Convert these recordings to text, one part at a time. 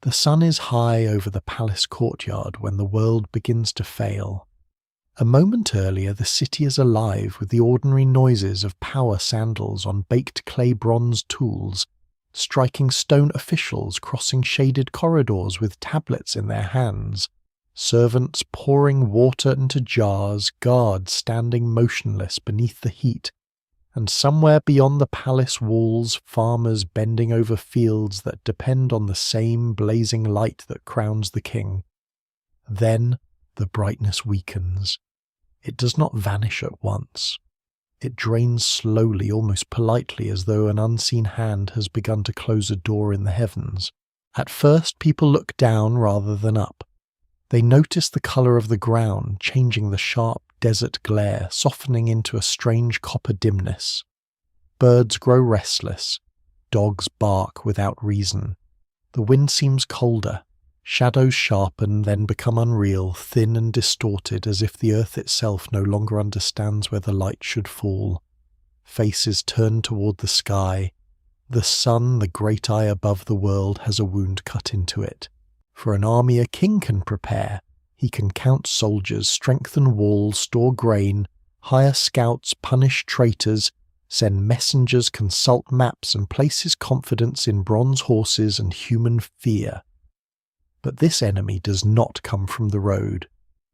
The sun is high over the palace courtyard when the world begins to fail. A moment earlier, the city is alive with the ordinary noises of power sandals on baked clay bronze tools, striking stone officials crossing shaded corridors with tablets in their hands, servants pouring water into jars, guards standing motionless beneath the heat, and somewhere beyond the palace walls, farmers bending over fields that depend on the same blazing light that crowns the king. Then the brightness weakens. It does not vanish at once. It drains slowly, almost politely, as though an unseen hand has begun to close a door in the heavens. At first, people look down rather than up. They notice the colour of the ground, changing the sharp desert glare, softening into a strange copper dimness. Birds grow restless. Dogs bark without reason. The wind seems colder. Shadows sharpen, then become unreal, thin and distorted, as if the earth itself no longer understands where the light should fall. Faces turn toward the sky. The sun, the great eye above the world, has a wound cut into it. For an army a king can prepare. He can count soldiers, strengthen walls, store grain, hire scouts, punish traitors, send messengers, consult maps, and place his confidence in bronze horses and human fear. But this enemy does not come from the road.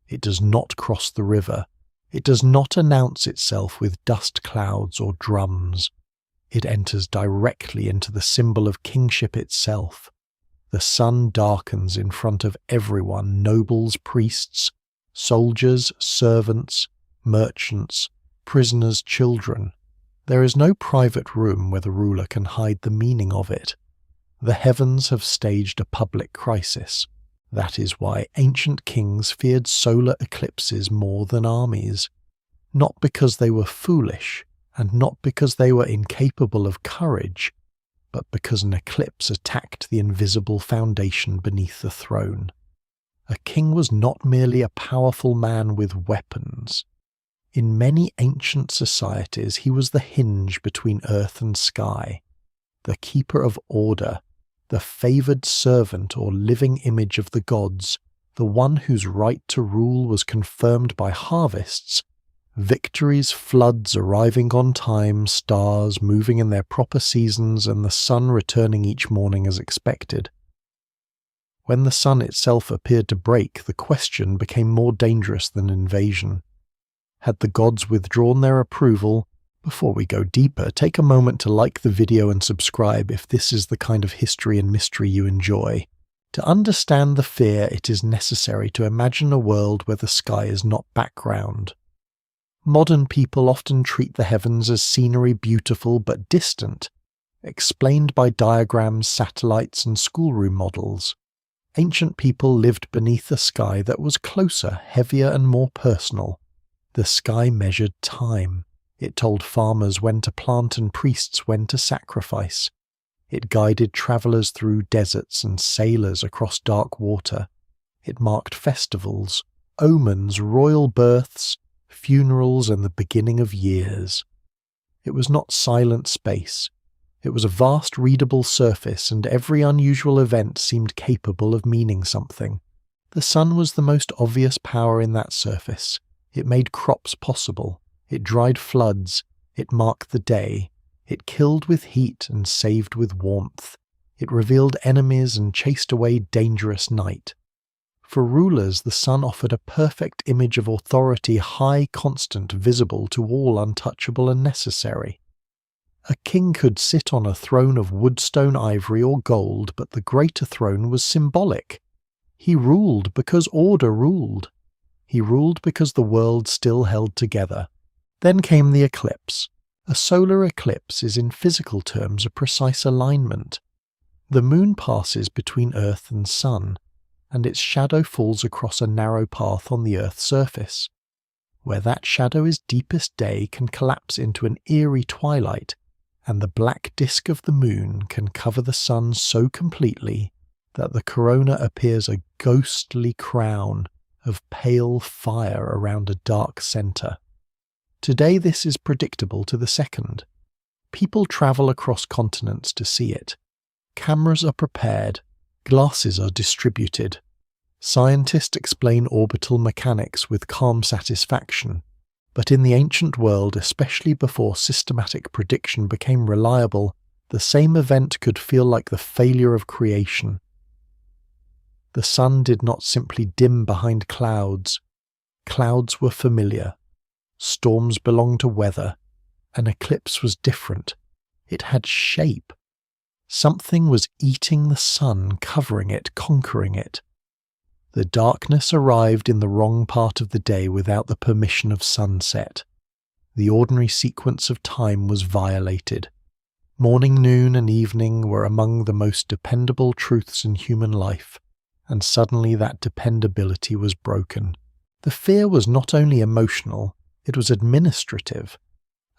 It does not cross the river. It does not announce itself with dust clouds or drums. It enters directly into the symbol of kingship itself. The sun darkens in front of everyone, nobles, priests, soldiers, servants, merchants, prisoners, children. There is no private room where the ruler can hide the meaning of it. The heavens have staged a public crisis. That is why ancient kings feared solar eclipses more than armies. Not because they were foolish, and not because they were incapable of courage, but because an eclipse attacked the invisible foundation beneath the throne. A king was not merely a powerful man with weapons. In many ancient societies, he was the hinge between earth and sky, the keeper of order, the favoured servant or living image of the gods, the one whose right to rule was confirmed by harvests, victories, floods arriving on time, stars moving in their proper seasons, and the sun returning each morning as expected. When the sun itself appeared to break, the question became more dangerous than invasion. Had the gods withdrawn their approval? Before we go deeper, take a moment to like the video and subscribe if this is the kind of history and mystery you enjoy. To understand the fear, it is necessary to imagine a world where the sky is not background. Modern people often treat the heavens as scenery beautiful but distant, explained by diagrams, satellites, and schoolroom models. Ancient people lived beneath a sky that was closer, heavier, and more personal. The sky measured time. It told farmers when to plant and priests when to sacrifice. It guided travellers through deserts and sailors across dark water. It marked festivals, omens, royal births, funerals, and the beginning of years. It was not silent space. It was a vast readable surface, and every unusual event seemed capable of meaning something. The sun was the most obvious power in that surface. It made crops possible. It dried floods. It marked the day. It killed with heat and saved with warmth. It revealed enemies and chased away dangerous night. For rulers, the sun offered a perfect image of authority, high, constant, visible to all, untouchable and necessary. A king could sit on a throne of wood, stone, ivory, or gold, but the greater throne was symbolic. He ruled because order ruled. He ruled because the world still held together. Then came the eclipse. A solar eclipse is in physical terms a precise alignment. The moon passes between Earth and Sun, and its shadow falls across a narrow path on the Earth's surface. Where that shadow is deepest, day can collapse into an eerie twilight, and the black disk of the moon can cover the sun so completely that the corona appears a ghostly crown of pale fire around a dark centre. Today this is predictable to the second. People travel across continents to see it. Cameras are prepared. Glasses are distributed. Scientists explain orbital mechanics with calm satisfaction, but in the ancient world, especially before systematic prediction became reliable, the same event could feel like the failure of creation. The sun did not simply dim behind clouds. Clouds were familiar. Storms belonged to weather. An eclipse was different. It had shape. Something was eating the sun, covering it, conquering it. The darkness arrived in the wrong part of the day without the permission of sunset. The ordinary sequence of time was violated. Morning, noon, and evening were among the most dependable truths in human life, and suddenly that dependability was broken. The fear was not only emotional, it was administrative.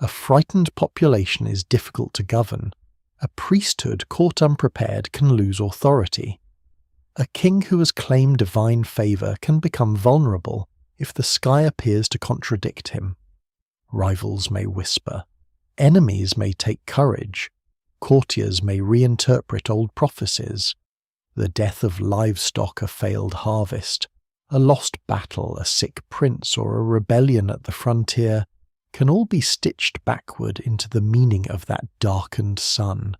A frightened population is difficult to govern. A priesthood caught unprepared can lose authority. A king who has claimed divine favour can become vulnerable if the sky appears to contradict him. Rivals may whisper. Enemies may take courage. Courtiers may reinterpret old prophecies. The death of livestock, a failed harvest, a lost battle, a sick prince, or a rebellion at the frontier can all be stitched backward into the meaning of that darkened sun.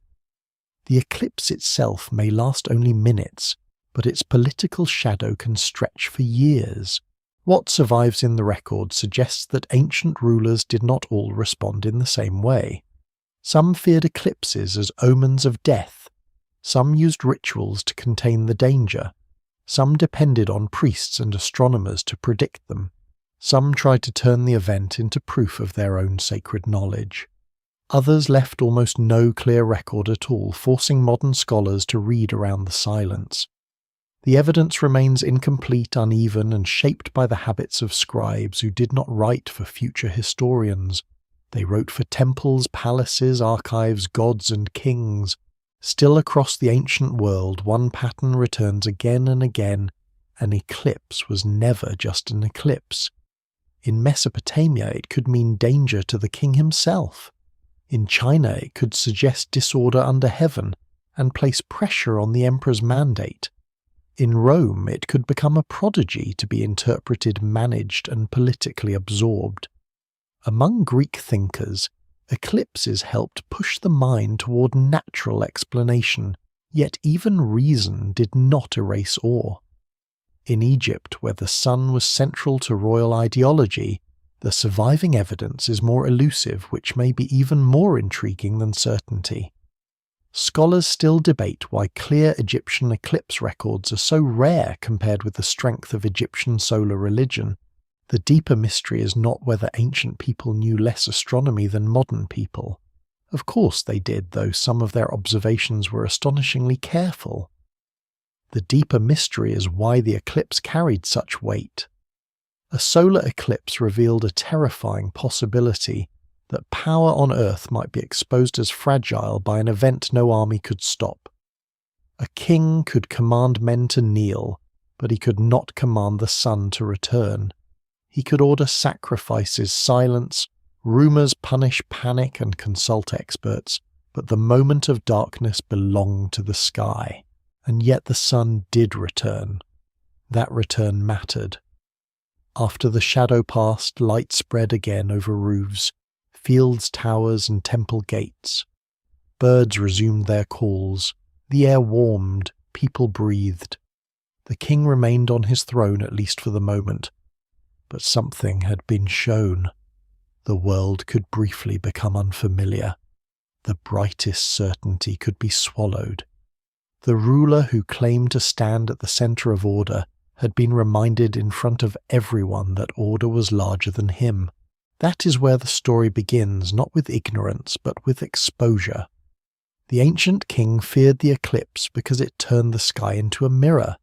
The eclipse itself may last only minutes, but its political shadow can stretch for years. What survives in the record suggests that ancient rulers did not all respond in the same way. Some feared eclipses as omens of death. Some used rituals to contain the danger. Some depended on priests and astronomers to predict them. Some tried to turn the event into proof of their own sacred knowledge. Others left almost no clear record at all, forcing modern scholars to read around the silence. The evidence remains incomplete, uneven, and shaped by the habits of scribes who did not write for future historians. They wrote for temples, palaces, archives, gods, and kings. Still across the ancient world, one pattern returns again and again. An eclipse was never just an eclipse. In Mesopotamia, it could mean danger to the king himself. In China, it could suggest disorder under heaven and place pressure on the emperor's mandate. In Rome, it could become a prodigy to be interpreted, managed, and politically absorbed. Among Greek thinkers, eclipses helped push the mind toward natural explanation, yet even reason did not erase awe. In Egypt, where the sun was central to royal ideology, the surviving evidence is more elusive, which may be even more intriguing than certainty. Scholars still debate why clear Egyptian eclipse records are so rare compared with the strength of Egyptian solar religion. The deeper mystery is not whether ancient people knew less astronomy than modern people. Of course they did, though some of their observations were astonishingly careful. The deeper mystery is why the eclipse carried such weight. A solar eclipse revealed a terrifying possibility that power on Earth might be exposed as fragile by an event no army could stop. A king could command men to kneel, but he could not command the sun to return. He could order sacrifices, silence, rumors, punish panic, and consult experts, but the moment of darkness belonged to the sky. And yet the sun did return. That return mattered. After the shadow passed, light spread again over roofs, fields, towers, and temple gates. Birds resumed their calls. The air warmed. People breathed. The king remained on his throne, at least for the moment. But something had been shown. The world could briefly become unfamiliar. The brightest certainty could be swallowed. The ruler who claimed to stand at the centre of order had been reminded in front of everyone that order was larger than him. That is where the story begins, not with ignorance, but with exposure. The ancient king feared the eclipse because it turned the sky into a mirror.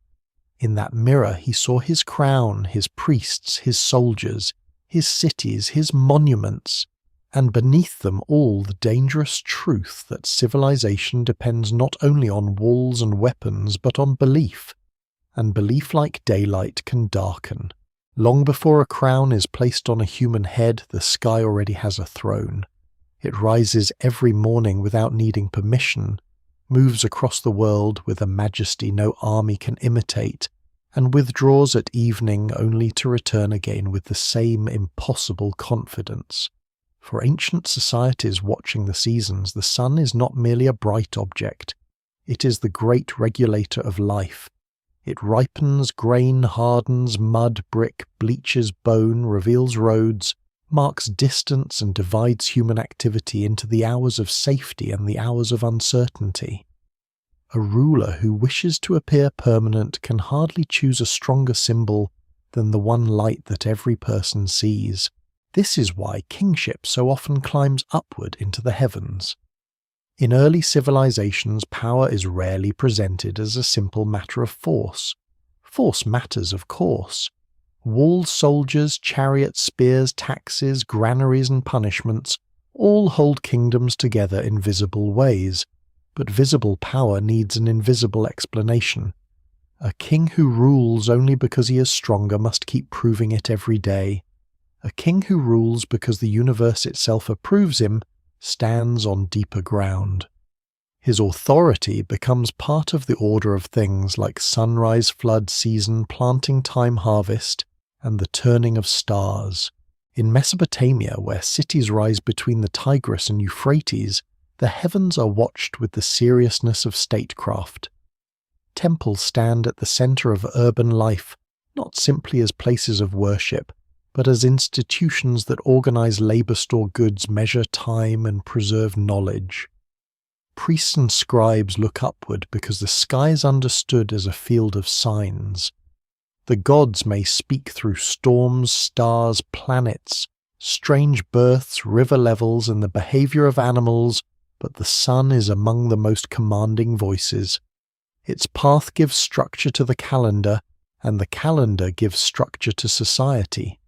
In that mirror he saw his crown, his priests, his soldiers, his cities, his monuments, and beneath them all the dangerous truth that civilization depends not only on walls and weapons, but on belief. And belief, like daylight, can darken. Long before a crown is placed on a human head, the sky already has a throne. It rises every morning without needing permission, moves across the world with a majesty no army can imitate, and withdraws at evening only to return again with the same impossible confidence. For ancient societies watching the seasons, the sun is not merely a bright object. It is the great regulator of life. It ripens grain, hardens mud, brick, bleaches bone, reveals roads, marks distance and divides human activity into the hours of safety and the hours of uncertainty. A ruler who wishes to appear permanent can hardly choose a stronger symbol than the one light that every person sees. This is why kingship so often climbs upward into the heavens. In early civilizations, power is rarely presented as a simple matter of force. Force matters, of course. Wall soldiers, chariots, spears, taxes, granaries and punishments all hold kingdoms together in visible ways, but visible power needs an invisible explanation. A king who rules only because he is stronger must keep proving it every day. A king who rules because the universe itself approves him stands on deeper ground. His authority becomes part of the order of things like sunrise, flood, season, planting time, harvest, and the turning of stars. In Mesopotamia, where cities rise between the Tigris and Euphrates, the heavens are watched with the seriousness of statecraft. Temples stand at the center of urban life, not simply as places of worship, but as institutions that organize labor, store goods, measure time, and preserve knowledge. Priests and scribes look upward because the sky is understood as a field of signs. The gods may speak through storms, stars, planets, strange births, river levels, and the behavior of animals, but the sun is among the most commanding voices. Its path gives structure to the calendar, and the calendar gives structure to society.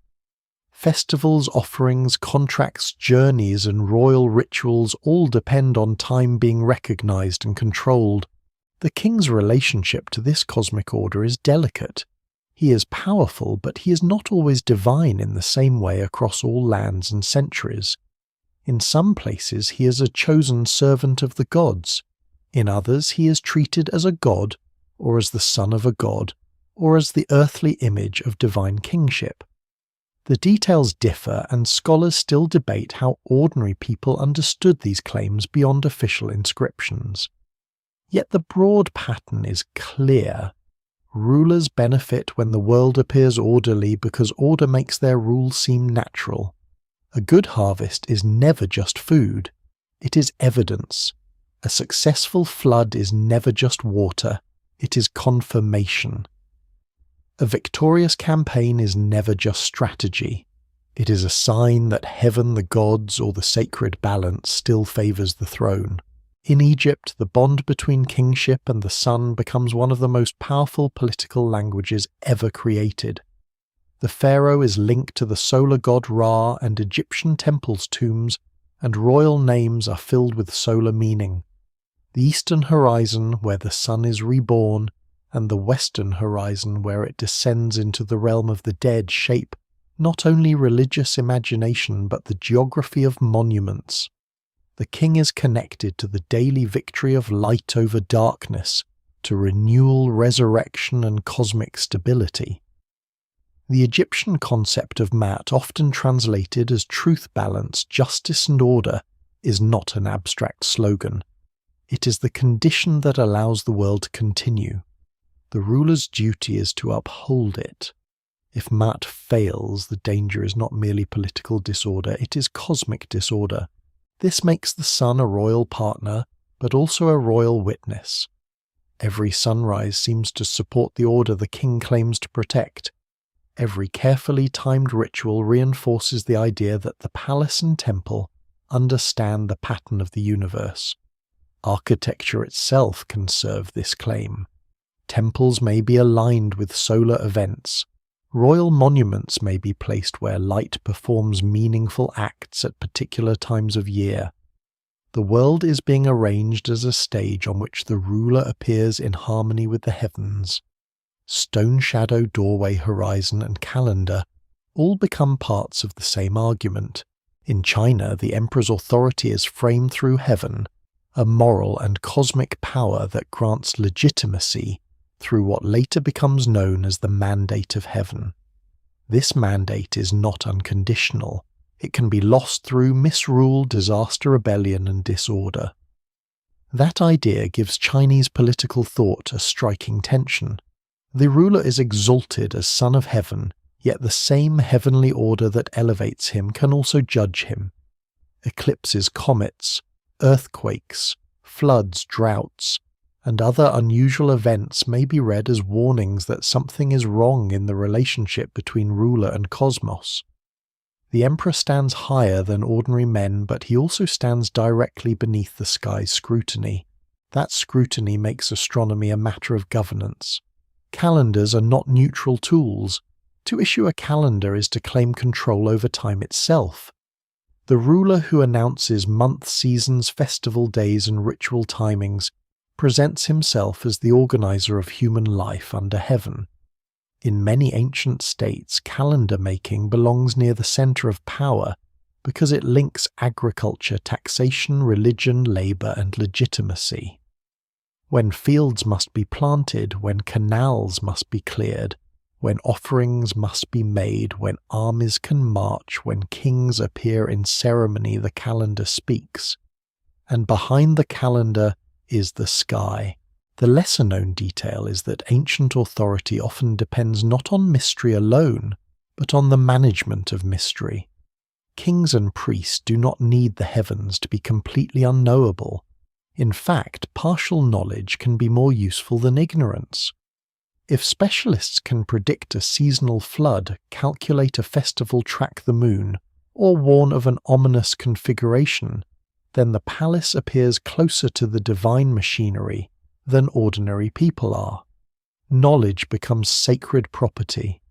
Festivals, offerings, contracts, journeys, and royal rituals all depend on time being recognized and controlled. The king's relationship to this cosmic order is delicate. He is powerful, but he is not always divine in the same way across all lands and centuries. In some places he is a chosen servant of the gods. In others he is treated as a god, or as the son of a god, or as the earthly image of divine kingship. The details differ, and scholars still debate how ordinary people understood these claims beyond official inscriptions. Yet the broad pattern is clear. Rulers benefit when the world appears orderly because order makes their rule seem natural. A good harvest is never just food, it is evidence. A successful flood is never just water, it is confirmation. A victorious campaign is never just strategy. It is a sign that heaven, the gods, or the sacred balance still favours the throne. In Egypt, the bond between kingship and the sun becomes one of the most powerful political languages ever created. The pharaoh is linked to the solar god Ra, and Egyptian temples, tombs, and royal names are filled with solar meaning. The eastern horizon, where the sun is reborn, and the western horizon where it descends into the realm of the dead shape not only religious imagination but the geography of monuments. The king is connected to the daily victory of light over darkness, to renewal, resurrection, and cosmic stability. The Egyptian concept of Mat, often translated as truth, balance, justice, and order, is not an abstract slogan. It is the condition that allows the world to continue. The ruler's duty is to uphold it. If Mat fails, the danger is not merely political disorder, it is cosmic disorder. This makes the sun a royal partner, but also a royal witness. Every sunrise seems to support the order the king claims to protect. Every carefully timed ritual reinforces the idea that the palace and temple understand the pattern of the universe. Architecture itself can serve this claim. Temples may be aligned with solar events. Royal monuments may be placed where light performs meaningful acts at particular times of year. The world is being arranged as a stage on which the ruler appears in harmony with the heavens. Stone shadow, doorway, horizon, and calendar all become parts of the same argument. In China, the emperor's authority is framed through heaven. a moral and cosmic power that grants legitimacy through what later becomes known as the mandate of heaven. This mandate is not unconditional. It can be lost through misrule, disaster, rebellion, and disorder. That idea gives Chinese political thought a striking tension. The ruler is exalted as son of heaven, yet the same heavenly order that elevates him can also judge him. Eclipses, comets, earthquakes, floods, droughts, and other unusual events may be read as warnings that something is wrong in the relationship between ruler and cosmos. The emperor stands higher than ordinary men, but he also stands directly beneath the sky's scrutiny. That scrutiny makes astronomy a matter of governance. Calendars are not neutral tools. To issue a calendar is to claim control over time itself. The ruler who announces months, seasons, festival days, and ritual timings presents himself as the organizer of human life under heaven. In many ancient states, calendar making belongs near the center of power because it links agriculture, taxation, religion, labor, and legitimacy. When fields must be planted, when canals must be cleared, when offerings must be made, when armies can march, when kings appear in ceremony, the calendar speaks. And behind the calendar is the sky. The lesser-known detail is that ancient authority often depends not on mystery alone, but on the management of mystery. Kings and priests do not need the heavens to be completely unknowable. In fact, partial knowledge can be more useful than ignorance. If specialists can predict a seasonal flood, calculate a festival, track the moon, or warn of an ominous configuration, then the palace appears closer to the divine machinery than ordinary people are. Knowledge becomes sacred property.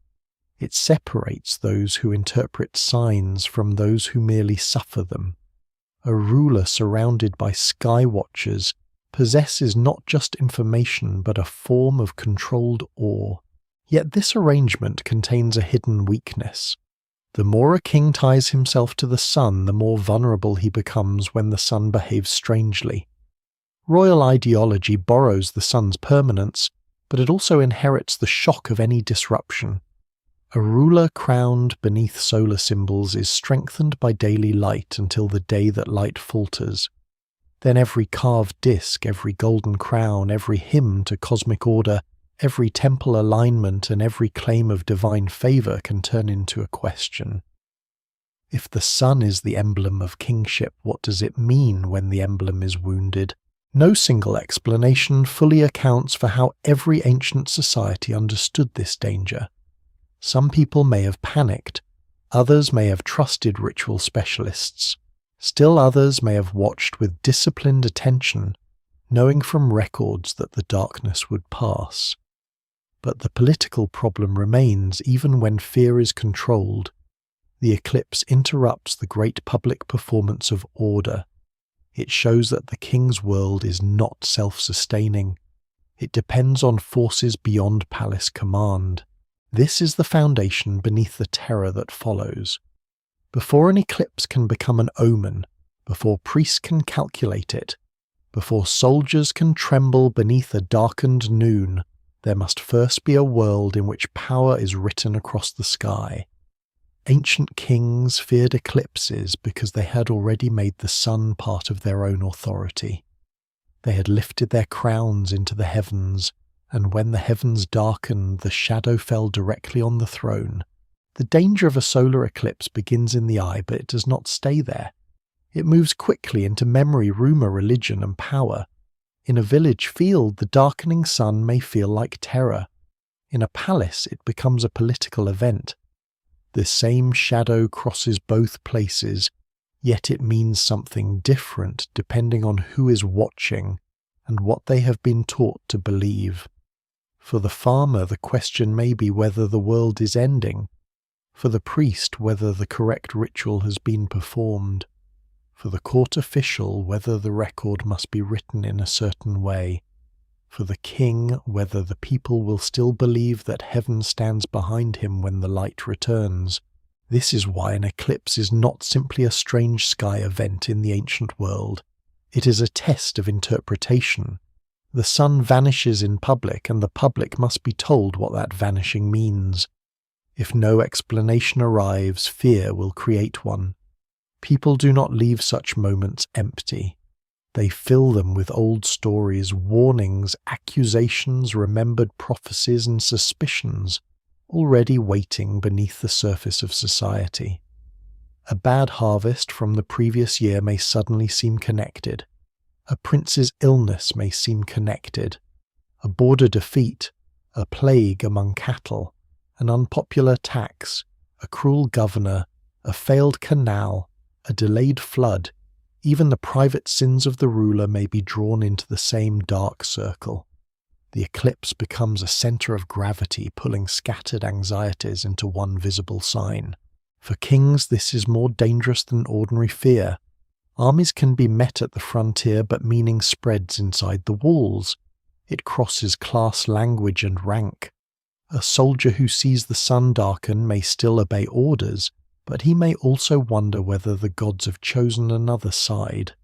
It separates those who interpret signs from those who merely suffer them. A ruler surrounded by sky watchers possesses not just information but a form of controlled awe. Yet this arrangement contains a hidden weakness. The more a king ties himself to the sun, the more vulnerable he becomes when the sun behaves strangely. Royal ideology borrows the sun's permanence, but it also inherits the shock of any disruption. A ruler crowned beneath solar symbols is strengthened by daily light until the day that light falters. Then every carved disc, every golden crown, every hymn to cosmic order, every temple alignment, and every claim of divine favor can turn into a question. If the sun is the emblem of kingship, what does it mean when the emblem is wounded? No single explanation fully accounts for how every ancient society understood this danger. Some people may have panicked, others may have trusted ritual specialists, still others may have watched with disciplined attention, knowing from records that the darkness would pass. But the political problem remains even when fear is controlled. The eclipse interrupts the great public performance of order. It shows that the king's world is not self-sustaining. It depends on forces beyond palace command. This is the foundation beneath the terror that follows. Before an eclipse can become an omen, before priests can calculate it, before soldiers can tremble beneath a darkened noon, there must first be a world in which power is written across the sky. Ancient kings feared eclipses because they had already made the sun part of their own authority. They had lifted their crowns into the heavens, and when the heavens darkened, the shadow fell directly on the throne. The danger of a solar eclipse begins in the eye, but it does not stay there. It moves quickly into memory, rumor, religion, and power. In a village field, the darkening sun may feel like terror. In a palace, it becomes a political event. The same shadow crosses both places, yet it means something different depending on who is watching and what they have been taught to believe. For the farmer, the question may be whether the world is ending. For the priest, whether the correct ritual has been performed. For the court official, whether the record must be written in a certain way. For the king, whether the people will still believe that heaven stands behind him when the light returns. This is why an eclipse is not simply a strange sky event in the ancient world. It is a test of interpretation. The sun vanishes in public, and the public must be told what that vanishing means. If no explanation arrives, fear will create one. People do not leave such moments empty. They fill them with old stories, warnings, accusations, remembered prophecies, and suspicions, already waiting beneath the surface of society. A bad harvest from the previous year may suddenly seem connected. A prince's illness may seem connected. A border defeat, a plague among cattle, an unpopular tax, a cruel governor, a failed canal, a delayed flood, even the private sins of the ruler may be drawn into the same dark circle. The eclipse becomes a center of gravity, pulling scattered anxieties into one visible sign. For kings, this is more dangerous than ordinary fear. Armies can be met at the frontier, but meaning spreads inside the walls. It crosses class, language, and rank. A soldier who sees the sun darken may still obey orders, but he may also wonder whether the gods have chosen another side.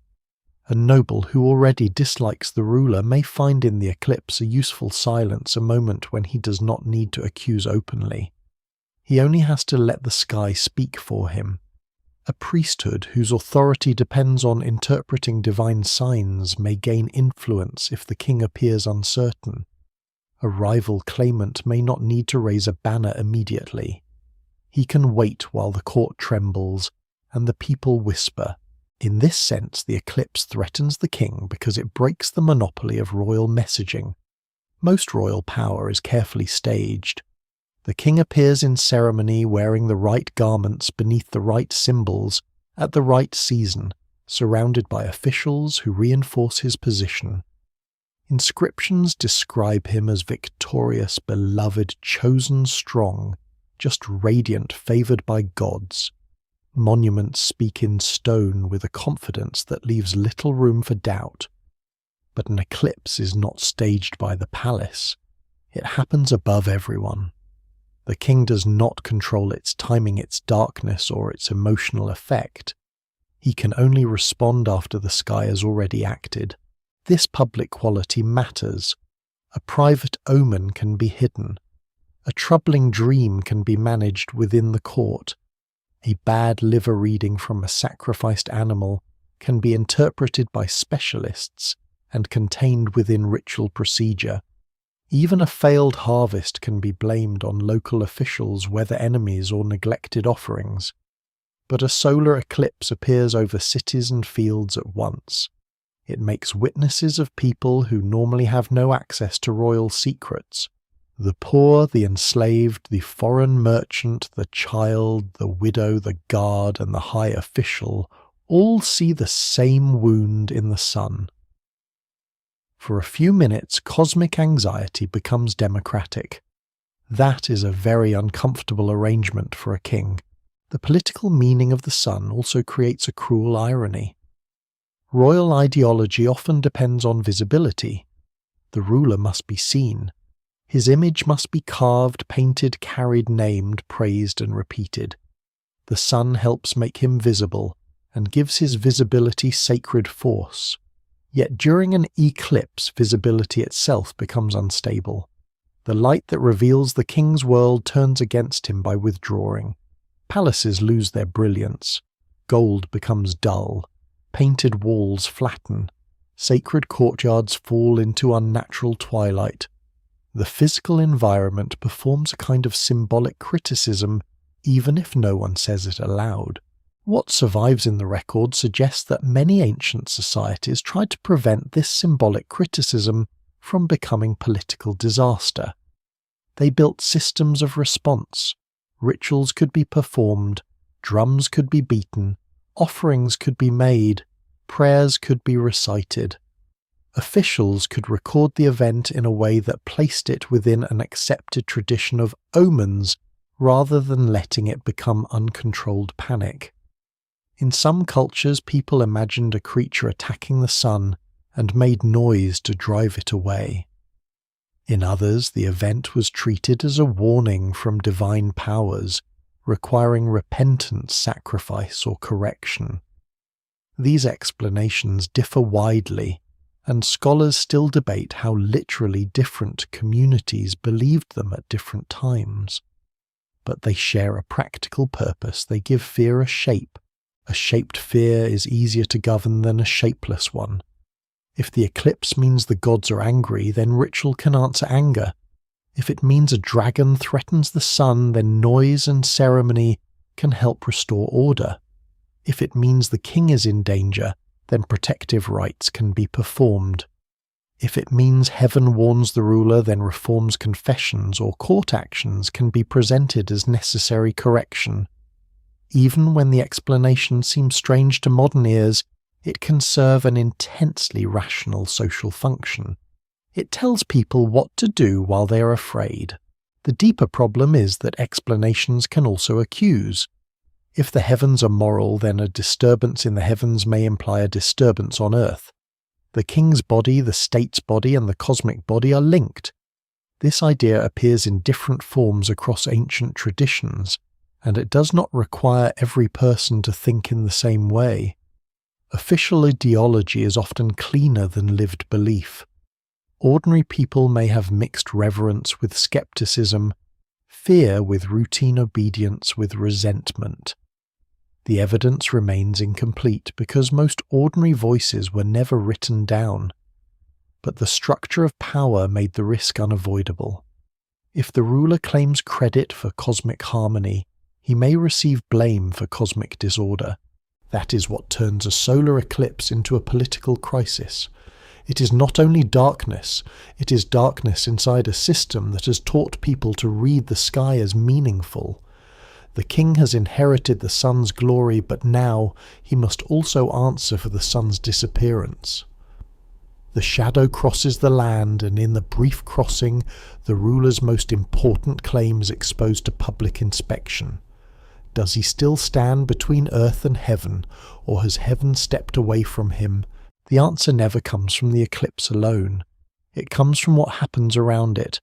A noble who already dislikes the ruler may find in the eclipse a useful silence, a moment when he does not need to accuse openly. He only has to let the sky speak for him. A priesthood whose authority depends on interpreting divine signs may gain influence if the king appears uncertain. A rival claimant may not need to raise a banner immediately. He can wait while the court trembles and the people whisper. In this sense, the eclipse threatens the king because it breaks the monopoly of royal messaging. Most royal power is carefully staged. The king appears in ceremony wearing the right garments beneath the right symbols at the right season, surrounded by officials who reinforce his position. Inscriptions describe him as victorious, beloved, chosen, strong, just radiant, favored by gods. Monuments speak in stone with a confidence that leaves little room for doubt. But an eclipse is not staged by the palace. It happens above everyone. The king does not control its timing, its darkness, or its emotional effect. He can only respond after the sky has already acted. This public quality matters. A private omen can be hidden. A troubling dream can be managed within the court. A bad liver reading from a sacrificed animal can be interpreted by specialists and contained within ritual procedure. Even a failed harvest can be blamed on local officials, weather enemies, or neglected offerings. But a solar eclipse appears over cities and fields at once. It makes witnesses of people who normally have no access to royal secrets. The poor, the enslaved, the foreign merchant, the child, the widow, the guard, and the high official all see the same wound in the sun. For a few minutes, cosmic anxiety becomes democratic. That is a very uncomfortable arrangement for a king. The political meaning of the sun also creates a cruel irony. Royal ideology often depends on visibility. The ruler must be seen. His image must be carved, painted, carried, named, praised, and repeated. The sun helps make him visible and gives his visibility sacred force. Yet during an eclipse, visibility itself becomes unstable. The light that reveals the king's world turns against him by withdrawing. Palaces lose their brilliance. Gold becomes dull. Painted walls flatten. Sacred courtyards fall into unnatural twilight. The physical environment performs a kind of symbolic criticism, even if no one says it aloud. What survives in the record suggests that many ancient societies tried to prevent this symbolic criticism from becoming political disaster. They built systems of response. Rituals could be performed, drums could be beaten, offerings could be made, prayers could be recited. Officials could record the event in a way that placed it within an accepted tradition of omens rather than letting it become uncontrolled panic. In some cultures, people imagined a creature attacking the sun and made noise to drive it away. In others, the event was treated as a warning from divine powers, requiring repentance, sacrifice, or correction. These explanations differ widely, and scholars still debate how literally different communities believed them at different times. But they share a practical purpose. They give fear a shape. A shaped fear is easier to govern than a shapeless one. If the eclipse means the gods are angry, then ritual can answer anger. If it means a dragon threatens the sun, then noise and ceremony can help restore order. If it means the king is in danger, then protective rites can be performed. If it means heaven warns the ruler, then reforms, confessions, or court actions can be presented as necessary correction. Even when the explanation seems strange to modern ears, it can serve an intensely rational social function. It tells people what to do while they are afraid. The deeper problem is that explanations can also accuse. If the heavens are moral, then a disturbance in the heavens may imply a disturbance on earth. The king's body, the state's body, and the cosmic body are linked. This idea appears in different forms across ancient traditions, and it does not require every person to think in the same way. Official ideology is often cleaner than lived belief. Ordinary people may have mixed reverence with skepticism, fear with routine obedience with resentment. The evidence remains incomplete because most ordinary voices were never written down. But the structure of power made the risk unavoidable. If the ruler claims credit for cosmic harmony, he may receive blame for cosmic disorder. That is what turns a solar eclipse into a political crisis. It is not only darkness, it is darkness inside a system that has taught people to read the sky as meaningful. The king has inherited the sun's glory, but now he must also answer for the sun's disappearance. The shadow crosses the land, and in the brief crossing, the ruler's most important claim is exposed to public inspection. Does he still stand between earth and heaven, or has heaven stepped away from him? The answer never comes from the eclipse alone. It comes from what happens around it.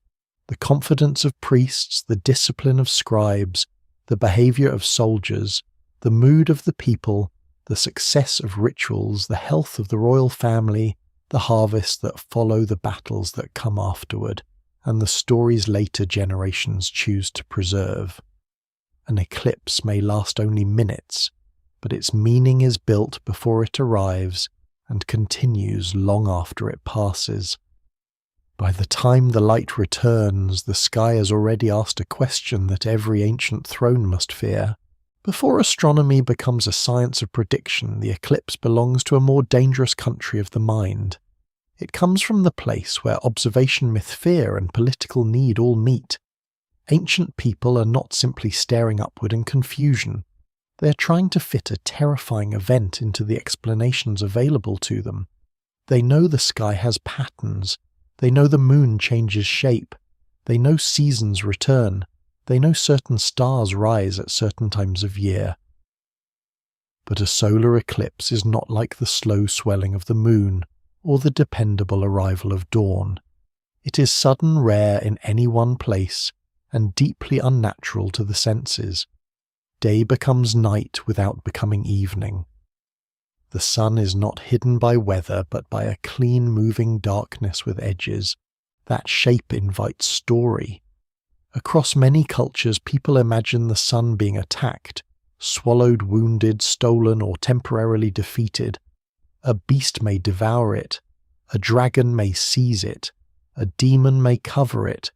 The confidence of priests, the discipline of scribes, the behavior of soldiers, the mood of the people, the success of rituals, the health of the royal family, the harvests that follow the battles that come afterward, and the stories later generations choose to preserve. An eclipse may last only minutes, but its meaning is built before it arrives and continues long after it passes. By the time the light returns, the sky has already asked a question that every ancient throne must fear. Before astronomy becomes a science of prediction, the eclipse belongs to a more dangerous country of the mind. It comes from the place where observation myth fear and political need all meet. Ancient people are not simply staring upward in confusion. They are trying to fit a terrifying event into the explanations available to them. They know the sky has patterns. They know the moon changes shape. They know seasons return. They know certain stars rise at certain times of year. But a solar eclipse is not like the slow swelling of the moon or the dependable arrival of dawn. It is sudden, rare in any one place, and deeply unnatural to the senses. Day becomes night without becoming evening. The sun is not hidden by weather, but by a clean moving darkness with edges. That shape invites story. Across many cultures, people imagine the sun being attacked, swallowed, wounded, stolen, or temporarily defeated. A beast may devour it. A dragon may seize it. A demon may cover it.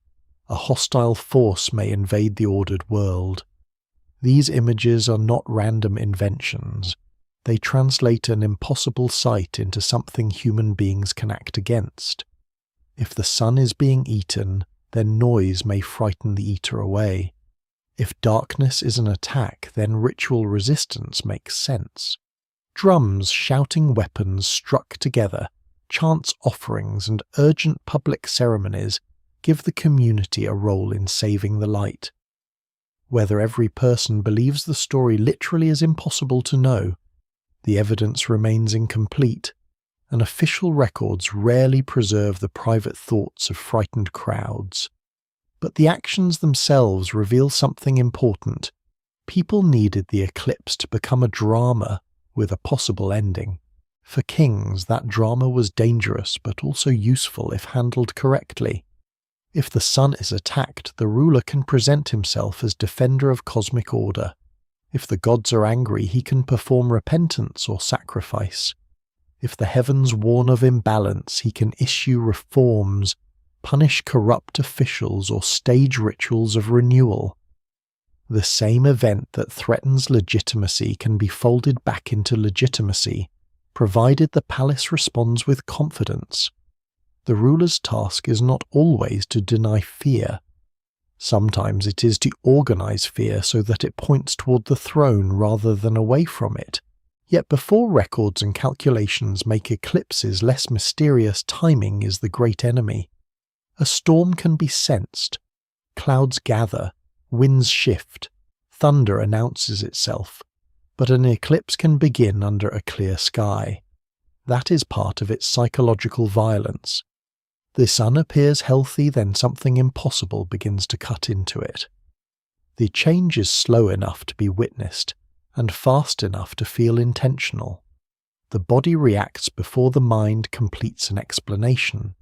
A hostile force may invade the ordered world. These images are not random inventions. They translate an impossible sight into something human beings can act against. If the sun is being eaten, then noise may frighten the eater away. If darkness is an attack, then ritual resistance makes sense. Drums shouting weapons struck together, chants offerings, and urgent public ceremonies give the community a role in saving the light. Whether every person believes the story literally is impossible to know. The evidence remains incomplete, and official records rarely preserve the private thoughts of frightened crowds. But the actions themselves reveal something important. People needed the eclipse to become a drama, with a possible ending. For kings, that drama was dangerous but also useful if handled correctly. If the sun is attacked, the ruler can present himself as defender of cosmic order. If the gods are angry, he can perform repentance or sacrifice. If the heavens warn of imbalance, he can issue reforms, punish corrupt officials, or stage rituals of renewal. The same event that threatens legitimacy can be folded back into legitimacy, provided the palace responds with confidence. The ruler's task is not always to deny fear. Sometimes it is to organize fear so that it points toward the throne rather than away from it. Yet before records and calculations make eclipses less mysterious, timing is the great enemy. A storm can be sensed. Clouds gather, winds shift, thunder announces itself, but an eclipse can begin under a clear sky. That is part of its psychological violence. The sun appears healthy, then something impossible begins to cut into it. The change is slow enough to be witnessed, and fast enough to feel intentional. The body reacts before the mind completes an explanation.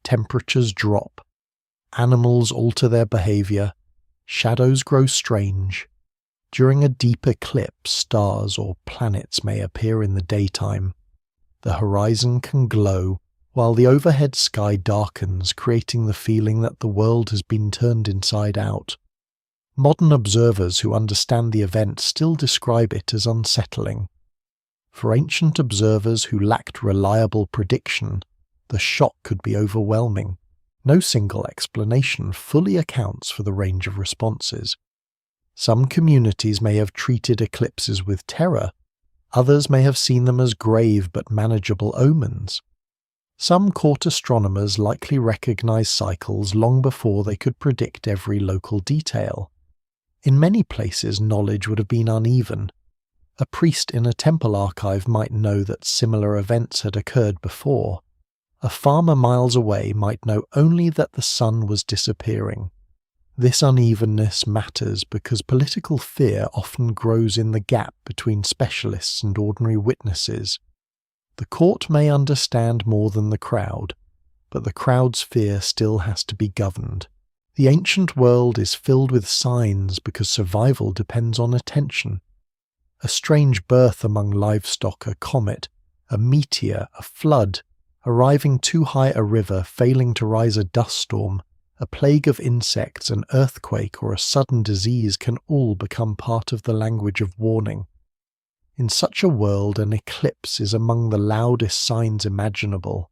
Temperatures drop. Animals alter their behavior. Shadows grow strange. During a deep eclipse, stars or planets may appear in the daytime. The horizon can glow, while the overhead sky darkens, creating the feeling that the world has been turned inside out. Modern observers who understand the event still describe it as unsettling. For ancient observers who lacked reliable prediction, the shock could be overwhelming. No single explanation fully accounts for the range of responses. Some communities may have treated eclipses with terror, others may have seen them as grave but manageable omens. Some court astronomers likely recognized cycles long before they could predict every local detail. In many places, knowledge would have been uneven. A priest in a temple archive might know that similar events had occurred before. A farmer miles away might know only that the sun was disappearing. This unevenness matters because political fear often grows in the gap between specialists and ordinary witnesses. The court may understand more than the crowd, but the crowd's fear still has to be governed. The ancient world is filled with signs because survival depends on attention. A strange birth among livestock, a comet, a meteor, a flood, arriving too high a river, failing to rise a dust storm, a plague of insects, an earthquake, or a sudden disease can all become part of the language of warning. In such a world, an eclipse is among the loudest signs imaginable.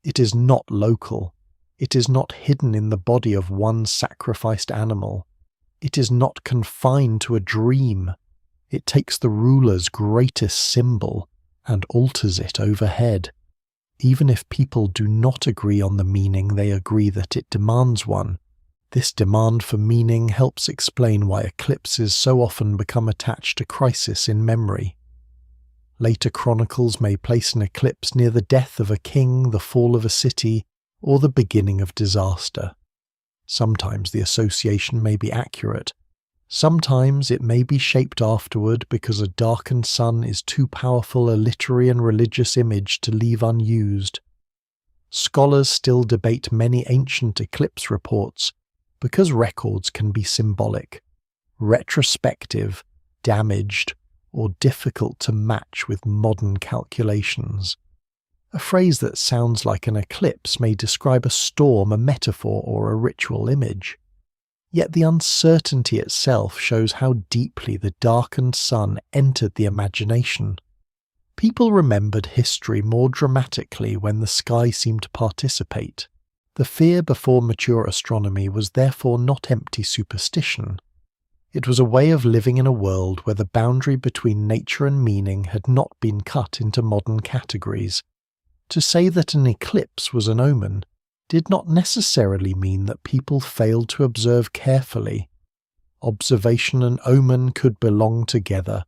It is not local. It is not hidden in the body of one sacrificed animal. It is not confined to a dream. It takes the ruler's greatest symbol and alters it overhead. Even if people do not agree on the meaning, they agree that it demands one. This demand for meaning helps explain why eclipses so often become attached to crisis in memory. Later chronicles may place an eclipse near the death of a king, the fall of a city, or the beginning of disaster. Sometimes the association may be accurate. Sometimes it may be shaped afterward because a darkened sun is too powerful a literary and religious image to leave unused. Scholars still debate many ancient eclipse reports because records can be symbolic, retrospective, damaged, or difficult to match with modern calculations. A phrase that sounds like an eclipse may describe a storm, a metaphor, or a ritual image. Yet the uncertainty itself shows how deeply the darkened sun entered the imagination. People remembered history more dramatically when the sky seemed to participate. The fear before mature astronomy was therefore not empty superstition. It was a way of living in a world where the boundary between nature and meaning had not been cut into modern categories. To say that an eclipse was an omen did not necessarily mean that people failed to observe carefully. Observation and omen could belong together.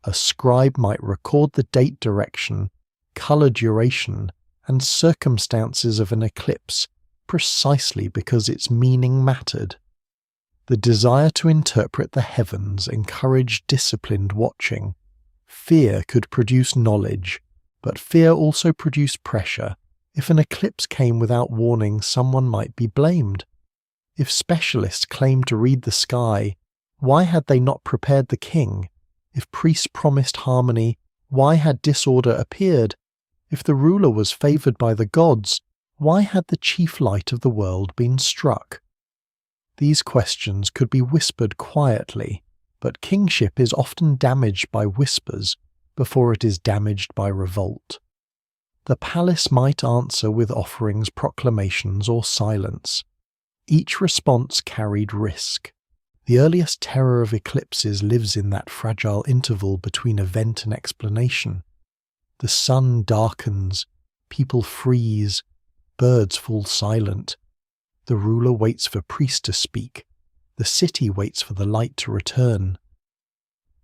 A scribe might record the date, direction, color, duration, and circumstances of an eclipse precisely because its meaning mattered. The desire to interpret the heavens encouraged disciplined watching. Fear could produce knowledge, but fear also produced pressure. If an eclipse came without warning, someone might be blamed. If specialists claimed to read the sky, why had they not prepared the king? If priests promised harmony, why had disorder appeared? If the ruler was favoured by the gods, why had the chief light of the world been struck? These questions could be whispered quietly, but kingship is often damaged by whispers before it is damaged by revolt. The palace might answer with offerings, proclamations, or silence. Each response carried risk. The earliest terror of eclipses lives in that fragile interval between event and explanation. The sun darkens, people freeze, birds fall silent. The ruler waits for priests to speak. The city waits for the light to return.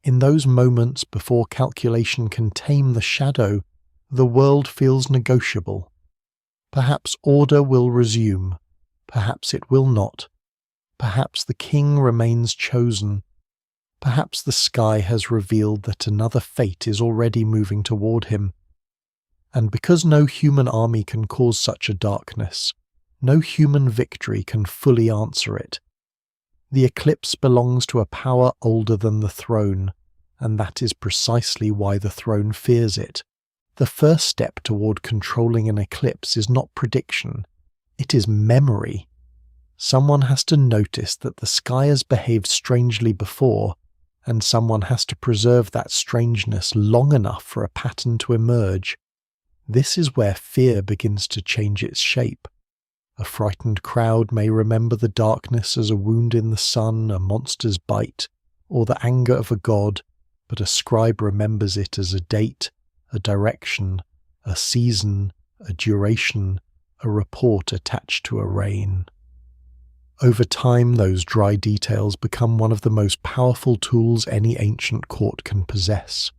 In those moments before calculation can tame the shadow, the world feels negotiable. Perhaps order will resume. Perhaps it will not. Perhaps the king remains chosen. Perhaps the sky has revealed that another fate is already moving toward him. And because no human army can cause such a darkness, no human victory can fully answer it. The eclipse belongs to a power older than the throne, and that is precisely why the throne fears it. The first step toward controlling an eclipse is not prediction, it is memory. Someone has to notice that the sky has behaved strangely before, and someone has to preserve that strangeness long enough for a pattern to emerge. This is where fear begins to change its shape. A frightened crowd may remember the darkness as a wound in the sun, a monster's bite, or the anger of a god, but a scribe remembers it as a date, a direction, a season, a duration, a report attached to a reign. Over time, those dry details become one of the most powerful tools any ancient court can possess.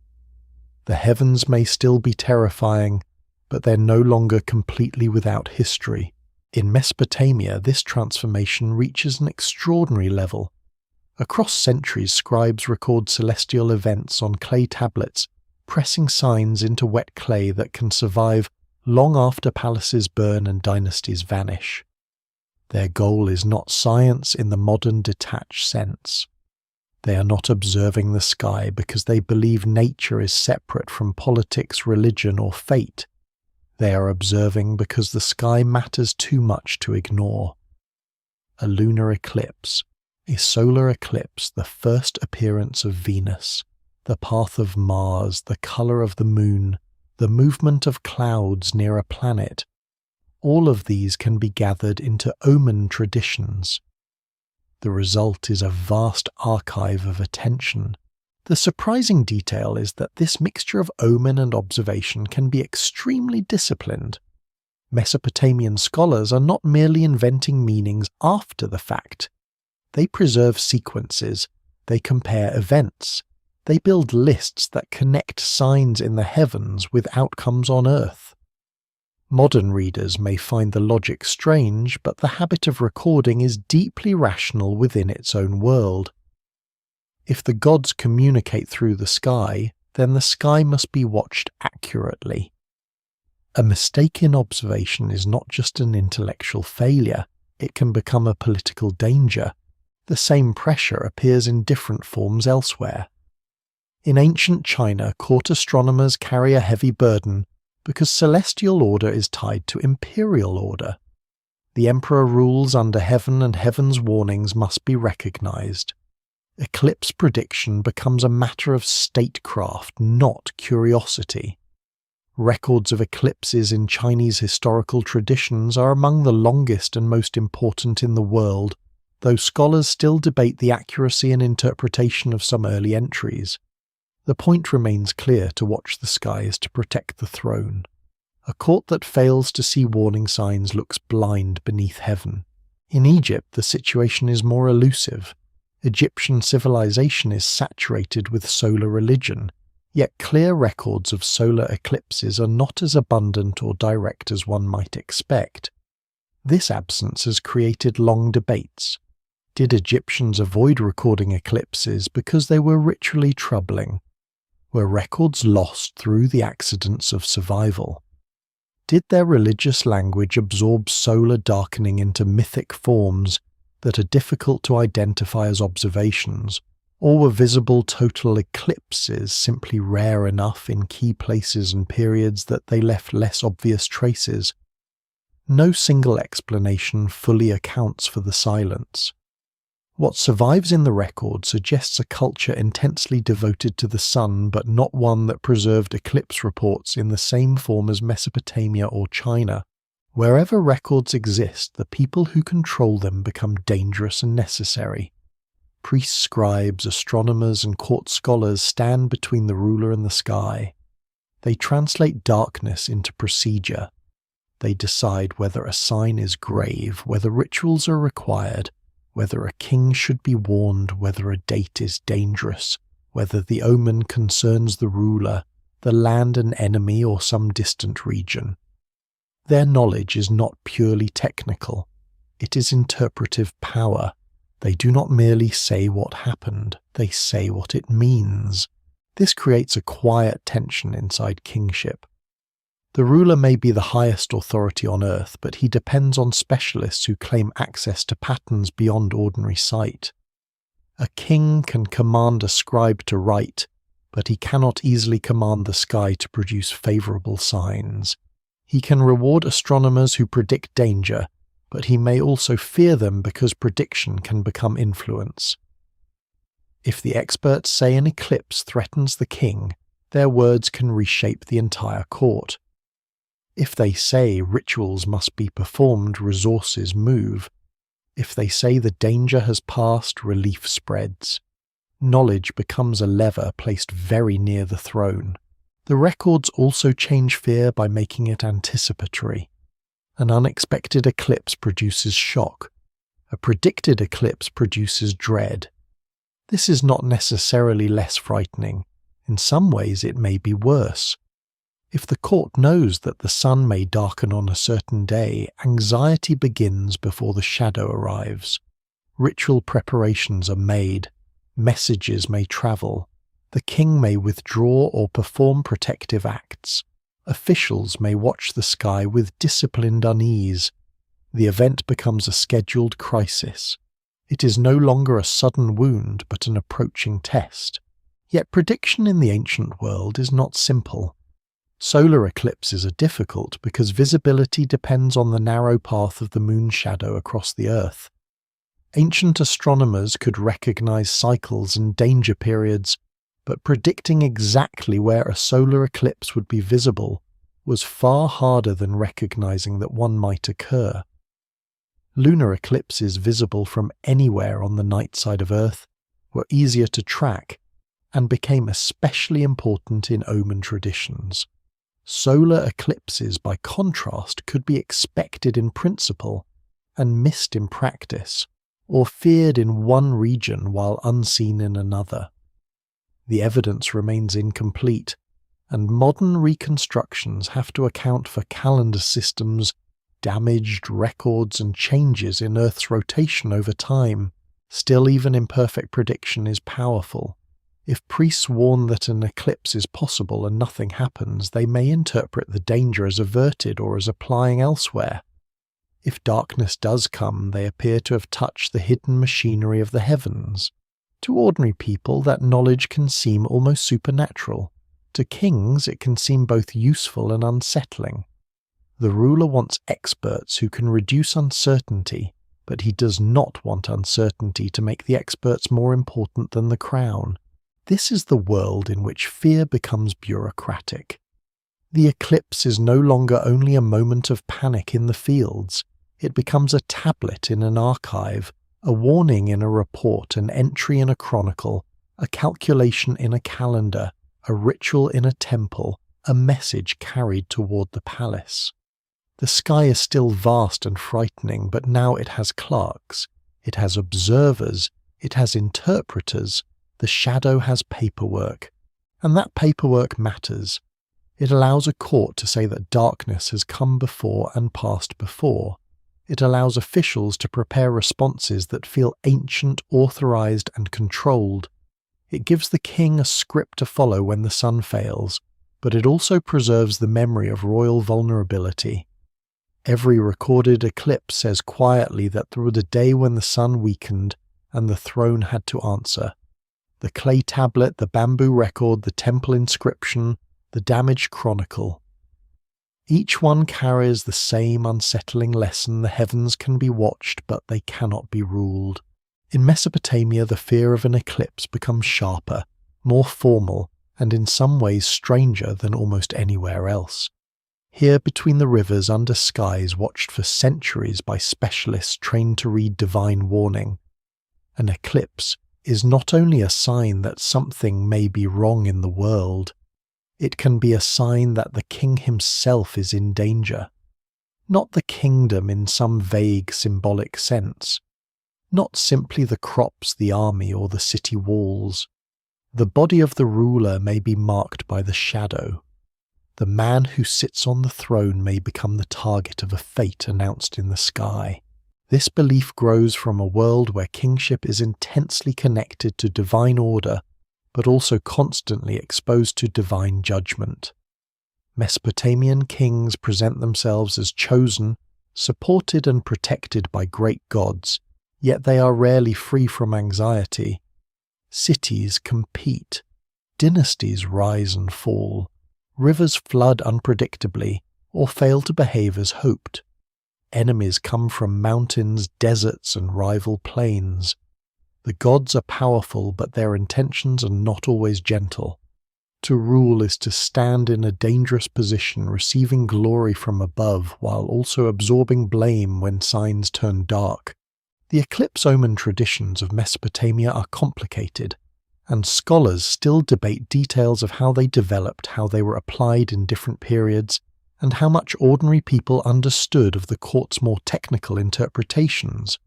The heavens may still be terrifying, but they're no longer completely without history. In Mesopotamia, this transformation reaches an extraordinary level. Across centuries, scribes record celestial events on clay tablets, pressing signs into wet clay that can survive long after palaces burn and dynasties vanish. Their goal is not science in the modern detached sense. They are not observing the sky because they believe nature is separate from politics, religion, or fate. They are observing because the sky matters too much to ignore. A lunar eclipse, a solar eclipse, the first appearance of Venus, the path of Mars, the colour of the moon, the movement of clouds near a planet. All of these can be gathered into omen traditions. The result is a vast archive of attention. The surprising detail is that this mixture of omen and observation can be extremely disciplined. Mesopotamian scholars are not merely inventing meanings after the fact. They preserve sequences, they compare events, they build lists that connect signs in the heavens with outcomes on Earth. Modern readers may find the logic strange, but the habit of recording is deeply rational within its own world. If the gods communicate through the sky, then the sky must be watched accurately. A mistake in observation is not just an intellectual failure, it can become a political danger. The same pressure appears in different forms elsewhere. In ancient China, court astronomers carry a heavy burden because celestial order is tied to imperial order. The emperor rules under heaven, and heaven's warnings must be recognized. Eclipse prediction becomes a matter of statecraft, not curiosity. Records of eclipses in Chinese historical traditions are among the longest and most important in the world, though scholars still debate the accuracy and interpretation of some early entries. The point remains clear: to watch the sky is to protect the throne. A court that fails to see warning signs looks blind beneath heaven. In Egypt, the situation is more elusive. Egyptian civilization is saturated with solar religion, yet clear records of solar eclipses are not as abundant or direct as one might expect. This absence has created long debates. Did Egyptians avoid recording eclipses because they were ritually troubling? Were records lost through the accidents of survival? Did their religious language absorb solar darkening into mythic forms that are difficult to identify as observations, or were visible total eclipses simply rare enough in key places and periods that they left less obvious traces? No single explanation fully accounts for the silence. What survives in the record suggests a culture intensely devoted to the sun, but not one that preserved eclipse reports in the same form as Mesopotamia or China. Wherever records exist, the people who control them become dangerous and necessary. Priests, scribes, astronomers, and court scholars stand between the ruler and the sky. They translate darkness into procedure. They decide whether a sign is grave, whether rituals are required, whether a king should be warned, whether a date is dangerous, whether the omen concerns the ruler, the land an enemy, or some distant region. Their knowledge is not purely technical. It is interpretive power. They do not merely say what happened, they say what it means. This creates a quiet tension inside kingship. The ruler may be the highest authority on earth, but he depends on specialists who claim access to patterns beyond ordinary sight. A king can command a scribe to write, but he cannot easily command the sky to produce favorable signs. He can reward astronomers who predict danger, but he may also fear them because prediction can become influence. If the experts say an eclipse threatens the king, their words can reshape the entire court. If they say rituals must be performed, resources move. If they say the danger has passed, relief spreads. Knowledge becomes a lever placed very near the throne. The records also change fear by making it anticipatory. An unexpected eclipse produces shock. A predicted eclipse produces dread. This is not necessarily less frightening. In some ways it may be worse. If the court knows that the sun may darken on a certain day, anxiety begins before the shadow arrives. Ritual preparations are made. Messages may travel. The king may withdraw or perform protective acts. Officials may watch the sky with disciplined unease. The event becomes a scheduled crisis. It is no longer a sudden wound, but an approaching test. Yet prediction in the ancient world is not simple. Solar eclipses are difficult because visibility depends on the narrow path of the moon's shadow across the Earth. Ancient astronomers could recognize cycles and danger periods, but predicting exactly where a solar eclipse would be visible was far harder than recognizing that one might occur. Lunar eclipses visible from anywhere on the night side of Earth were easier to track and became especially important in omen traditions. Solar eclipses, by contrast, could be expected in principle and missed in practice, or feared in one region while unseen in another. The evidence remains incomplete, and modern reconstructions have to account for calendar systems, damaged records, and changes in Earth's rotation over time. Still, even imperfect prediction is powerful. If priests warn that an eclipse is possible and nothing happens, they may interpret the danger as averted or as applying elsewhere. If darkness does come, they appear to have touched the hidden machinery of the heavens. To ordinary people, that knowledge can seem almost supernatural. To kings, it can seem both useful and unsettling. The ruler wants experts who can reduce uncertainty, but he does not want uncertainty to make the experts more important than the crown. This is the world in which fear becomes bureaucratic. The eclipse is no longer only a moment of panic in the fields. It becomes a tablet in an archive, a warning in a report, an entry in a chronicle, a calculation in a calendar, a ritual in a temple, a message carried toward the palace. The sky is still vast and frightening, but now it has clerks, it has observers, it has interpreters. The shadow has paperwork, and that paperwork matters. It allows a court to say that darkness has come before and passed before. It allows officials to prepare responses that feel ancient, authorized, and controlled. It gives the king a script to follow when the sun fails, but it also preserves the memory of royal vulnerability. Every recorded eclipse says quietly that there was a day when the sun weakened and the throne had to answer. The clay tablet, the bamboo record, the temple inscription, the damaged chronicle. Each one carries the same unsettling lesson: the heavens can be watched, but they cannot be ruled. In Mesopotamia, the fear of an eclipse becomes sharper, more formal, and in some ways stranger than almost anywhere else. Here, between the rivers, under skies watched for centuries by specialists trained to read divine warning, an eclipse is not only a sign that something may be wrong in the world, it can be a sign that the king himself is in danger. Not the kingdom in some vague symbolic sense, not simply the crops, the army, or the city walls. The body of the ruler may be marked by the shadow. The man who sits on the throne may become the target of a fate announced in the sky. This belief grows from a world where kingship is intensely connected to divine order, but also constantly exposed to divine judgment. Mesopotamian kings present themselves as chosen, supported and protected by great gods, yet they are rarely free from anxiety. Cities compete, dynasties rise and fall, rivers flood unpredictably or fail to behave as hoped. Enemies come from mountains, deserts, and rival plains. The gods are powerful, but their intentions are not always gentle. To rule is to stand in a dangerous position, receiving glory from above while also absorbing blame when signs turn dark. The eclipse omen traditions of Mesopotamia are complicated, and scholars still debate details of how they developed, how they were applied in different periods, and how much ordinary people understood of the court's more technical interpretations.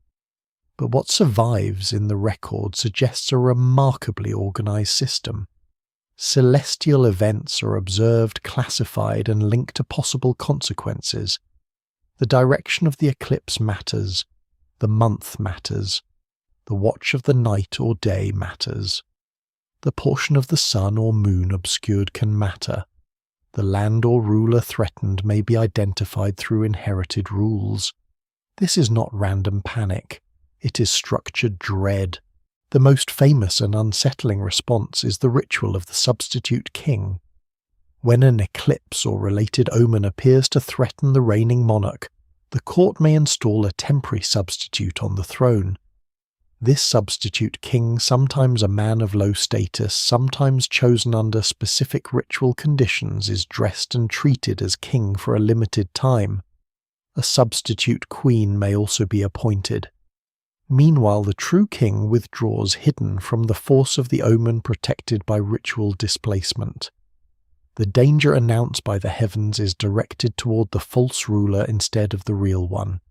But what survives in the record suggests a remarkably organized system. Celestial events are observed, classified, and linked to possible consequences. The direction of the eclipse matters. The month matters. The watch of the night or day matters. The portion of the sun or moon obscured can matter. The land or ruler threatened may be identified through inherited rules. This is not random panic. It is structured dread. The most famous and unsettling response is the ritual of the substitute king. When an eclipse or related omen appears to threaten the reigning monarch, the court may install a temporary substitute on the throne. This substitute king, sometimes a man of low status, sometimes chosen under specific ritual conditions, is dressed and treated as king for a limited time. A substitute queen may also be appointed. Meanwhile, the true king withdraws, hidden from the force of the omen, protected by ritual displacement. The danger announced by the heavens is directed toward the false ruler instead of the real one.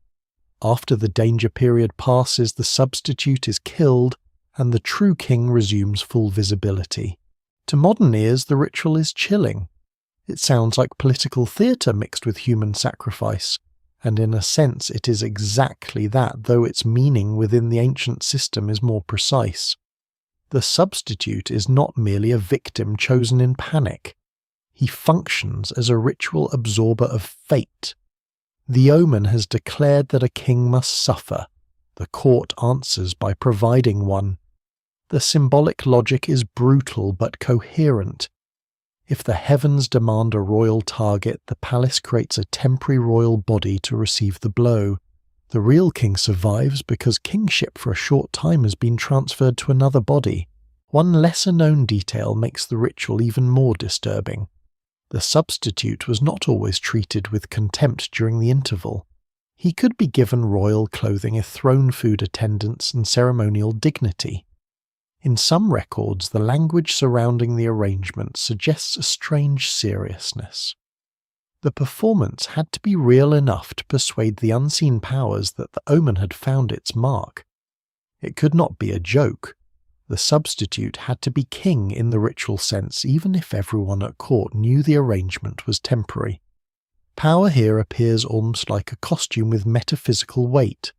After the danger period passes, the substitute is killed, and the true king resumes full visibility. To modern ears, the ritual is chilling. It sounds like political theatre mixed with human sacrifice, and in a sense it is exactly that, though its meaning within the ancient system is more precise. The substitute is not merely a victim chosen in panic. He functions as a ritual absorber of fate. The omen has declared that a king must suffer. The court answers by providing one. The symbolic logic is brutal but coherent. If the heavens demand a royal target, the palace creates a temporary royal body to receive the blow. The real king survives because kingship for a short time has been transferred to another body. One lesser-known detail makes the ritual even more disturbing. The substitute was not always treated with contempt during the interval. He could be given royal clothing, a throne food attendance, and ceremonial dignity. In some records, the language surrounding the arrangement suggests a strange seriousness. The performance had to be real enough to persuade the unseen powers that the omen had found its mark. It could not be a joke. The substitute had to be king in the ritual sense, even if everyone at court knew the arrangement was temporary. Power here appears almost like a costume with metaphysical weight.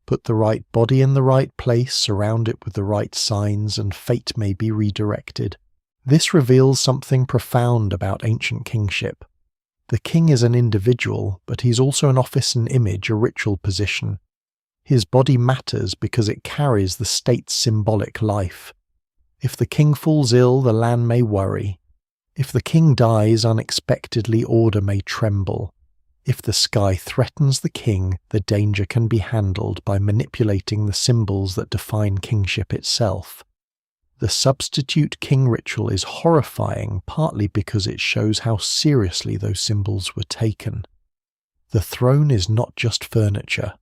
Put the right body in the right place, surround it with the right signs, and fate may be redirected. This reveals something profound about ancient kingship. The king is an individual, but he's also an office and image, a ritual position. His body matters because it carries the state's symbolic life. If the king falls ill, the land may worry. If the king dies unexpectedly, order may tremble. If the sky threatens the king, the danger can be handled by manipulating the symbols that define kingship itself. The substitute king ritual is horrifying, partly because it shows how seriously those symbols were taken. The throne is not just furniture.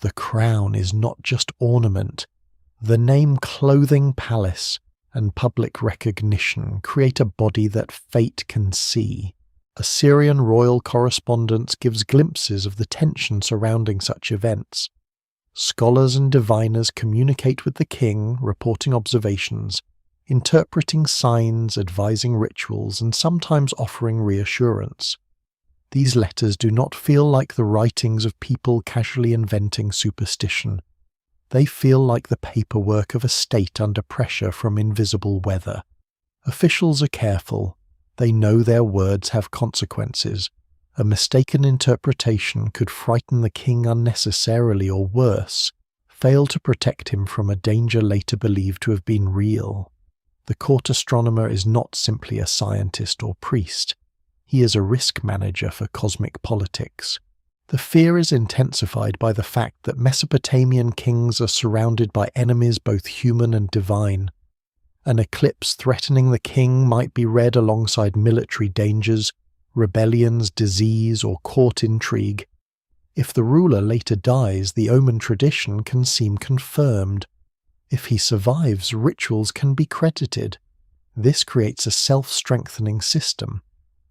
The crown is not just ornament. The name clothing palace and public recognition create a body that fate can see. Assyrian royal correspondence gives glimpses of the tension surrounding such events. Scholars and diviners communicate with the king, reporting observations, interpreting signs, advising rituals, and sometimes offering reassurance. These letters do not feel like the writings of people casually inventing superstition. They feel like the paperwork of a state under pressure from invisible weather. Officials are careful. They know their words have consequences. A mistaken interpretation could frighten the king unnecessarily, or worse, fail to protect him from a danger later believed to have been real. The court astronomer is not simply a scientist or priest. He is a risk manager for cosmic politics. The fear is intensified by the fact that Mesopotamian kings are surrounded by enemies both human and divine. An eclipse threatening the king might be read alongside military dangers, rebellions, disease, or court intrigue. If the ruler later dies, the omen tradition can seem confirmed. If he survives, rituals can be credited. This creates a self-strengthening system.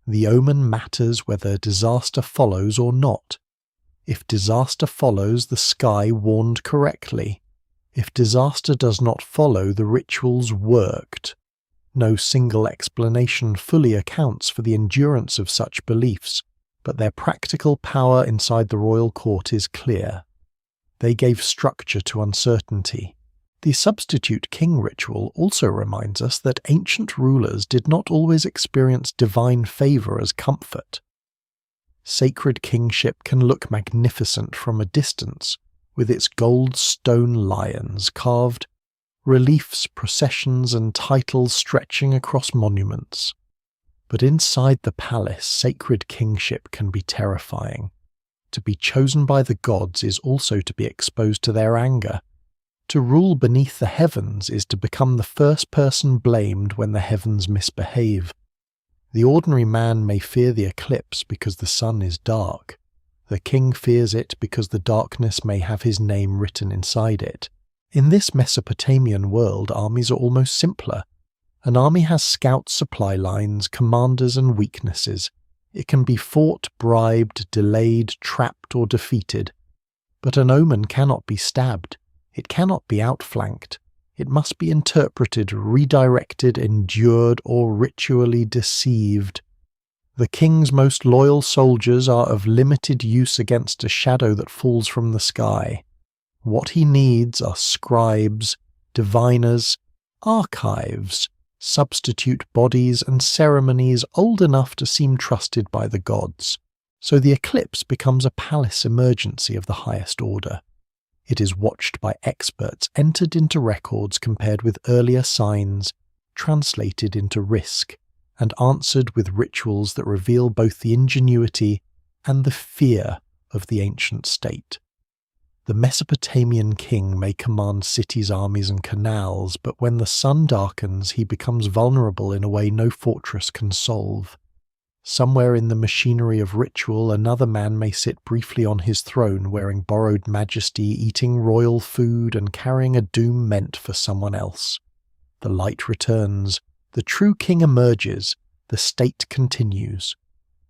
The omen matters whether disaster follows or not. If disaster follows, the sky warned correctly. If disaster does not follow, the rituals worked. No single explanation fully accounts for the endurance of such beliefs, but their practical power inside the royal court is clear. They gave structure to uncertainty. The substitute king ritual also reminds us that ancient rulers did not always experience divine favor as comfort. Sacred kingship can look magnificent from a distance, with its gold stone lions carved, reliefs, processions, and titles stretching across monuments. But inside the palace, sacred kingship can be terrifying. To be chosen by the gods is also to be exposed to their anger. To rule beneath the heavens is to become the first person blamed when the heavens misbehave. The ordinary man may fear the eclipse because the sun is dark. The king fears it because the darkness may have his name written inside it. In this Mesopotamian world, armies are almost simpler. An army has scouts, supply lines, commanders, and weaknesses. It can be fought, bribed, delayed, trapped, or defeated. But an omen cannot be stabbed. It cannot be outflanked. It must be interpreted, redirected, endured, or ritually deceived. The king's most loyal soldiers are of limited use against a shadow that falls from the sky. What he needs are scribes, diviners, archives, substitute bodies, and ceremonies old enough to seem trusted by the gods. So the eclipse becomes a palace emergency of the highest order. It is watched by experts, entered into records compared with earlier signs, translated into risk, and answered with rituals that reveal both the ingenuity and the fear of the ancient state. The Mesopotamian king may command cities, armies, and canals, but when the sun darkens, he becomes vulnerable in a way no fortress can solve. Somewhere in the machinery of ritual, another man may sit briefly on his throne, wearing borrowed majesty, eating royal food, and carrying a doom meant for someone else. The light returns. The true king emerges. The state continues.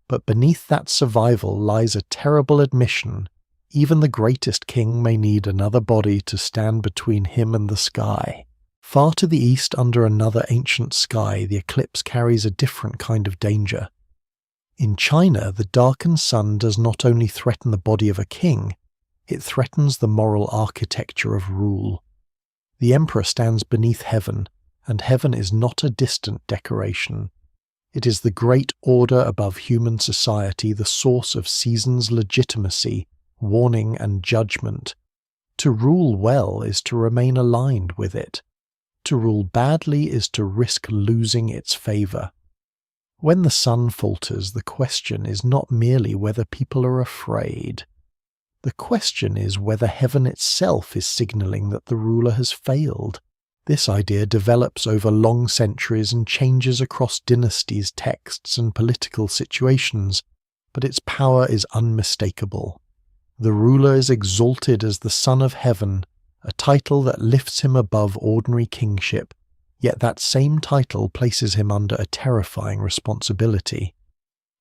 But beneath that survival lies a terrible admission. Even the greatest king may need another body to stand between him and the sky. Far to the east, under another ancient sky, the eclipse carries a different kind of danger. In China, the darkened sun does not only threaten the body of a king, It threatens the moral architecture of rule. The emperor stands beneath heaven, and heaven is not a distant decoration. It is the great order above human society, the source of seasons' legitimacy, warning and judgment. To rule well is to remain aligned with it. To rule badly is to risk losing its favour. When the sun falters, the question is not merely whether people are afraid. The question is whether heaven itself is signalling that the ruler has failed. This idea develops over long centuries and changes across dynasties, texts, and political situations, but its power is unmistakable. The ruler is exalted as the Son of Heaven, a title that lifts him above ordinary kingship, yet that same title places him under a terrifying responsibility.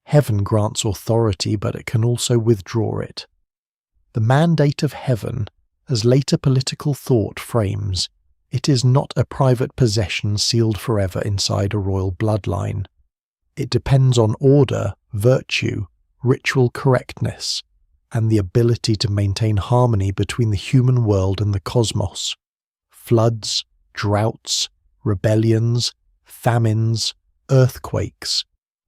Heaven grants authority, but it can also withdraw it. The mandate of heaven, as later political thought frames, it is not a private possession sealed forever inside a royal bloodline. It depends on order, virtue, ritual correctness, and the ability to maintain harmony between the human world and the cosmos. Floods, droughts, rebellions, famines, earthquakes,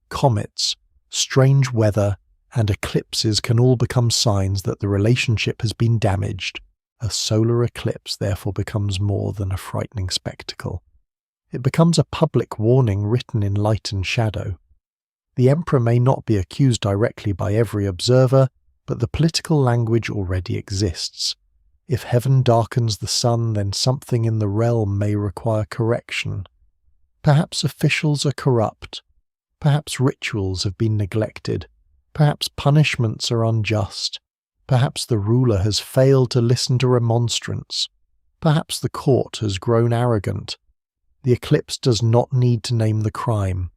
comets, strange weather, and eclipses can all become signs that the relationship has been damaged. A solar eclipse therefore becomes more than a frightening spectacle. It becomes a public warning written in light and shadow. The emperor may not be accused directly by every observer, but the political language already exists. If heaven darkens the sun, then something in the realm may require correction. Perhaps officials are corrupt. Perhaps rituals have been neglected. Perhaps punishments are unjust. Perhaps the ruler has failed to listen to remonstrance. Perhaps the court has grown arrogant. The eclipse does not need to name the crime.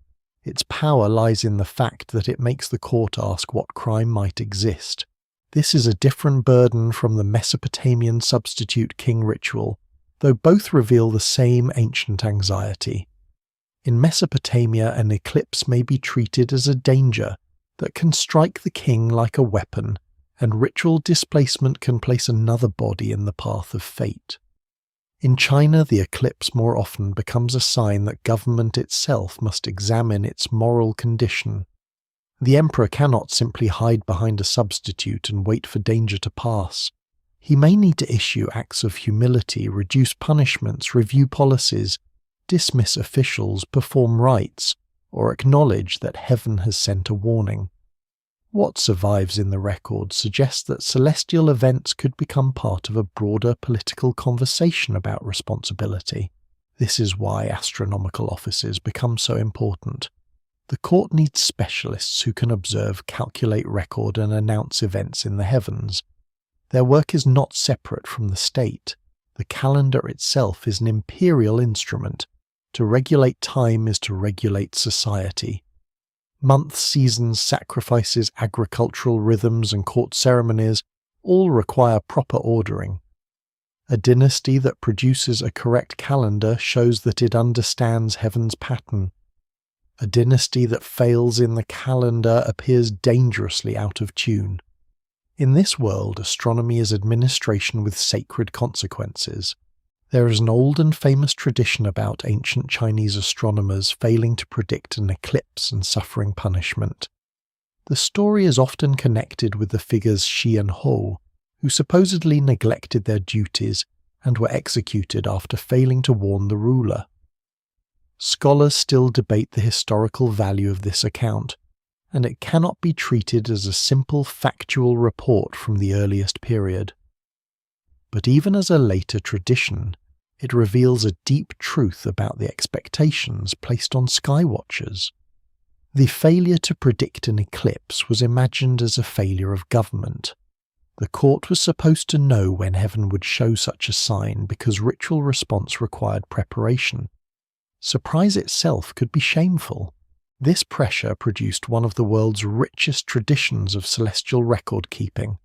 Its power lies in the fact that it makes the court ask what crime might exist. This is a different burden from the Mesopotamian substitute king ritual, though both reveal the same ancient anxiety. In Mesopotamia, an eclipse may be treated as a danger that can strike the king like a weapon, and ritual displacement can place another body in the path of fate. In China, the eclipse more often becomes a sign that government itself must examine its moral condition. The emperor cannot simply hide behind a substitute and wait for danger to pass. He may need to issue acts of humility, reduce punishments, review policies, dismiss officials, perform rites, or acknowledge that heaven has sent a warning. What survives in the record suggests that celestial events could become part of a broader political conversation about responsibility. This is why astronomical offices become so important. The court needs specialists who can observe, calculate, record, and announce events in the heavens. Their work is not separate from the state. The calendar itself is an imperial instrument. To regulate time is to regulate society. Months, seasons, sacrifices, agricultural rhythms, and court ceremonies all require proper ordering. A dynasty that produces a correct calendar shows that it understands heaven's pattern. A dynasty that fails in the calendar appears dangerously out of tune. In this world, astronomy is administration with sacred consequences. There is an old and famous tradition about ancient Chinese astronomers failing to predict an eclipse and suffering punishment. The story is often connected with the figures Shi and Ho, who supposedly neglected their duties and were executed after failing to warn the ruler. Scholars still debate the historical value of this account, and it cannot be treated as a simple factual report from the earliest period. But even as a later tradition, it reveals a deep truth about the expectations placed on skywatchers. The failure to predict an eclipse was imagined as a failure of government. The court was supposed to know when heaven would show such a sign because ritual response required preparation. Surprise itself could be shameful. This pressure produced one of the world's richest traditions of celestial record-keeping.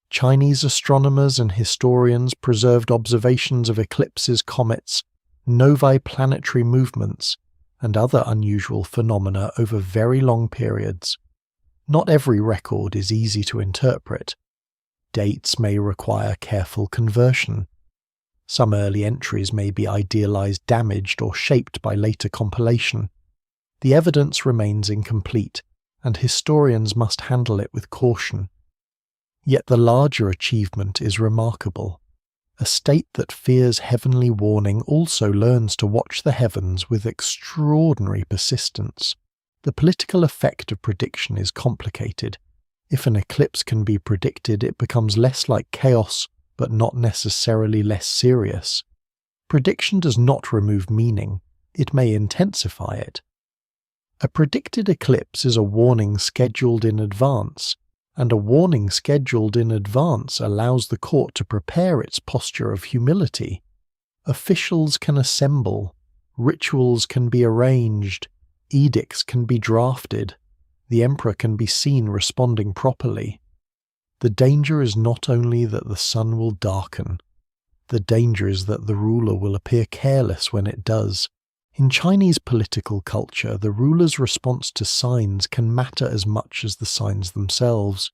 Chinese astronomers and historians preserved observations of eclipses, comets, novae, planetary movements, and other unusual phenomena over very long periods. Not every record is easy to interpret. Dates may require careful conversion. Some early entries may be idealized, damaged, or shaped by later compilation. The evidence remains incomplete, and historians must handle it with caution. Yet the larger achievement is remarkable. A state that fears heavenly warning also learns to watch the heavens with extraordinary persistence. The political effect of prediction is complicated. If an eclipse can be predicted, it becomes less like chaos, but not necessarily less serious. Prediction does not remove meaning, it may intensify it. A predicted eclipse is a warning scheduled in advance, and a warning scheduled in advance allows the court to prepare its posture of humility. Officials can assemble, rituals can be arranged, edicts can be drafted, the emperor can be seen responding properly. The danger is not only that the sun will darken, the danger is that the ruler will appear careless when it does. In Chinese political culture, the ruler's response to signs can matter as much as the signs themselves.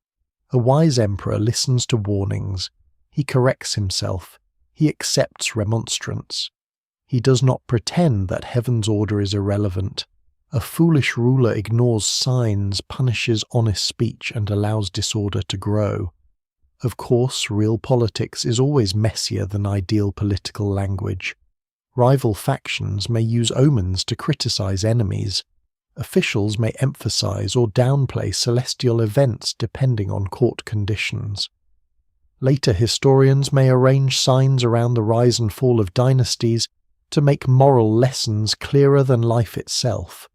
A wise emperor listens to warnings, he corrects himself, he accepts remonstrance. He does not pretend that heaven's order is irrelevant. A foolish ruler ignores signs, punishes honest speech, and allows disorder to grow. Of course, real politics is always messier than ideal political language. Rival factions may use omens to criticize enemies. Officials may emphasize or downplay celestial events depending on court conditions. Later historians may arrange signs around the rise and fall of dynasties to make moral lessons clearer than life itself.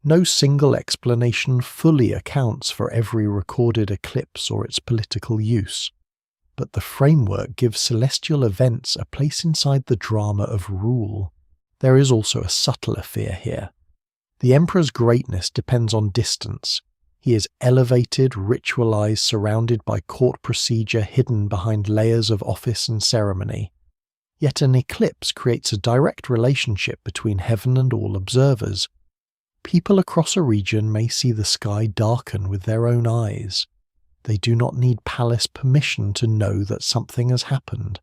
No single explanation fully accounts for every recorded eclipse or its political use. But the framework gives celestial events a place inside the drama of rule. There is also a subtler fear here. The emperor's greatness depends on distance. He is elevated, ritualized, surrounded by court procedure, hidden behind layers of office and ceremony. Yet an eclipse creates a direct relationship between heaven and all observers. People across a region may see the sky darken with their own eyes. They do not need palace permission to know that something has happened.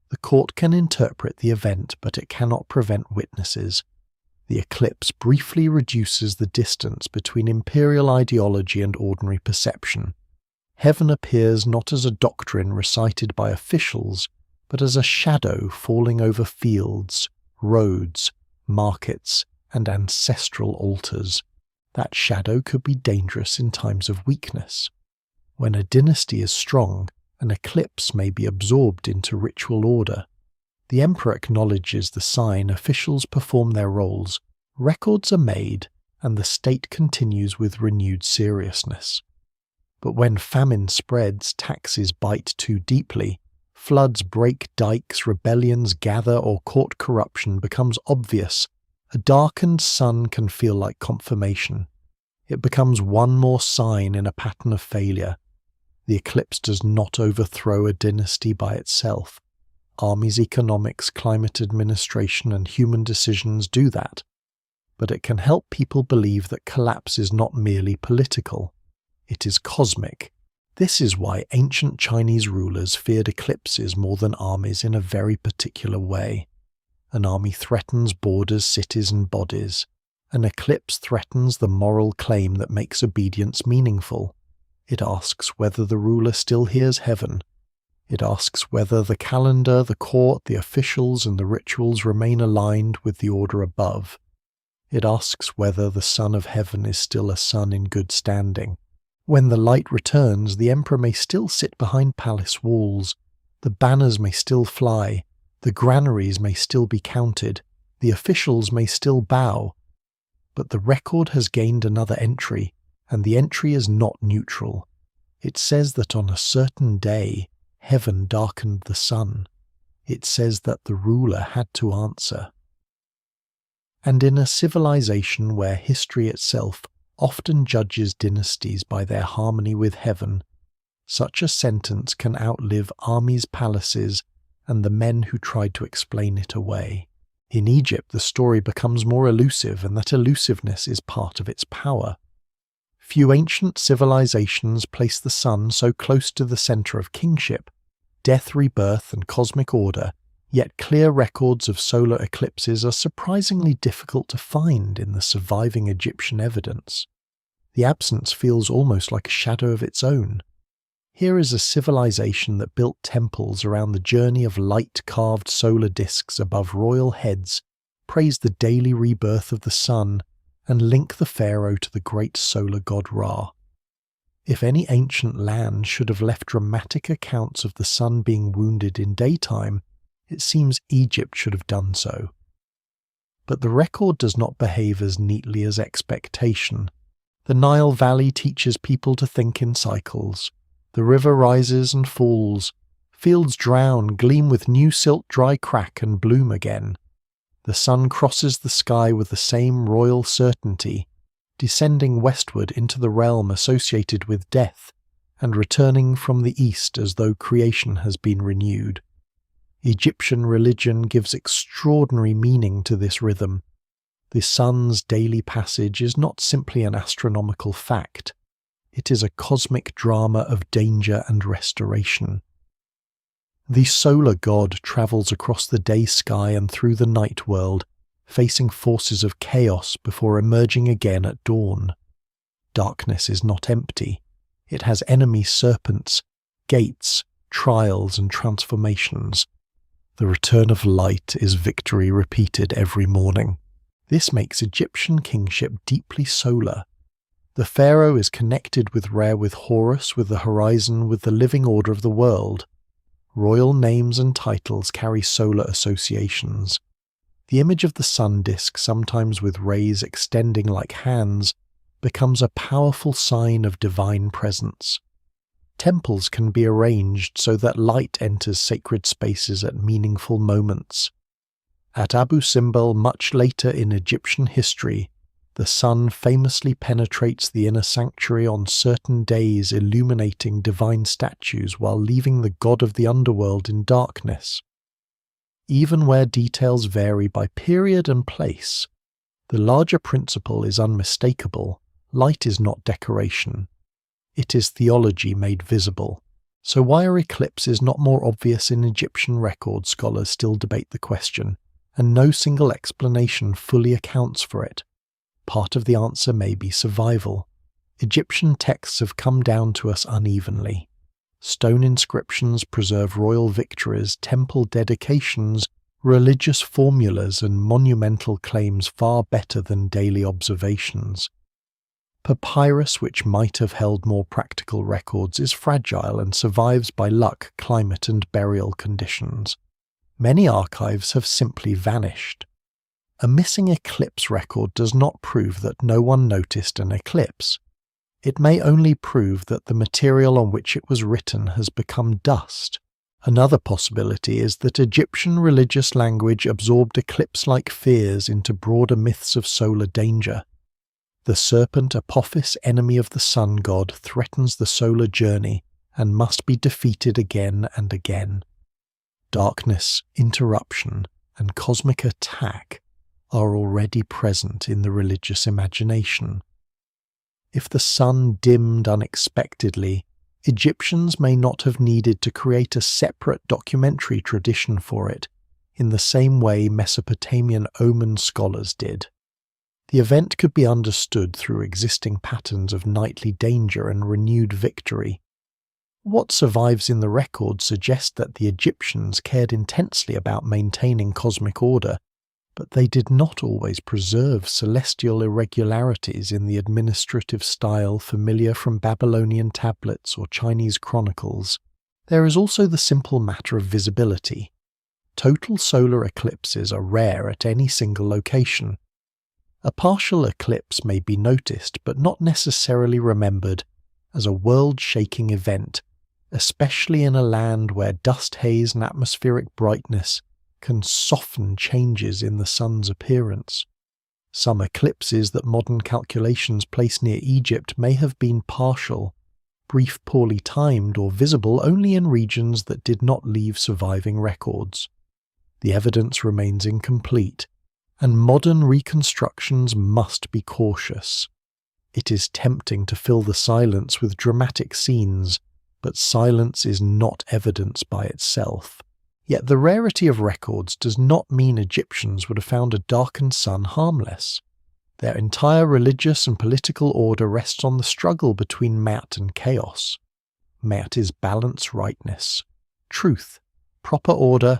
The court can interpret the event, but it cannot prevent witnesses. The eclipse briefly reduces the distance between imperial ideology and ordinary perception. Heaven appears not as a doctrine recited by officials, but as a shadow falling over fields, roads, markets, and ancestral altars. That shadow could be dangerous in times of weakness. When a dynasty is strong, an eclipse may be absorbed into ritual order. The emperor acknowledges the sign, officials perform their roles, records are made, and the state continues with renewed seriousness. But when famine spreads, taxes bite too deeply, floods break dikes, rebellions gather, or court corruption becomes obvious, a darkened sun can feel like confirmation. It becomes one more sign in a pattern of failure. The eclipse does not overthrow a dynasty by itself. Armies, economics, climate administration, and human decisions do that. But it can help people believe that collapse is not merely political. It is cosmic. This is why ancient Chinese rulers feared eclipses more than armies in a very particular way. An army threatens borders, cities, and bodies. An eclipse threatens the moral claim that makes obedience meaningful. It asks whether the ruler still hears heaven. It asks whether the calendar, the court, the officials, and the rituals remain aligned with the order above. It asks whether the Son of Heaven is still a son in good standing. When the light returns, the emperor may still sit behind palace walls. The banners may still fly. The granaries may still be counted. The officials may still bow. But the record has gained another entry, and the entry is not neutral. It says that on a certain day, heaven darkened the sun. It says that the ruler had to answer. And in a civilization where history itself often judges dynasties by their harmony with heaven, such a sentence can outlive armies, palaces, and the men who tried to explain it away. In Egypt, the story becomes more elusive, and that elusiveness is part of its power. Few ancient civilizations place the sun so close to the center of kingship, death, rebirth, and cosmic order, yet clear records of solar eclipses are surprisingly difficult to find in the surviving Egyptian evidence. The absence feels almost like a shadow of its own. Here is a civilization that built temples around the journey of light-carved solar discs above royal heads, praise the daily rebirth of the sun, and link the pharaoh to the great solar god Ra. If any ancient land should have left dramatic accounts of the sun being wounded in daytime, it seems Egypt should have done so. But the record does not behave as neatly as expectation. The Nile Valley teaches people to think in cycles. The river rises and falls. Fields drown, gleam with new silt, dry, crack, and bloom again. The sun crosses the sky with the same royal certainty, descending westward into the realm associated with death, and returning from the east as though creation has been renewed. Egyptian religion gives extraordinary meaning to this rhythm. The sun's daily passage is not simply an astronomical fact. It is a cosmic drama of danger and restoration. The solar god travels across the day sky and through the night world, facing forces of chaos before emerging again at dawn. Darkness is not empty. It has enemy serpents, gates, trials, and transformations. The return of light is victory repeated every morning. This makes Egyptian kingship deeply solar. The pharaoh is connected with Ra, with Horus, with the horizon, with the living order of the world. Royal names and titles carry solar associations. The image of the sun disk, sometimes with rays extending like hands, becomes a powerful sign of divine presence. Temples can be arranged so that light enters sacred spaces at meaningful moments. At Abu Simbel, much later in Egyptian history, the sun famously penetrates the inner sanctuary on certain days, illuminating divine statues while leaving the god of the underworld in darkness. Even where details vary by period and place, the larger principle is unmistakable. Light is not decoration. It is theology made visible. So why are eclipses not more obvious in Egyptian records? Scholars still debate the question, and no single explanation fully accounts for it. Part of the answer may be survival. Egyptian texts have come down to us unevenly. Stone inscriptions preserve royal victories, temple dedications, religious formulas, and monumental claims far better than daily observations. Papyrus, which might have held more practical records, is fragile and survives by luck, climate, and burial conditions. Many archives have simply vanished. A missing eclipse record does not prove that no one noticed an eclipse. It may only prove that the material on which it was written has become dust. Another possibility is that Egyptian religious language absorbed eclipse-like fears into broader myths of solar danger. The serpent Apophis, enemy of the sun god, threatens the solar journey and must be defeated again and again. Darkness, interruption, and cosmic attack are already present in the religious imagination. If the sun dimmed unexpectedly, Egyptians may not have needed to create a separate documentary tradition for it, in the same way Mesopotamian omen scholars did. The event could be understood through existing patterns of nightly danger and renewed victory. What survives in the record suggests that the Egyptians cared intensely about maintaining cosmic order, but they did not always preserve celestial irregularities in the administrative style familiar from Babylonian tablets or Chinese chronicles. There is also the simple matter of visibility. Total solar eclipses are rare at any single location. A partial eclipse may be noticed but not necessarily remembered as a world-shaking event, especially in a land where dust haze and atmospheric brightness can soften changes in the sun's appearance. Some eclipses that modern calculations place near Egypt may have been partial, brief, poorly timed, or visible only in regions that did not leave surviving records. The evidence remains incomplete, and modern reconstructions must be cautious. It is tempting to fill the silence with dramatic scenes, but silence is not evidence by itself. Yet the rarity of records does not mean Egyptians would have found a darkened sun harmless. Their entire religious and political order rests on the struggle between Ma'at and chaos. Ma'at is balance, rightness, truth, proper order,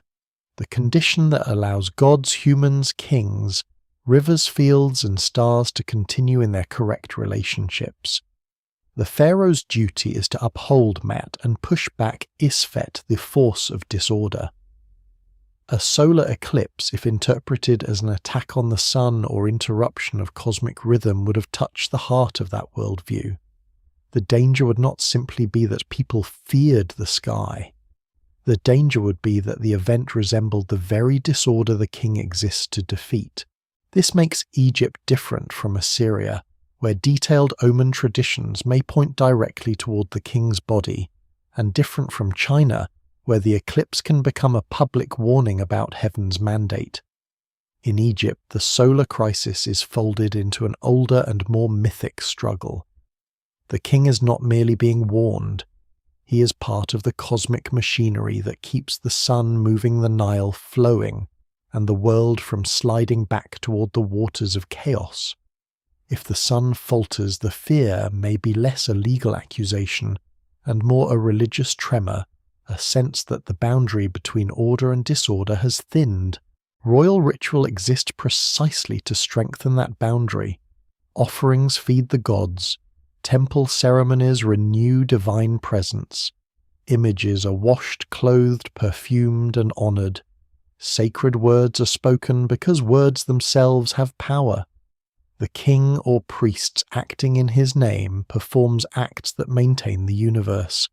the condition that allows gods, humans, kings, rivers, fields, and stars to continue in their correct relationships. The pharaoh's duty is to uphold Ma'at and push back Isfet, the force of disorder. A solar eclipse, if interpreted as an attack on the sun or interruption of cosmic rhythm, would have touched the heart of that worldview. The danger would not simply be that people feared the sky. The danger would be that the event resembled the very disorder the king exists to defeat. This makes Egypt different from Assyria, where detailed omen traditions may point directly toward the king's body, and different from China, where the eclipse can become a public warning about heaven's mandate. In Egypt, the solar crisis is folded into an older and more mythic struggle. The king is not merely being warned. He is part of the cosmic machinery that keeps the sun moving, the Nile flowing, and the world from sliding back toward the waters of chaos. If the sun falters, the fear may be less a legal accusation and more a religious tremor, a sense that the boundary between order and disorder has thinned. Royal ritual exists precisely to strengthen that boundary. Offerings feed the gods. Temple ceremonies renew divine presence. Images are washed, clothed, perfumed, and honored. Sacred words are spoken because words themselves have power. The king or priests acting in his name performs acts that maintain the universe.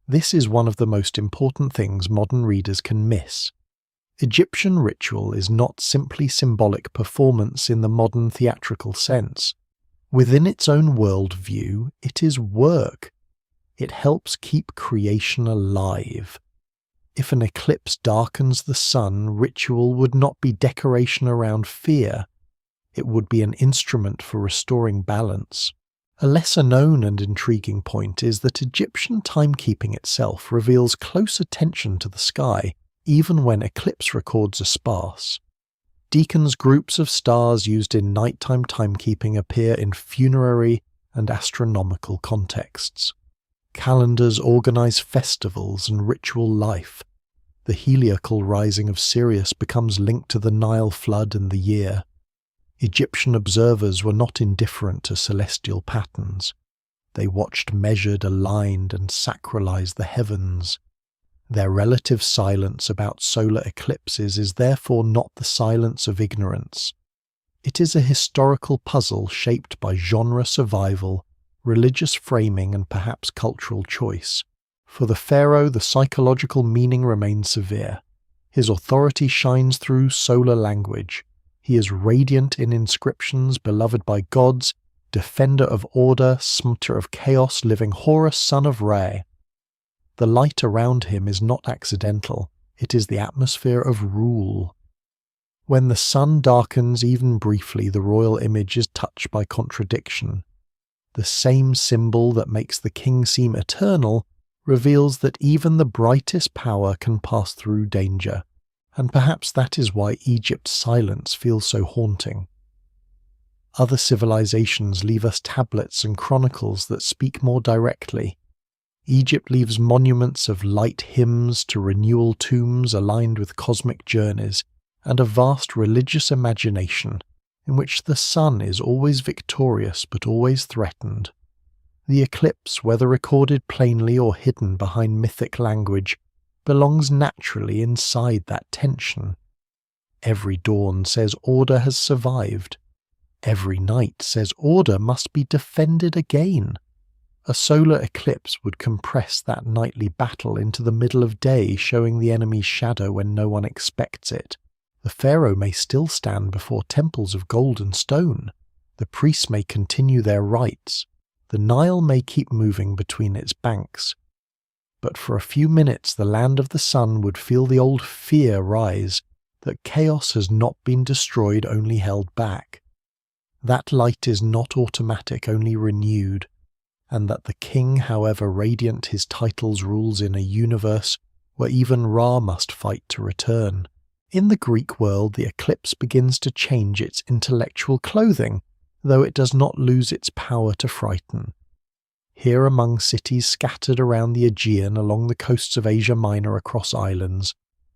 This is one of the most important things modern readers can miss. Egyptian ritual is not simply symbolic performance in the modern theatrical sense. Within its own worldview, it is work. It helps keep creation alive. If an eclipse darkens the sun, ritual would not be decoration around fear. It would be an instrument for restoring balance. A lesser-known and intriguing point is that Egyptian timekeeping itself reveals close attention to the sky, even when eclipse records are sparse. Deacons, groups of stars used in nighttime timekeeping, appear in funerary and astronomical contexts. Calendars organize festivals and ritual life. The heliacal rising of Sirius becomes linked to the Nile flood and the year. Egyptian observers were not indifferent to celestial patterns. They watched, measured, aligned, and sacralized the heavens. Their relative silence about solar eclipses is therefore not the silence of ignorance. It is a historical puzzle shaped by genre survival, religious framing, and perhaps cultural choice. For the pharaoh, the psychological meaning remains severe. His authority shines through solar language. He is radiant in inscriptions, beloved by gods, defender of order, smitter of chaos, living Horus, son of Re. The light around him is not accidental. It is the atmosphere of rule. When the sun darkens even briefly, the royal image is touched by contradiction. The same symbol that makes the king seem eternal reveals that even the brightest power can pass through danger. And perhaps that is why Egypt's silence feels so haunting. Other civilizations leave us tablets and chronicles that speak more directly. Egypt leaves monuments of light hymns to renewal tombs aligned with cosmic journeys, and a vast religious imagination in which the sun is always victorious but always threatened. The eclipse, whether recorded plainly or hidden behind mythic language, belongs naturally inside that tension. Every dawn says order has survived. Every night says order must be defended again. A solar eclipse would compress that nightly battle into the middle of day, showing the enemy's shadow when no one expects it. The pharaoh may still stand before temples of gold and stone. The priests may continue their rites. The Nile may keep moving between its banks. But for a few minutes the land of the sun would feel the old fear rise, that chaos has not been destroyed, only held back. That light is not automatic, only renewed, and that the king, however radiant his titles, rules in a universe where even Ra must fight to return. In the Greek world, the eclipse begins to change its intellectual clothing, though it does not lose its power to frighten. Here, among cities scattered around the Aegean, along the coasts of Asia Minor, across islands,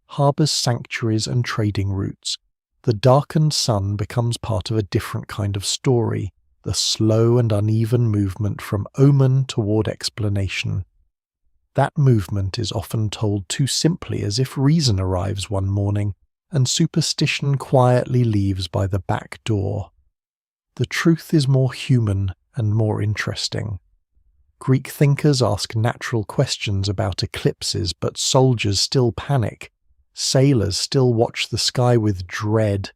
harbours, sanctuaries and trading routes, the darkened sun becomes part of a different kind of story, the slow and uneven movement from omen toward explanation. That movement is often told too simply, as if reason arrives one morning and superstition quietly leaves by the back door. The truth is more human and more interesting. Greek thinkers ask natural questions about eclipses, but soldiers still panic. Sailors still watch the sky with dread.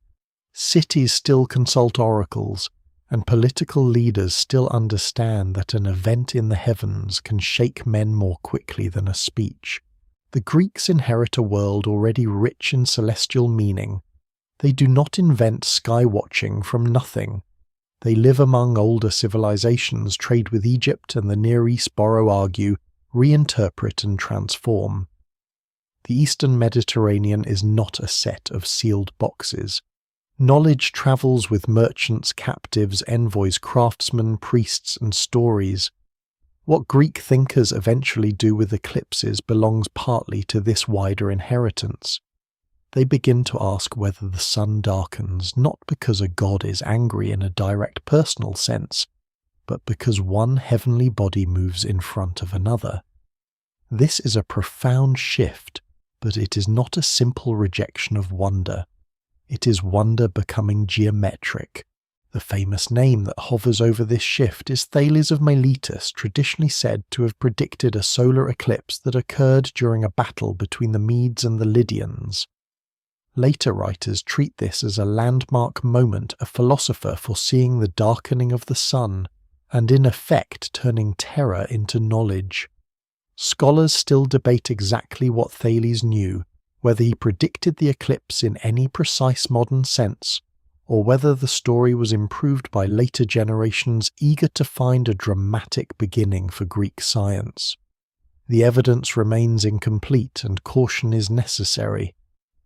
Cities still consult oracles, and political leaders still understand that an event in the heavens can shake men more quickly than a speech. The Greeks inherit a world already rich in celestial meaning. They do not invent sky-watching from nothing. They live among older civilizations, trade with Egypt and the Near East, borrow, argue, reinterpret and transform. The Eastern Mediterranean is not a set of sealed boxes. Knowledge travels with merchants, captives, envoys, craftsmen, priests and stories. What Greek thinkers eventually do with eclipses belongs partly to this wider inheritance. They begin to ask whether the sun darkens not because a god is angry in a direct personal sense, but because one heavenly body moves in front of another. This is a profound shift, but it is not a simple rejection of wonder. It is wonder becoming geometric. The famous name that hovers over this shift is Thales of Miletus, traditionally said to have predicted a solar eclipse that occurred during a battle between the Medes and the Lydians. Later writers treat this as a landmark moment, a philosopher foreseeing the darkening of the sun, and in effect turning terror into knowledge. Scholars still debate exactly what Thales knew, whether he predicted the eclipse in any precise modern sense, or whether the story was improved by later generations eager to find a dramatic beginning for Greek science. The evidence remains incomplete and caution is necessary.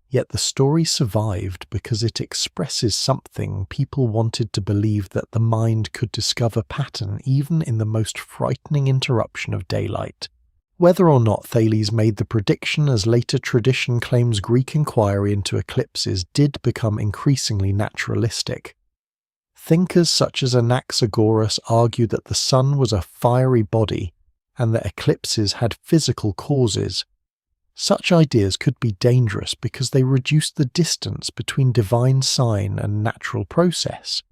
Yet the story survived because it expresses something people wanted to believe, that the mind could discover pattern even in the most frightening interruption of daylight. Whether or not Thales made the prediction, as later tradition claims, Greek inquiry into eclipses did become increasingly naturalistic. Thinkers such as Anaxagoras argue that the sun was a fiery body and that eclipses had physical causes. Such ideas could be dangerous because they reduce the distance between divine sign and natural process.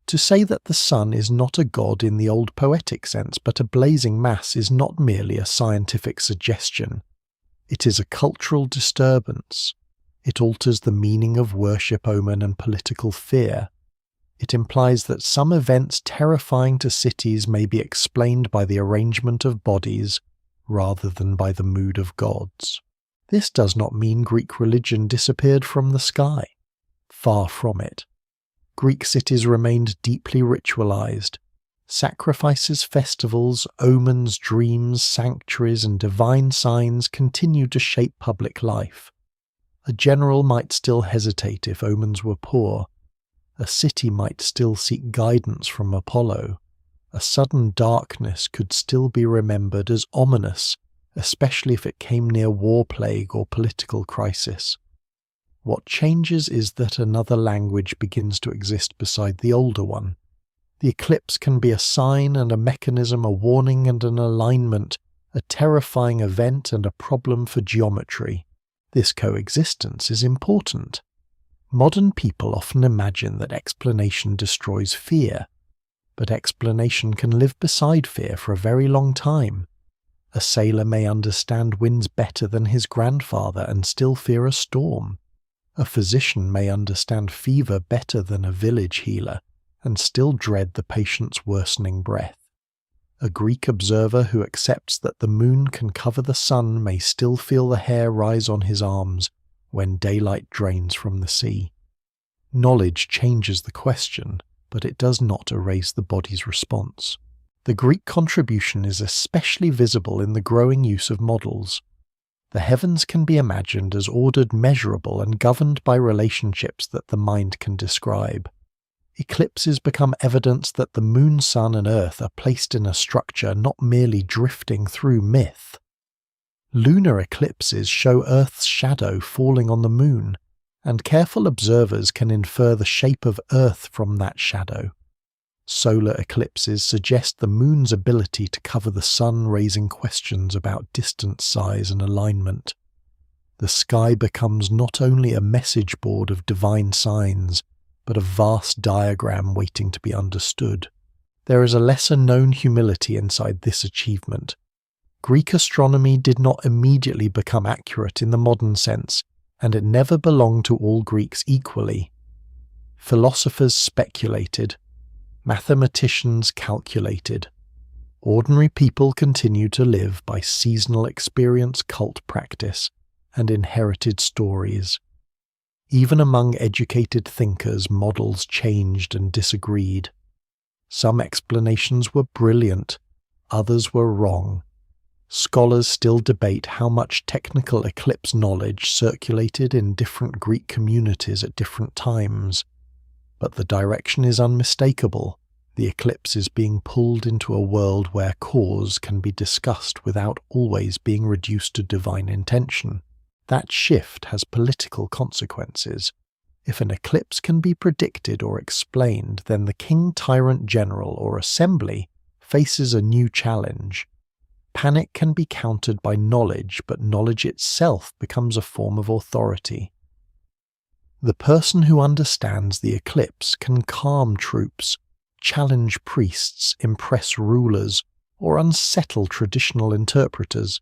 To say that the sun is not a god in the old poetic sense but a blazing mass is not merely a scientific suggestion. It is a cultural disturbance. It alters the meaning of worship, omen and political fear. It implies that some events terrifying to cities may be explained by the arrangement of bodies rather than by the mood of gods. This does not mean Greek religion disappeared from the sky. Far from it. Greek cities remained deeply ritualized. Sacrifices, festivals, omens, dreams, sanctuaries, and divine signs continued to shape public life. A general might still hesitate if omens were poor. A city might still seek guidance from Apollo. A sudden darkness could still be remembered as ominous, especially if it came near war plague or political crisis. What changes is that another language begins to exist beside the older one. The eclipse can be a sign and a mechanism, a warning and an alignment, a terrifying event and a problem for geometry. This coexistence is important. Modern people often imagine that explanation destroys fear, but explanation can live beside fear for a very long time. A sailor may understand winds better than his grandfather and still fear a storm. A physician may understand fever better than a village healer and still dread the patient's worsening breath. A Greek observer who accepts that the moon can cover the sun may still feel the hair rise on his arms when daylight drains from the sea. Knowledge changes the question, but it does not erase the body's response. The Greek contribution is especially visible in the growing use of models. The heavens can be imagined as ordered, measurable, and governed by relationships that the mind can describe. Eclipses become evidence that the moon, sun, and earth are placed in a structure, not merely drifting through myth. Lunar eclipses show Earth's shadow falling on the moon, and careful observers can infer the shape of Earth from that shadow. Solar eclipses suggest the moon's ability to cover the sun, raising questions about distance, size, and alignment. The sky becomes not only a message board of divine signs, but a vast diagram waiting to be understood. There is a lesser-known humility inside this achievement. Greek astronomy did not immediately become accurate in the modern sense, and it never belonged to all Greeks equally. Philosophers speculated. Mathematicians calculated. Ordinary people continued to live by seasonal experience, cult practice, and inherited stories. Even among educated thinkers, models changed and disagreed. Some explanations were brilliant, others were wrong. Scholars still debate how much technical eclipse knowledge circulated in different Greek communities at different times. But the direction is unmistakable. The eclipse is being pulled into a world where cause can be discussed without always being reduced to divine intention. That shift has political consequences. If an eclipse can be predicted or explained, then the king, tyrant, general, or assembly faces a new challenge. Panic can be countered by knowledge, but knowledge itself becomes a form of authority. The person who understands the eclipse can calm troops, challenge priests, impress rulers, or unsettle traditional interpreters.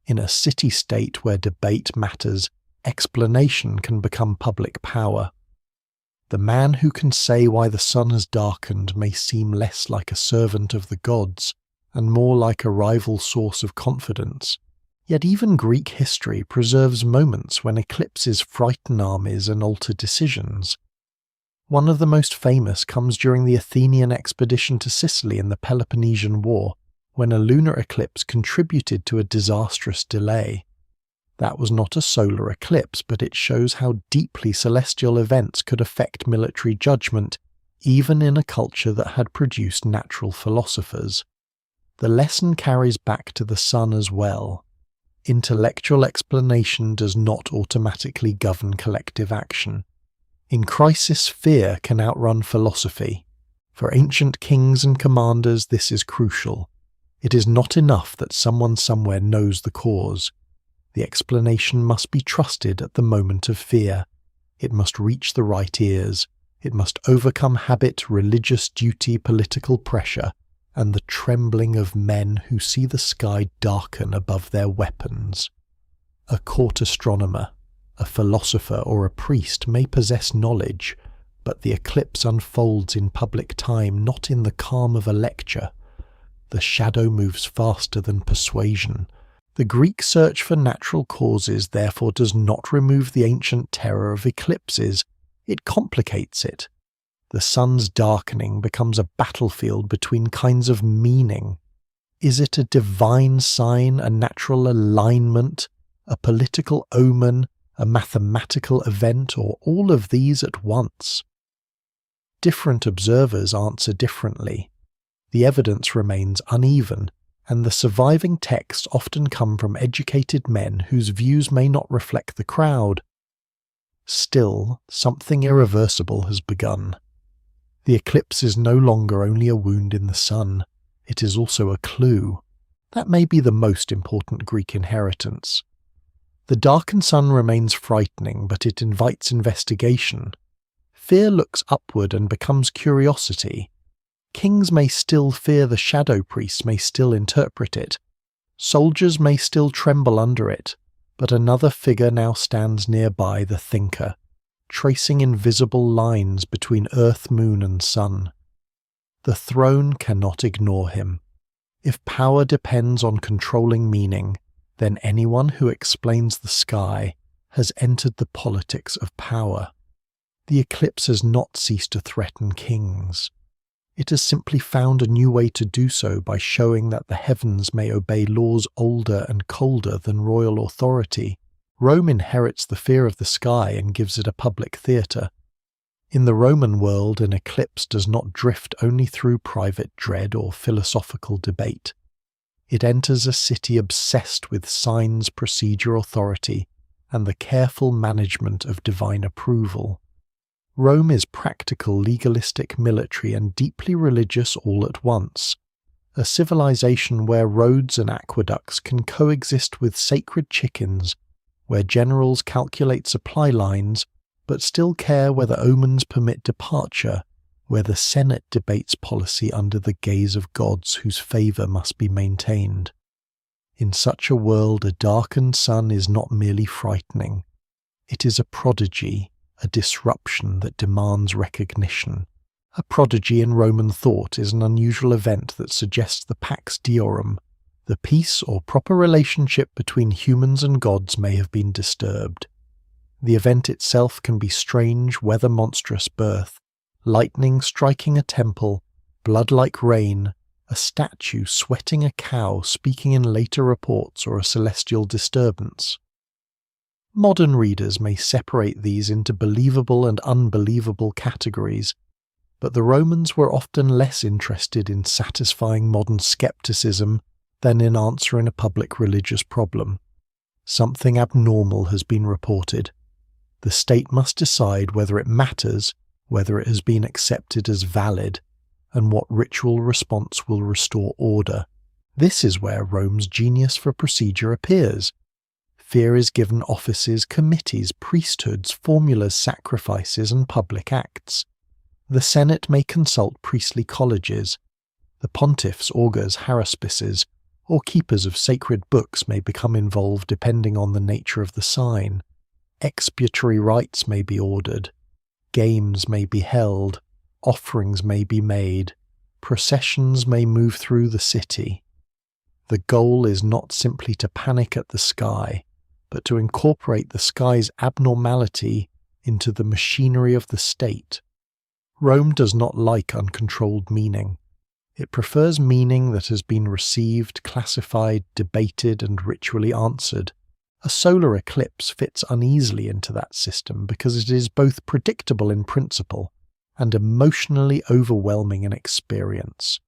In a city-state where debate matters, explanation can become public power. The man who can say why the sun has darkened may seem less like a servant of the gods, and more like a rival source of confidence. Yet even Greek history preserves moments when eclipses frighten armies and alter decisions. One of the most famous comes during the Athenian expedition to Sicily in the Peloponnesian War, when a lunar eclipse contributed to a disastrous delay. That was not a solar eclipse, but it shows how deeply celestial events could affect military judgment, even in a culture that had produced natural philosophers. The lesson carries back to the sun as well. Intellectual explanation does not automatically govern collective action. In crisis, fear can outrun philosophy. For ancient kings and commanders, this is crucial. It is not enough that someone somewhere knows the cause. The explanation must be trusted at the moment of fear. It must reach the right ears. It must overcome habit, religious duty, political pressure, and the trembling of men who see the sky darken above their weapons. A court astronomer, a philosopher, or a priest may possess knowledge, but the eclipse unfolds in public time, not in the calm of a lecture. The shadow moves faster than persuasion. The Greek search for natural causes therefore does not remove the ancient terror of eclipses, it complicates it. The sun's darkening becomes a battlefield between kinds of meaning. Is it a divine sign, a natural alignment, a political omen, a mathematical event, or all of these at once? Different observers answer differently. The evidence remains uneven, and the surviving texts often come from educated men whose views may not reflect the crowd. Still, something irreversible has begun. The eclipse is no longer only a wound in the sun, it is also a clue. That may be the most important Greek inheritance. The darkened sun remains frightening, but it invites investigation. Fear looks upward and becomes curiosity. Kings may still fear the shadow, priests may still interpret it. Soldiers may still tremble under it, but another figure now stands nearby, the thinker, tracing invisible lines between earth, moon, and sun. The throne cannot ignore him. If power depends on controlling meaning, then anyone who explains the sky has entered the politics of power. The eclipse has not ceased to threaten kings. It has simply found a new way to do so by showing that the heavens may obey laws older and colder than royal authority. Rome inherits the fear of the sky and gives it a public theatre. In the Roman world, an eclipse does not drift only through private dread or philosophical debate. It enters a city obsessed with signs, procedure, authority, and the careful management of divine approval. Rome is practical, legalistic, military, and deeply religious all at once. A civilization where roads and aqueducts can coexist with sacred chickens, where generals calculate supply lines but still care whether omens permit departure, where the Senate debates policy under the gaze of gods whose favour must be maintained. In such a world, a darkened sun is not merely frightening. It is a prodigy, a disruption that demands recognition. A prodigy in Roman thought is an unusual event that suggests the pax deorum, the peace or proper relationship between humans and gods may have been disturbed. The event itself can be strange, weather monstrous birth, lightning striking a temple, blood like rain, a statue sweating a cow speaking in later reports, or a celestial disturbance. Modern readers may separate these into believable and unbelievable categories, but the Romans were often less interested in satisfying modern skepticism than in answering a public religious problem. Something abnormal has been reported. The state must decide whether it matters, whether it has been accepted as valid, and what ritual response will restore order. This is where Rome's genius for procedure appears. Fear is given offices, committees, priesthoods, formulas, sacrifices, and public acts. The Senate may consult priestly colleges. The pontiffs, augurs, haruspices, or keepers of sacred books may become involved depending on the nature of the sign. Expiatory rites may be ordered. Games may be held. Offerings may be made. Processions may move through the city. The goal is not simply to panic at the sky, but to incorporate the sky's abnormality into the machinery of the state. Rome does not like uncontrolled meaning. It prefers meaning that has been received, classified, debated, and ritually answered. A solar eclipse fits uneasily into that system because it is both predictable in principle and emotionally overwhelming in experience.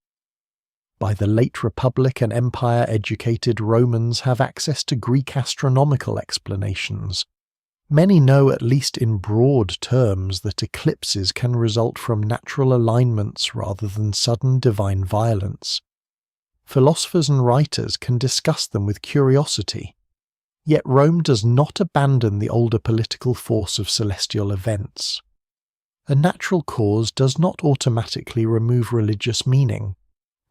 By the late Republic and Empire-educated Romans have access to Greek astronomical explanations. Many know, at least in broad terms, that eclipses can result from natural alignments rather than sudden divine violence. Philosophers and writers can discuss them with curiosity. Yet Rome does not abandon the older political force of celestial events. A natural cause does not automatically remove religious meaning.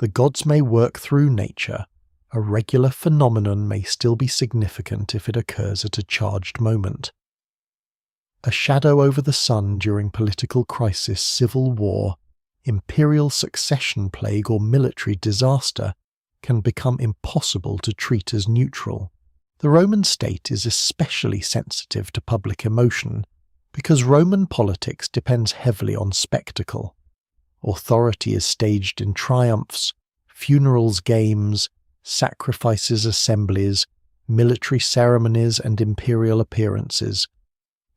The gods may work through nature. A regular phenomenon may still be significant if it occurs at a charged moment. A shadow over the sun during political crisis, civil war, imperial succession plague, or military disaster can become impossible to treat as neutral. The Roman state is especially sensitive to public emotion because Roman politics depends heavily on spectacle. Authority is staged in triumphs, funerals, games, sacrifices, assemblies, military ceremonies, and imperial appearances.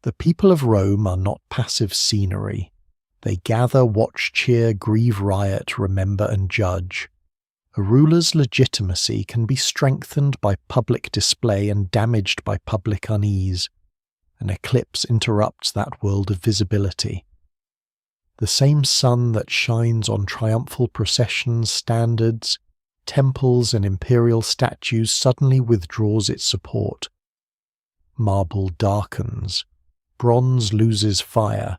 The people of Rome are not passive scenery. They gather, watch, cheer, grieve, riot, remember, and judge. A ruler's legitimacy can be strengthened by public display and damaged by public unease. An eclipse interrupts that world of visibility. The same sun that shines on triumphal processions, standards, temples, and imperial statues suddenly withdraws its support. Marble darkens. Bronze loses fire.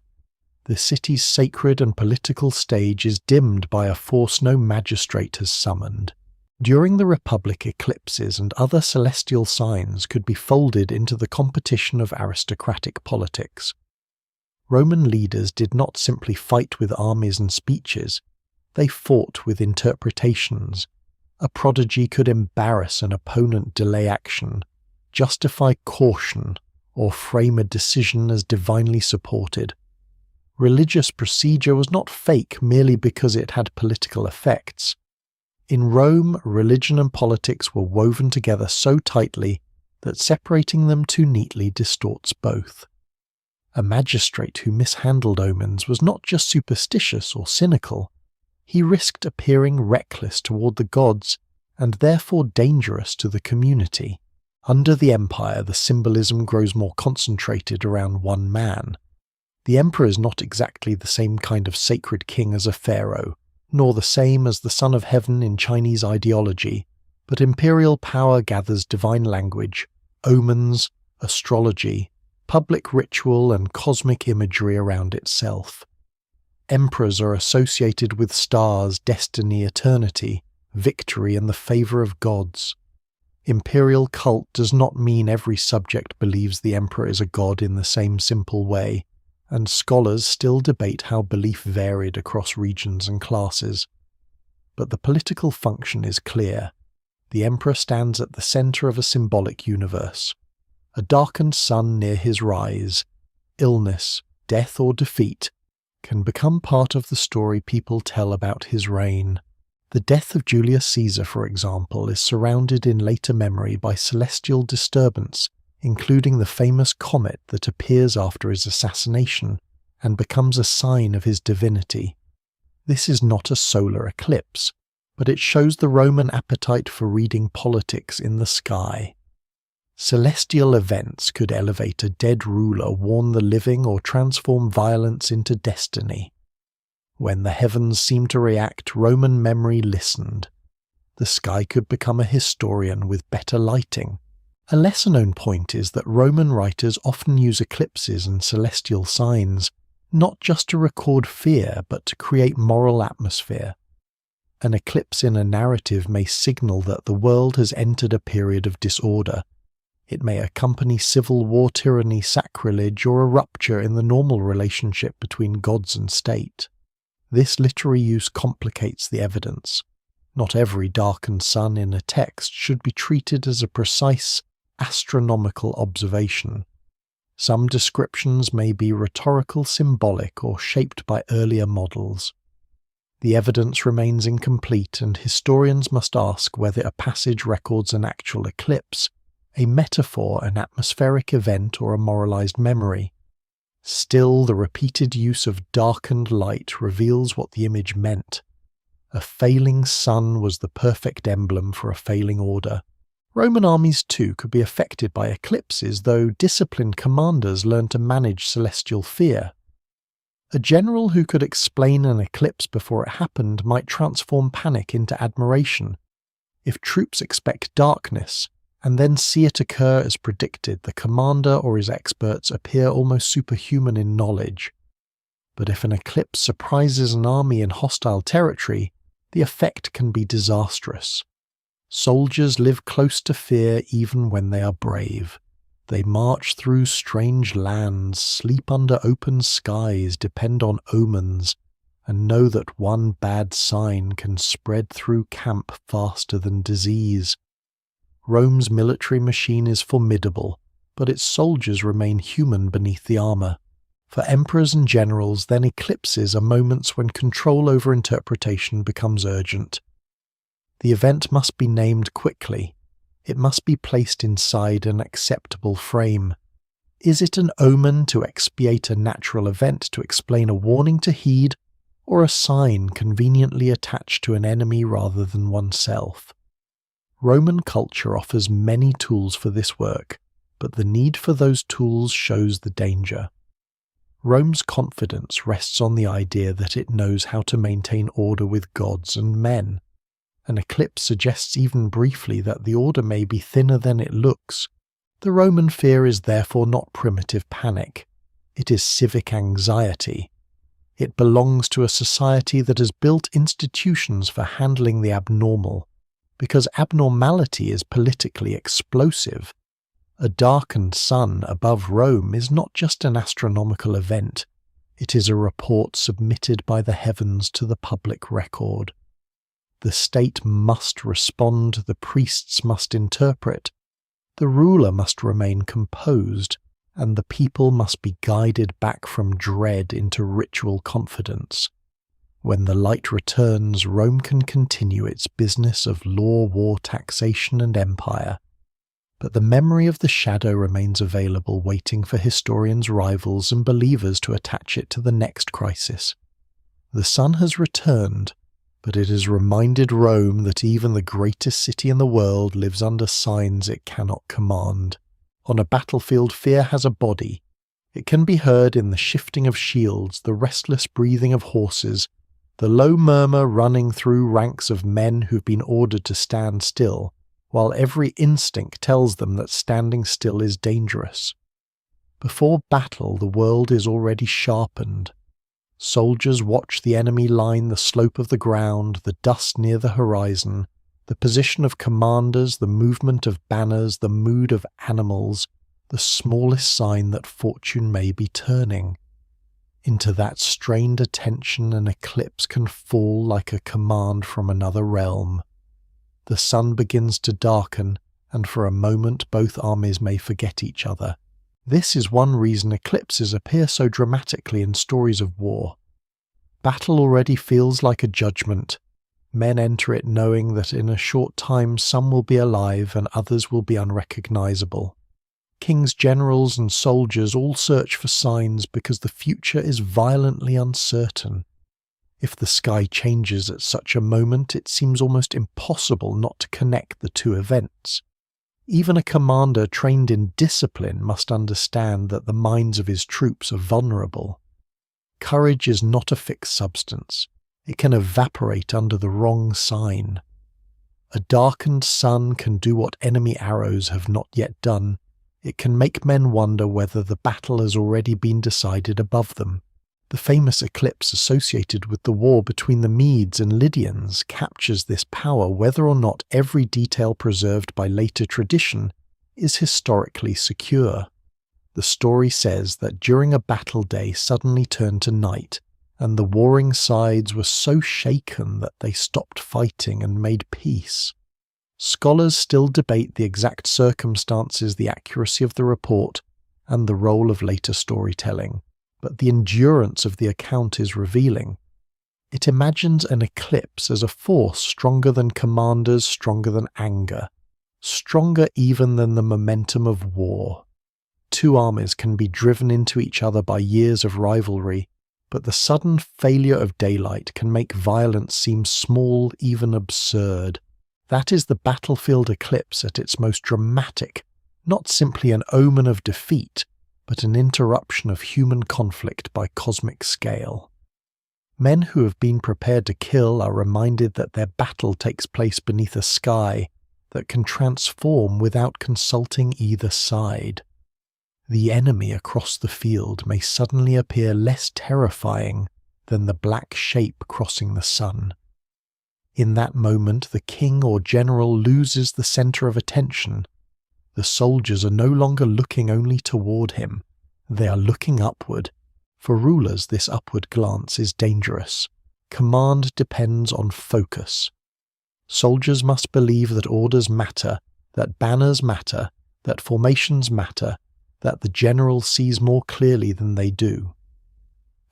The city's sacred and political stage is dimmed by a force no magistrate has summoned. During the Republic, eclipses and other celestial signs could be folded into the competition of aristocratic politics. Roman leaders did not simply fight with armies and speeches, they fought with interpretations. A prodigy could embarrass an opponent, delay action, justify caution, or frame a decision as divinely supported. Religious procedure was not fake merely because it had political effects. In Rome, religion and politics were woven together so tightly that separating them too neatly distorts both. A magistrate who mishandled omens was not just superstitious or cynical. He risked appearing reckless toward the gods and therefore dangerous to the community. Under the empire, the symbolism grows more concentrated around one man. The emperor is not exactly the same kind of sacred king as a pharaoh, nor the same as the son of heaven in Chinese ideology, but imperial power gathers divine language, omens, astrology, public ritual and cosmic imagery around itself. Emperors are associated with stars, destiny, eternity, victory and the favour of gods. Imperial cult does not mean every subject believes the emperor is a god in the same simple way, and scholars still debate how belief varied across regions and classes. But the political function is clear. The emperor stands at the centre of a symbolic universe. A darkened sun near his rise, illness, death or defeat, can become part of the story people tell about his reign. The death of Julius Caesar, for example, is surrounded in later memory by celestial disturbance, including the famous comet that appears after his assassination and becomes a sign of his divinity. This is not a solar eclipse, but it shows the Roman appetite for reading politics in the sky. Celestial events could elevate a dead ruler, warn the living, or transform violence into destiny. When the heavens seemed to react, Roman memory listened. The sky could become a historian with better lighting. A lesser-known point is that Roman writers often use eclipses and celestial signs, not just to record fear, but to create moral atmosphere. An eclipse in a narrative may signal that the world has entered a period of disorder. It may accompany civil war, tyranny, sacrilege, or a rupture in the normal relationship between gods and state. This literary use complicates the evidence. Not every darkened sun in a text should be treated as a precise, astronomical observation. Some descriptions may be rhetorical, symbolic, or shaped by earlier models. The evidence remains incomplete, and historians must ask whether a passage records an actual eclipse, a metaphor, an atmospheric event, or a moralized memory. Still, the repeated use of darkened light reveals what the image meant. A failing sun was the perfect emblem for a failing order. Roman armies too could be affected by eclipses, though disciplined commanders learned to manage celestial fear. A general who could explain an eclipse before it happened might transform panic into admiration. If troops expect darkness, and then see it occur as predicted, the commander or his experts appear almost superhuman in knowledge. But if an eclipse surprises an army in hostile territory, the effect can be disastrous. Soldiers live close to fear even when they are brave. They march through strange lands, sleep under open skies, depend on omens, and know that one bad sign can spread through camp faster than disease. Rome's military machine is formidable, but its soldiers remain human beneath the armour. For emperors and generals, then eclipses are moments when control over interpretation becomes urgent. The event must be named quickly. It must be placed inside an acceptable frame. Is it an omen to expiate a natural event, to explain a warning to heed, or a sign conveniently attached to an enemy rather than oneself? Roman culture offers many tools for this work, but the need for those tools shows the danger. Rome's confidence rests on the idea that it knows how to maintain order with gods and men. An eclipse suggests even briefly that the order may be thinner than it looks. The Roman fear is therefore not primitive panic. It is civic anxiety. It belongs to a society that has built institutions for handling the abnormal, because abnormality is politically explosive. A darkened sun above Rome is not just an astronomical event, it is a report submitted by the heavens to the public record. The state must respond, the priests must interpret, the ruler must remain composed, and the people must be guided back from dread into ritual confidence. When the light returns, Rome can continue its business of law, war, taxation, and empire. But the memory of the shadow remains available, waiting for historians, rivals, and believers to attach it to the next crisis. The sun has returned, but it has reminded Rome that even the greatest city in the world lives under signs it cannot command. On a battlefield, fear has a body. It can be heard in the shifting of shields, the restless breathing of horses, the low murmur running through ranks of men who've been ordered to stand still, while every instinct tells them that standing still is dangerous. Before battle, the world is already sharpened. Soldiers watch the enemy line the slope of the ground, the dust near the horizon, the position of commanders, the movement of banners, the mood of animals, the smallest sign that fortune may be turning. Into that strained attention an eclipse can fall like a command from another realm. The sun begins to darken, and for a moment both armies may forget each other. This is one reason eclipses appear so dramatically in stories of war. Battle already feels like a judgment. Men enter it knowing that in a short time some will be alive and others will be unrecognizable. Kings, generals, and soldiers all search for signs because the future is violently uncertain. If the sky changes at such a moment, it seems almost impossible not to connect the two events. Even a commander trained in discipline must understand that the minds of his troops are vulnerable. Courage is not a fixed substance. It can evaporate under the wrong sign. A darkened sun can do what enemy arrows have not yet done. It can make men wonder whether the battle has already been decided above them. The famous eclipse associated with the war between the Medes and Lydians captures this power whether or not every detail preserved by later tradition is historically secure. The story says that during a battle day suddenly turned to night, and the warring sides were so shaken that they stopped fighting and made peace. Scholars still debate the exact circumstances, the accuracy of the report, and the role of later storytelling, but the endurance of the account is revealing. It imagines an eclipse as a force stronger than commanders, stronger than anger, stronger even than the momentum of war. Two armies can be driven into each other by years of rivalry, but the sudden failure of daylight can make violence seem small, even absurd. That is the battlefield eclipse at its most dramatic, not simply an omen of defeat, but an interruption of human conflict by cosmic scale. Men who have been prepared to kill are reminded that their battle takes place beneath a sky that can transform without consulting either side. The enemy across the field may suddenly appear less terrifying than the black shape crossing the sun. In that moment, the king or general loses the center of attention. The soldiers are no longer looking only toward him. They are looking upward. For rulers, this upward glance is dangerous. Command depends on focus. Soldiers must believe that orders matter, that banners matter, that formations matter, that the general sees more clearly than they do.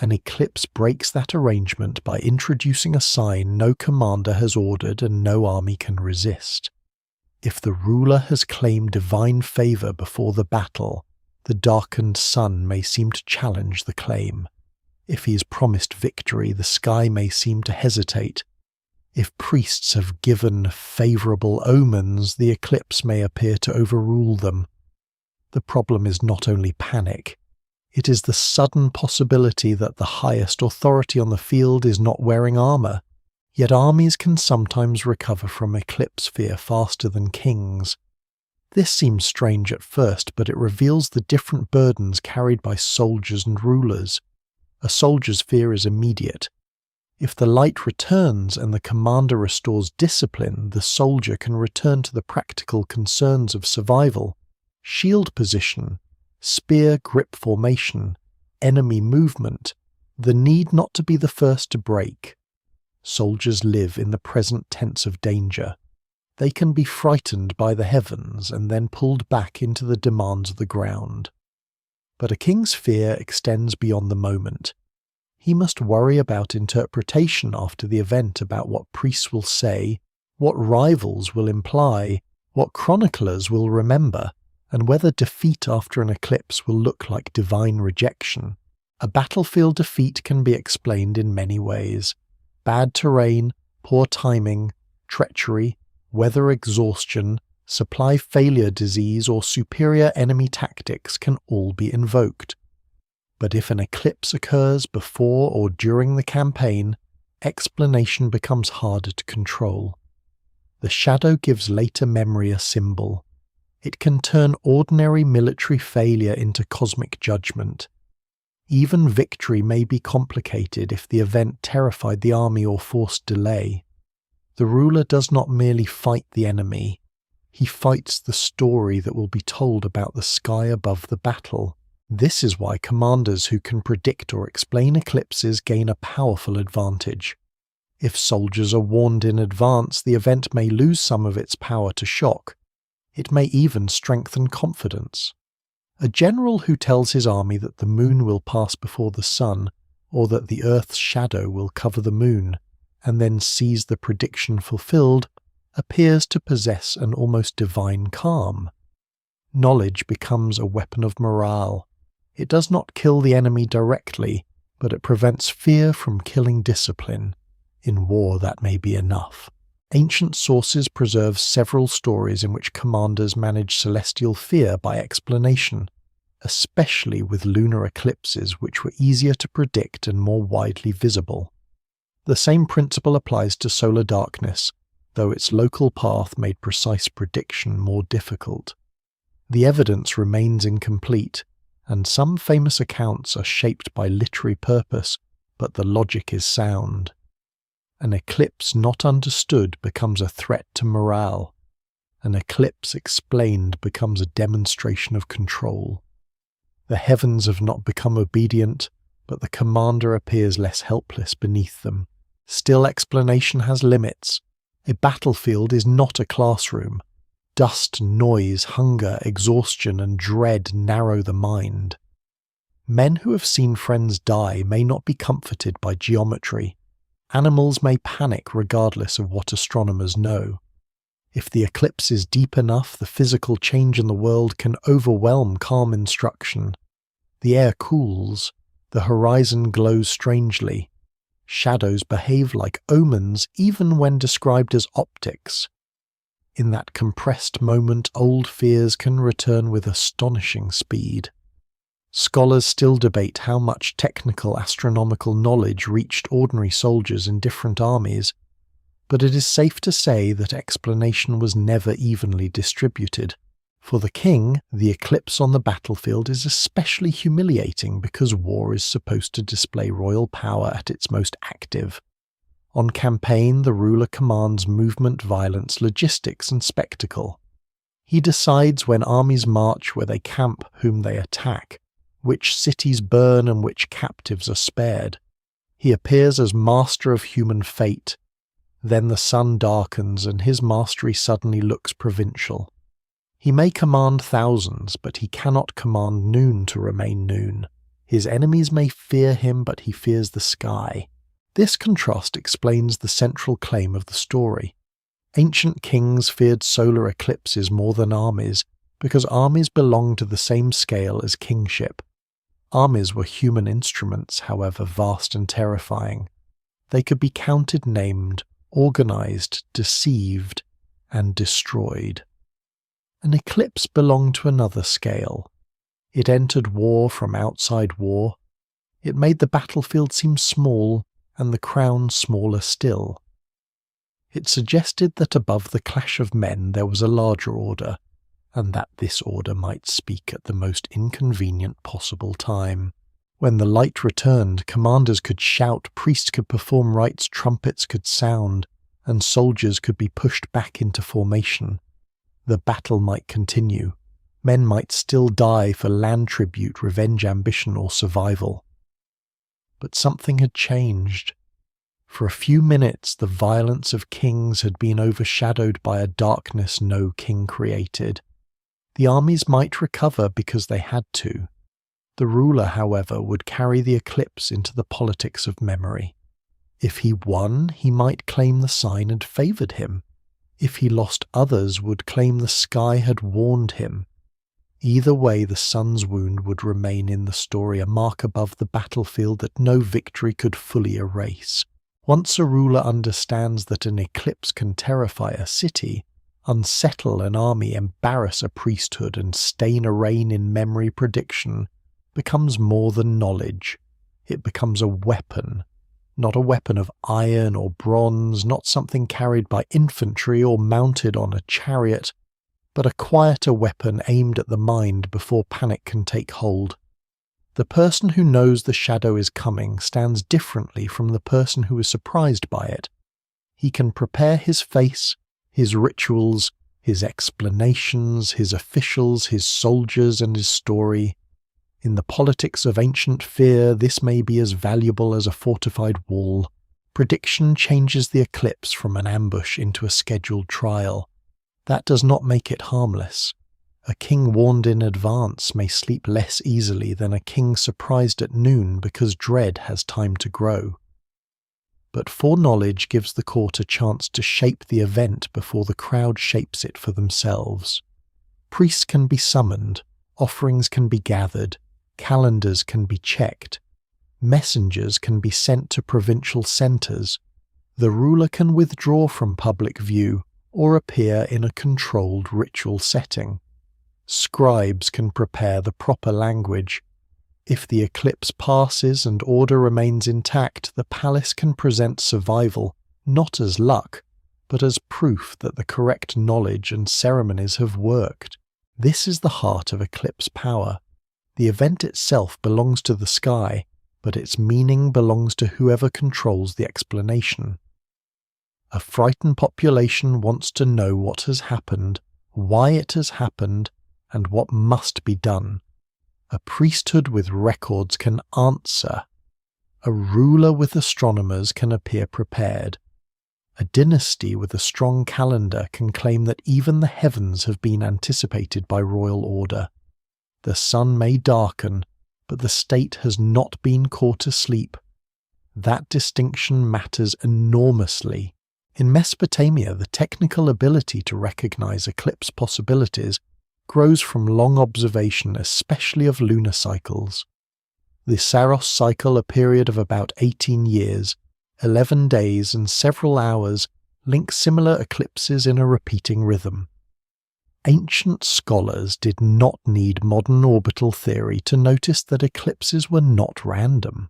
An eclipse breaks that arrangement by introducing a sign no commander has ordered and no army can resist. If the ruler has claimed divine favor before the battle, the darkened sun may seem to challenge the claim. If he has promised victory, the sky may seem to hesitate. If priests have given favorable omens, the eclipse may appear to overrule them. The problem is not only panic. It is the sudden possibility that the highest authority on the field is not wearing armor. Yet armies can sometimes recover from eclipse fear faster than kings. This seems strange at first, but it reveals the different burdens carried by soldiers and rulers. A soldier's fear is immediate. If the light returns and the commander restores discipline, the soldier can return to the practical concerns of survival, shield position, spear grip formation, enemy movement, the need not to be the first to break. Soldiers live in the present tense of danger. They can be frightened by the heavens and then pulled back into the demands of the ground. But a king's fear extends beyond the moment. He must worry about interpretation after the event, about what priests will say, what rivals will imply, what chroniclers will remember, and whether defeat after an eclipse will look like divine rejection. A battlefield defeat can be explained in many ways. Bad terrain, poor timing, treachery, weather exhaustion, supply failure disease, or superior enemy tactics can all be invoked. But if an eclipse occurs before or during the campaign, explanation becomes harder to control. The shadow gives later memory a symbol. It can turn ordinary military failure into cosmic judgment. Even victory may be complicated if the event terrified the army or forced delay. The ruler does not merely fight the enemy, he fights the story that will be told about the sky above the battle. This is why commanders who can predict or explain eclipses gain a powerful advantage. If soldiers are warned in advance, the event may lose some of its power to shock. It may even strengthen confidence. A general who tells his army that the moon will pass before the sun, or that the earth's shadow will cover the moon, and then sees the prediction fulfilled, appears to possess an almost divine calm. Knowledge becomes a weapon of morale. It does not kill the enemy directly, but it prevents fear from killing discipline. In war, that may be enough. Ancient sources preserve several stories in which commanders manage celestial fear by explanation, especially with lunar eclipses which were easier to predict and more widely visible. The same principle applies to solar darkness, though its local path made precise prediction more difficult. The evidence remains incomplete, and some famous accounts are shaped by literary purpose, but the logic is sound. An eclipse not understood becomes a threat to morale. An eclipse explained becomes a demonstration of control. The heavens have not become obedient, but the commander appears less helpless beneath them. Still, explanation has limits. A battlefield is not a classroom. Dust, noise, hunger, exhaustion, and dread narrow the mind. Men who have seen friends die may not be comforted by geometry. Animals may panic regardless of what astronomers know. If the eclipse is deep enough, the physical change in the world can overwhelm calm instruction. The air cools, the horizon glows strangely. Shadows behave like omens even when described as optics. In that compressed moment, old fears can return with astonishing speed. Scholars still debate how much technical astronomical knowledge reached ordinary soldiers in different armies, but it is safe to say that explanation was never evenly distributed. For the king, the eclipse on the battlefield is especially humiliating because war is supposed to display royal power at its most active. On campaign, the ruler commands movement, violence, logistics, and spectacle. He decides when armies march, where they camp, whom they attack, which cities burn and which captives are spared. He appears as master of human fate. Then the sun darkens and his mastery suddenly looks provincial. He may command thousands, but he cannot command noon to remain noon. His enemies may fear him, but he fears the sky. This contrast explains the central claim of the story. Ancient kings feared solar eclipses more than armies, because armies belonged to the same scale as kingship. Armies were human instruments, however vast and terrifying. They could be counted, named, organized, deceived, and destroyed. An eclipse belonged to another scale. It entered war from outside war. It made the battlefield seem small, and the crown smaller still. It suggested that above the clash of men there was a larger order, and that this order might speak at the most inconvenient possible time. When the light returned, commanders could shout, priests could perform rites, trumpets could sound, and soldiers could be pushed back into formation. The battle might continue. Men might still die for land tribute, revenge, ambition, or survival. But something had changed. For a few minutes, the violence of kings had been overshadowed by a darkness no king created. The armies might recover because they had to. The ruler, however, would carry the eclipse into the politics of memory. If he won, he might claim the sign had favoured him. If he lost, others would claim the sky had warned him. Either way, the sun's wound would remain in the story, a mark above the battlefield that no victory could fully erase. Once a ruler understands that an eclipse can terrify a city, unsettle an army, embarrass a priesthood, and stain a reign in memory, prediction becomes more than knowledge. It becomes a weapon. Not a weapon of iron or bronze, not something carried by infantry or mounted on a chariot, but a quieter weapon aimed at the mind before panic can take hold. The person who knows the shadow is coming stands differently from the person who is surprised by it. He can prepare his face, his rituals, his explanations, his officials, his soldiers, and his story. In the politics of ancient fear, this may be as valuable as a fortified wall. Prediction changes the eclipse from an ambush into a scheduled trial. That does not make it harmless. A king warned in advance may sleep less easily than a king surprised at noon because dread has time to grow. But foreknowledge gives the court a chance to shape the event before the crowd shapes it for themselves. Priests can be summoned, offerings can be gathered, calendars can be checked, messengers can be sent to provincial centres. The ruler can withdraw from public view or appear in a controlled ritual setting. Scribes can prepare the proper language. If the eclipse passes and order remains intact, the palace can present survival not as luck, but as proof that the correct knowledge and ceremonies have worked. This is the heart of eclipse power. The event itself belongs to the sky, but its meaning belongs to whoever controls the explanation. A frightened population wants to know what has happened, why it has happened, and what must be done. A priesthood with records can answer. A ruler with astronomers can appear prepared. A dynasty with a strong calendar can claim that even the heavens have been anticipated by royal order. The sun may darken, but the state has not been caught asleep. That distinction matters enormously. In Mesopotamia, the technical ability to recognize eclipse possibilities grows from long observation, especially of lunar cycles. The Saros cycle, a period of about 18 years, 11 days and several hours, links similar eclipses in a repeating rhythm. Ancient scholars did not need modern orbital theory to notice that eclipses were not random.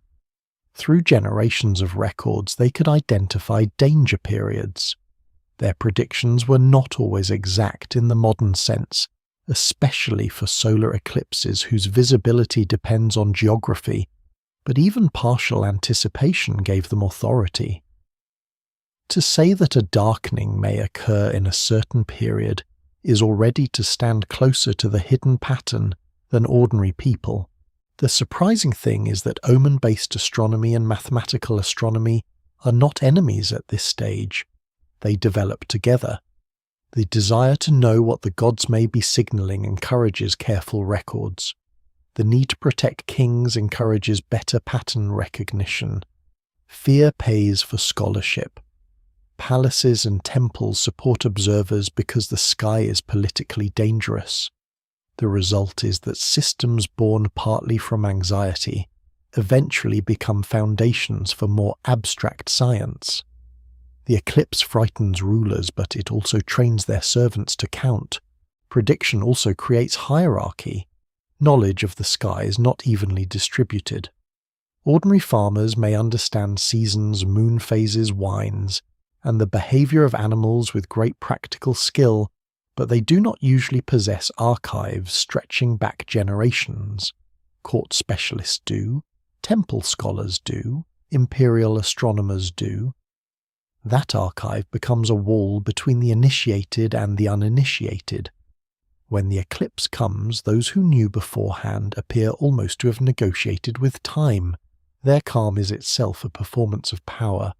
Through generations of records, they could identify danger periods. Their predictions were not always exact in the modern sense, especially for solar eclipses whose visibility depends on geography, but even partial anticipation gave them authority. To say that a darkening may occur in a certain period is already to stand closer to the hidden pattern than ordinary people. The surprising thing is that omen-based astronomy and mathematical astronomy are not enemies at this stage. They develop together. The desire to know what the gods may be signalling encourages careful records. The need to protect kings encourages better pattern recognition. Fear pays for scholarship. Palaces and temples support observers because the sky is politically dangerous. The result is that systems born partly from anxiety eventually become foundations for more abstract science. The eclipse frightens rulers, but it also trains their servants to count. Prediction also creates hierarchy. Knowledge of the sky is not evenly distributed. Ordinary farmers may understand seasons, moon phases, winds, and the behavior of animals with great practical skill, but they do not usually possess archives stretching back generations. Court specialists do, temple scholars do, imperial astronomers do. That archive becomes a wall between the initiated and the uninitiated. When the eclipse comes, those who knew beforehand appear almost to have negotiated with time. Their calm is itself a performance of power.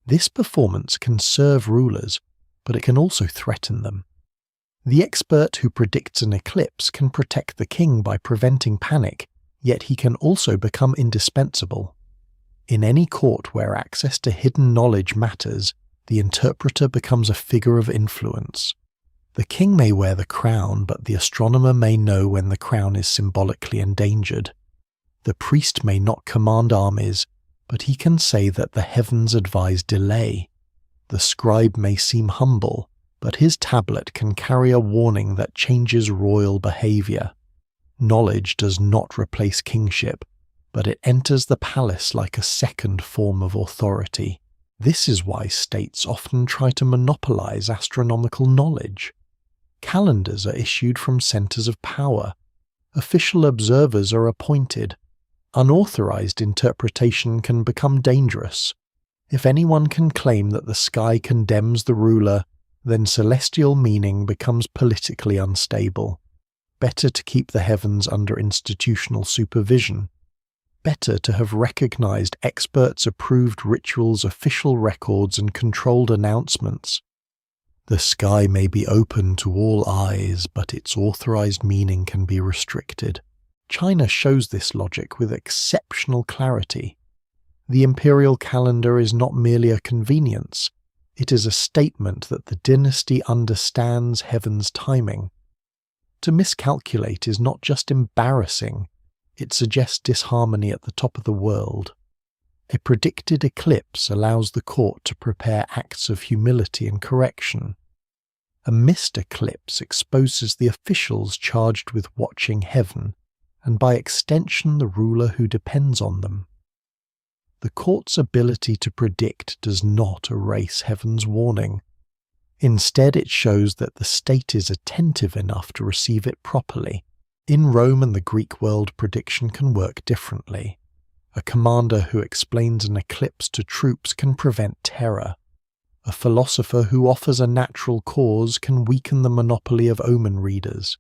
This performance can serve rulers, but it can also threaten them. The expert who predicts an eclipse can protect the king by preventing panic, Yet he can also become indispensable. In any court where access to hidden knowledge matters, the interpreter becomes a figure of influence. The king may wear the crown, but the astronomer may know when the crown is symbolically endangered. The priest may not command armies, but he can say that the heavens advise delay. The scribe may seem humble, but his tablet can carry a warning that changes royal behavior. Knowledge does not replace kingship, but it enters the palace like a second form of authority. This is why states often try to monopolize astronomical knowledge. Calendars are issued from centers of power. Official observers are appointed. Unauthorized interpretation can become dangerous. If anyone can claim that the sky condemns the ruler, then celestial meaning becomes politically unstable. Better to keep the heavens under institutional supervision. Better to have recognized experts-approved rituals, official records, and controlled announcements. The sky may be open to all eyes, but its authorized meaning can be restricted. China shows this logic with exceptional clarity. The imperial calendar is not merely a convenience, it is a statement that the dynasty understands heaven's timing. To miscalculate is not just embarrassing, it suggests disharmony at the top of the world. A predicted eclipse allows the court to prepare acts of humility and correction. A missed eclipse exposes the officials charged with watching heaven, and by extension the ruler who depends on them. The court's ability to predict does not erase heaven's warning. Instead, it shows that the state is attentive enough to receive it properly. In Rome and the Greek world, prediction can work differently. A commander who explains an eclipse to troops can prevent terror. A philosopher who offers a natural cause can weaken the monopoly of omen readers.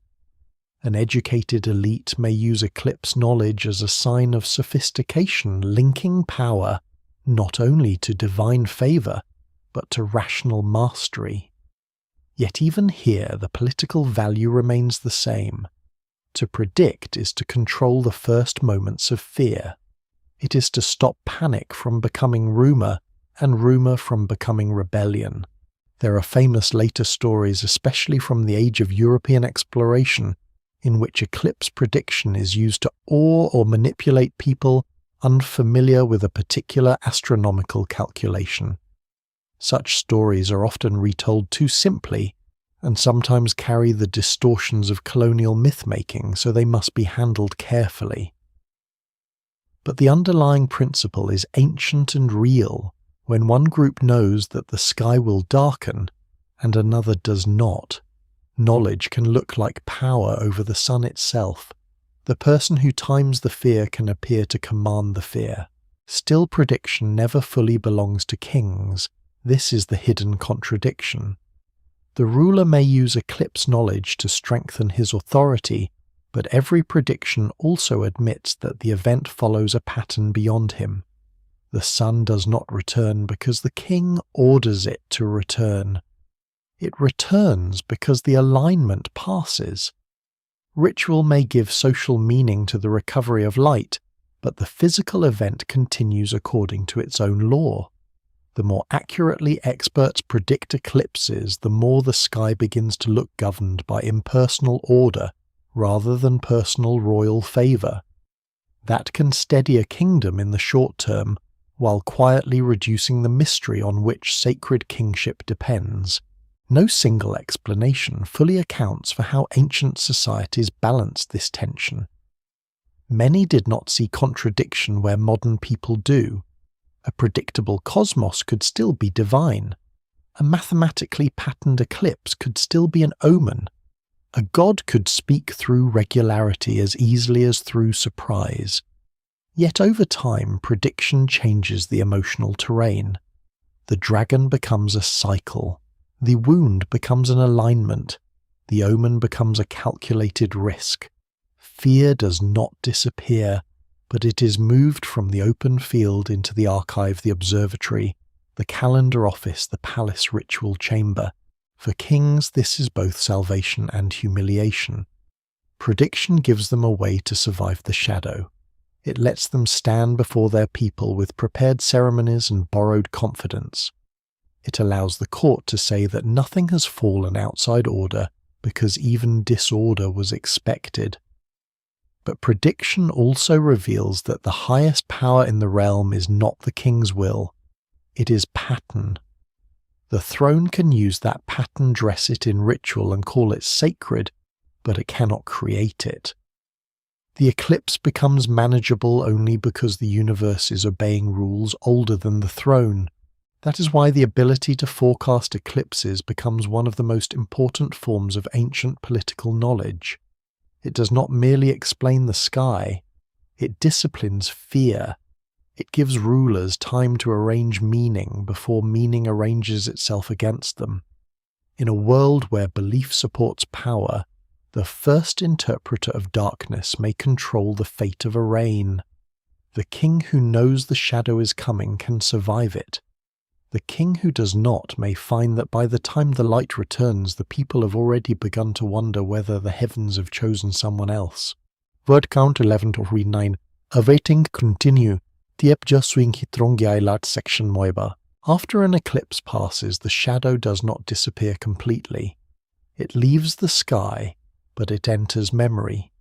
An educated elite may use eclipse knowledge as a sign of sophistication, linking power not only to divine favor, but to rational mastery. Yet even here, the political value remains the same. To predict is to control the first moments of fear. It is to stop panic from becoming rumor, and rumor from becoming rebellion. There are famous later stories, especially from the age of European exploration, in which eclipse prediction is used to awe or manipulate people unfamiliar with a particular astronomical calculation. Such stories are often retold too simply, and sometimes carry the distortions of colonial myth-making, so they must be handled carefully. But the underlying principle is ancient and real. When one group knows that the sky will darken, and another does not, knowledge can look like power over the sun itself. The person who times the fear can appear to command the fear. Still, prediction never fully belongs to kings. This is the hidden contradiction. The ruler may use eclipse knowledge to strengthen his authority, but every prediction also admits that the event follows a pattern beyond him. The sun does not return because the king orders it to return. It returns because the alignment passes. Ritual may give social meaning to the recovery of light, but the physical event continues according to its own law. The more accurately experts predict eclipses, the more the sky begins to look governed by impersonal order rather than personal royal favor. That can steady a kingdom in the short term, while quietly reducing the mystery on which sacred kingship depends. No single explanation fully accounts for how ancient societies balanced this tension. Many did not see contradiction where modern people do. A predictable cosmos could still be divine. A mathematically patterned eclipse could still be an omen. A god could speak through regularity as easily as through surprise. Yet over time, prediction changes the emotional terrain. The dragon becomes a cycle. The wound becomes an alignment. The omen becomes a calculated risk. Fear does not disappear, but it is moved from the open field into the archive, the observatory, the calendar office, the palace ritual chamber. For kings, this is both salvation and humiliation. Prediction gives them a way to survive the shadow. It lets them stand before their people with prepared ceremonies and borrowed confidence. It allows the court to say that nothing has fallen outside order because even disorder was expected. But prediction also reveals that the highest power in the realm is not the king's will, it is pattern. The throne can use that pattern, dress it in ritual and call it sacred, but it cannot create it. The eclipse becomes manageable only because the universe is obeying rules older than the throne. That is why the ability to forecast eclipses becomes one of the most important forms of ancient political knowledge. It does not merely explain the sky, it disciplines fear. It gives rulers time to arrange meaning before meaning arranges itself against them. In a world where belief supports power, the first interpreter of darkness may control the fate of a reign. The king who knows the shadow is coming can survive it. The king who does not may find that by the time the light returns, the people have already begun to wonder whether the heavens have chosen someone else. Word count 11 to read 9. Awaiting continue. Tiepja swing hitrongia lat section moiba. After an eclipse passes, the shadow does not disappear completely. It leaves the sky, but it enters memory.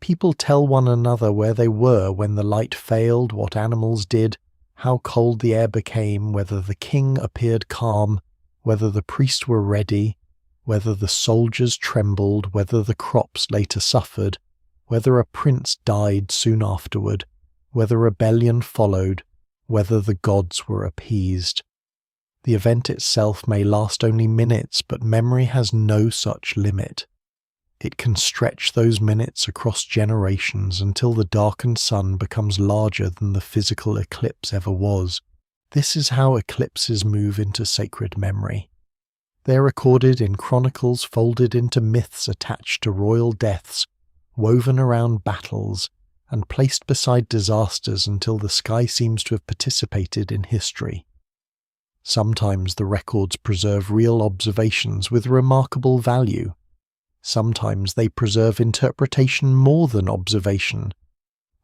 People tell one another where they were when the light failed, what animals did, how cold the air became, whether the king appeared calm, whether the priests were ready, whether the soldiers trembled, whether the crops later suffered, whether a prince died soon afterward, whether rebellion followed, whether the gods were appeased. The event itself may last only minutes, but memory has no such limit. It can stretch those minutes across generations until the darkened sun becomes larger than the physical eclipse ever was. This is how eclipses move into sacred memory. They are recorded in chronicles folded into myths attached to royal deaths, woven around battles, and placed beside disasters until the sky seems to have participated in history. Sometimes the records preserve real observations with remarkable value. Sometimes they preserve interpretation more than observation.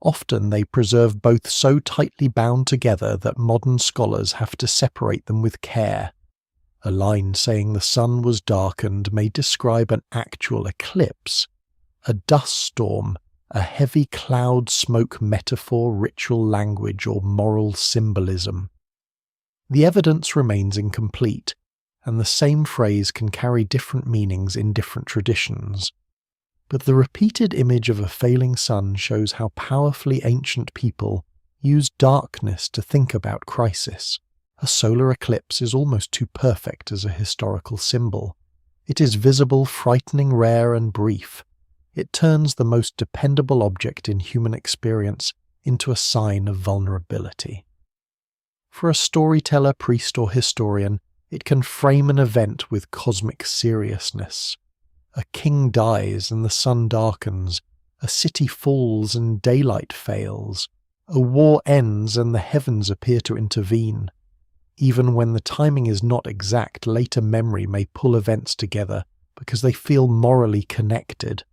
Often they preserve both so tightly bound together that modern scholars have to separate them with care. A line saying the sun was darkened may describe an actual eclipse. A dust storm, a heavy cloud smoke metaphor, ritual language, or moral symbolism. The evidence remains incomplete, and the same phrase can carry different meanings in different traditions. But the repeated image of a failing sun shows how powerfully ancient people used darkness to think about crisis. A solar eclipse is almost too perfect as a historical symbol. It is visible, frightening, rare, and brief. It turns the most dependable object in human experience into a sign of vulnerability. For a storyteller, priest, or historian, it can frame an event with cosmic seriousness. A king dies and the sun darkens. A city falls and daylight fails. A war ends and the heavens appear to intervene. Even when the timing is not exact, later memory may pull events together because they feel morally connected.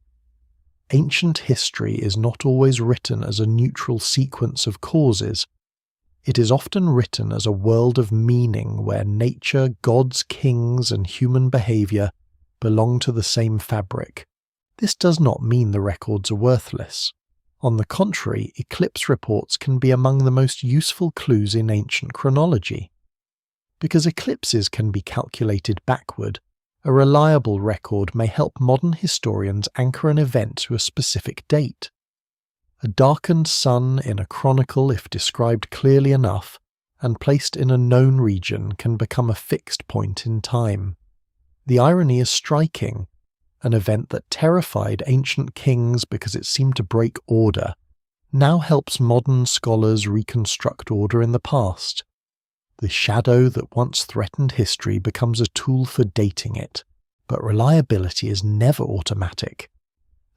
Ancient history is not always written as a neutral sequence of causes. It is often written as a world of meaning where nature, gods, kings, and human behavior belong to the same fabric. This does not mean the records are worthless. On the contrary, eclipse reports can be among the most useful clues in ancient chronology. Because eclipses can be calculated backward, a reliable record may help modern historians anchor an event to a specific date. A darkened sun in a chronicle, if described clearly enough, and placed in a known region, can become a fixed point in time. The irony is striking. An event that terrified ancient kings because it seemed to break order now helps modern scholars reconstruct order in the past. The shadow that once threatened history becomes a tool for dating it, but reliability is never automatic.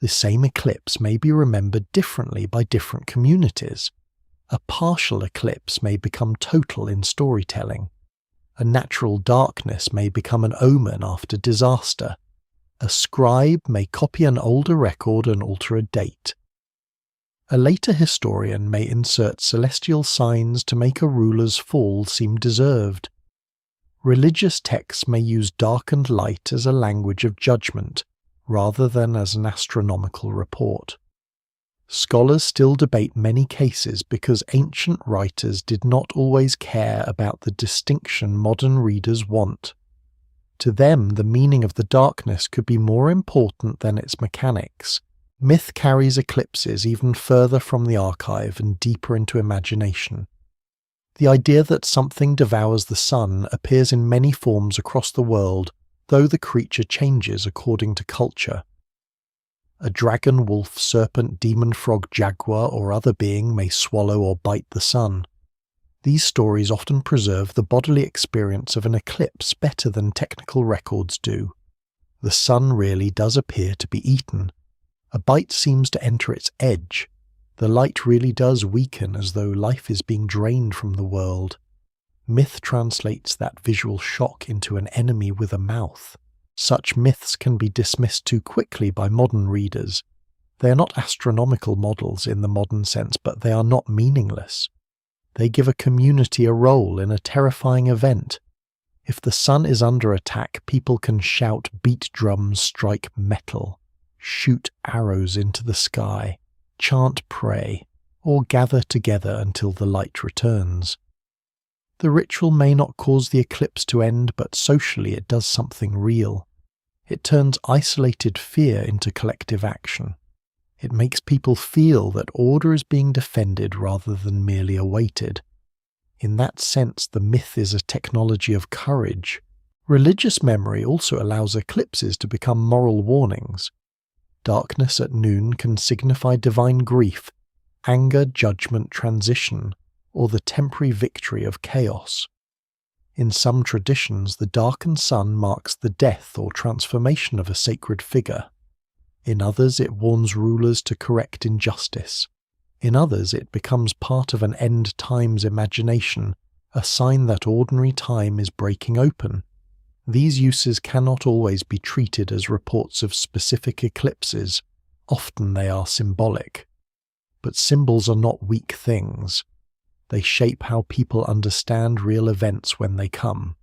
The same eclipse may be remembered differently by different communities. A partial eclipse may become total in storytelling. A natural darkness may become an omen after disaster. A scribe may copy an older record and alter a date. A later historian may insert celestial signs to make a ruler's fall seem deserved. Religious texts may use darkened light as a language of judgment, rather than as an astronomical report. Scholars still debate many cases because ancient writers did not always care about the distinction modern readers want. To them, the meaning of the darkness could be more important than its mechanics. Myth carries eclipses even further from the archive and deeper into imagination. The idea that something devours the sun appears in many forms across the world, though the creature changes according to culture. A dragon, wolf, serpent, demon, frog, jaguar, or other being may swallow or bite the sun. These stories often preserve the bodily experience of an eclipse better than technical records do. The sun really does appear to be eaten. A bite seems to enter its edge. The light really does weaken as though life is being drained from the world. Myth translates that visual shock into an enemy with a mouth. Such myths can be dismissed too quickly by modern readers. They are not astronomical models in the modern sense, but they are not meaningless. They give a community a role in a terrifying event. If the sun is under attack, people can shout, beat drums, strike metal, shoot arrows into the sky, chant pray, or gather together until the light returns. The ritual may not cause the eclipse to end, but socially it does something real. It turns isolated fear into collective action. It makes people feel that order is being defended rather than merely awaited. In that sense, the myth is a technology of courage. Religious memory also allows eclipses to become moral warnings. Darkness at noon can signify divine grief, anger, judgment, transition, or the temporary victory of chaos. In some traditions, the darkened sun marks the death or transformation of a sacred figure. In others, it warns rulers to correct injustice. In others, it becomes part of an end times imagination, a sign that ordinary time is breaking open. These uses cannot always be treated as reports of specific eclipses. Often they are symbolic. But symbols are not weak things. They shape how people understand real events when they come.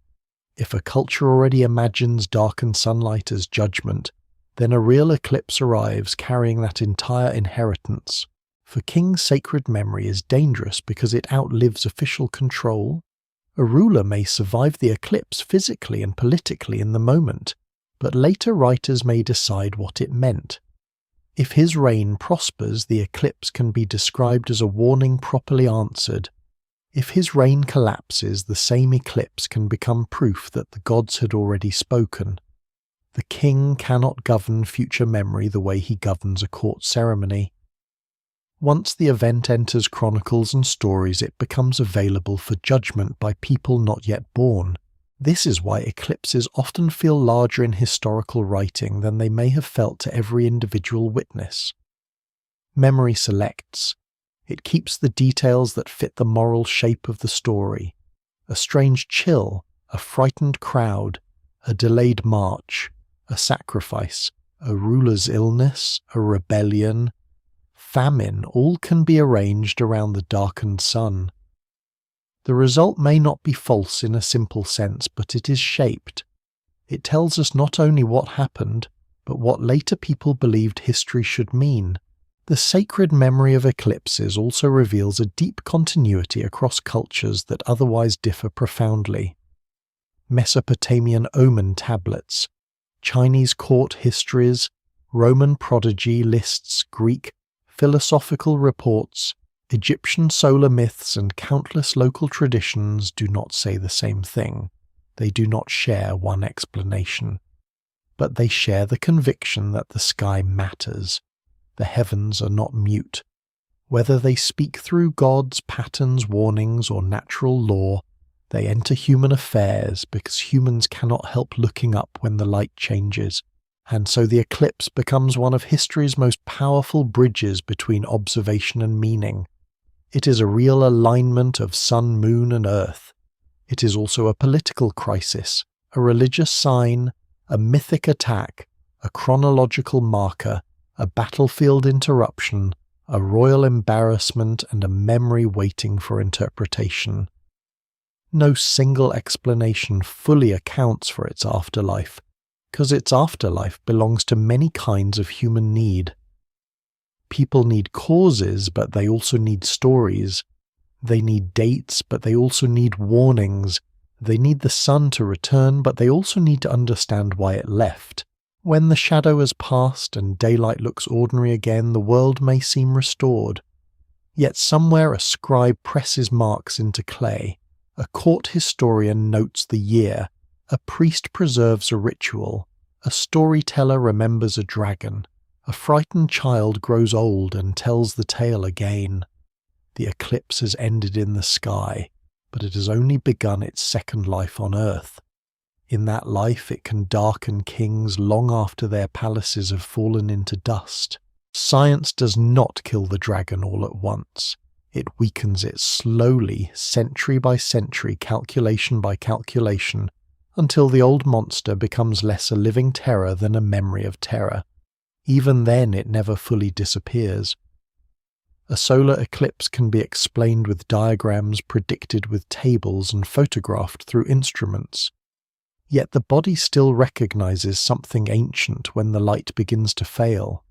If a culture already imagines darkened sunlight as judgment, then a real eclipse arrives carrying that entire inheritance. For kings, sacred memory is dangerous because it outlives official control. A ruler may survive the eclipse physically and politically in the moment, but later writers may decide what it meant. If his reign prospers, the eclipse can be described as a warning properly answered. If his reign collapses, the same eclipse can become proof that the gods had already spoken. The king cannot govern future memory the way he governs a court ceremony. Once the event enters chronicles and stories, it becomes available for judgment by people not yet born. This is why eclipses often feel larger in historical writing than they may have felt to every individual witness. Memory selects. It keeps the details that fit the moral shape of the story. A strange chill, a frightened crowd, a delayed march, a sacrifice, a ruler's illness, a rebellion, famine, all can be arranged around the darkened sun. The result may not be false in a simple sense, but it is shaped. It tells us not only what happened, but what later people believed history should mean. The sacred memory of eclipses also reveals a deep continuity across cultures that otherwise differ profoundly. Mesopotamian omen tablets, Chinese court histories, Roman prodigy lists, Greek philosophical reports, Egyptian solar myths, and countless local traditions do not say the same thing. They do not share one explanation. But they share the conviction that the sky matters. The heavens are not mute. Whether they speak through gods, patterns, warnings, or natural law, they enter human affairs because humans cannot help looking up when the light changes. And so the eclipse becomes one of history's most powerful bridges between observation and meaning. It is a real alignment of sun, moon, and earth. It is also a political crisis, a religious sign, a mythic attack, a chronological marker, a battlefield interruption, a royal embarrassment, and a memory waiting for interpretation. No single explanation fully accounts for its afterlife, because its afterlife belongs to many kinds of human need. People need causes, but they also need stories. They need dates, but they also need warnings. They need the sun to return, but they also need to understand why it left. When the shadow has passed and daylight looks ordinary again, the world may seem restored. Yet somewhere a scribe presses marks into clay, a court historian notes the year, a priest preserves a ritual, a storyteller remembers a dragon, a frightened child grows old and tells the tale again. The eclipse has ended in the sky, but it has only begun its second life on earth. In that life it can darken kings long after their palaces have fallen into dust. Science does not kill the dragon all at once. It weakens it slowly, century by century, calculation by calculation, until the old monster becomes less a living terror than a memory of terror. Even then it never fully disappears. A solar eclipse can be explained with diagrams, predicted with tables, and photographed through instruments. Yet the body still recognizes something ancient when the light begins to fail.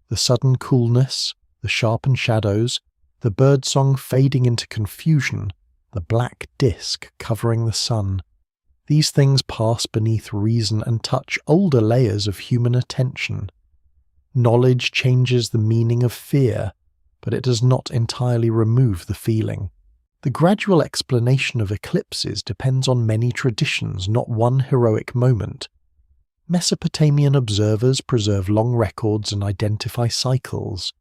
The sudden coolness, the sharpened shadows, the birdsong fading into confusion, the black disk covering the sun. These things pass beneath reason and touch older layers of human attention. Knowledge changes the meaning of fear, but it does not entirely remove the feeling. The gradual explanation of eclipses depends on many traditions, not one heroic moment. Mesopotamian observers preserve long records and identify cycles.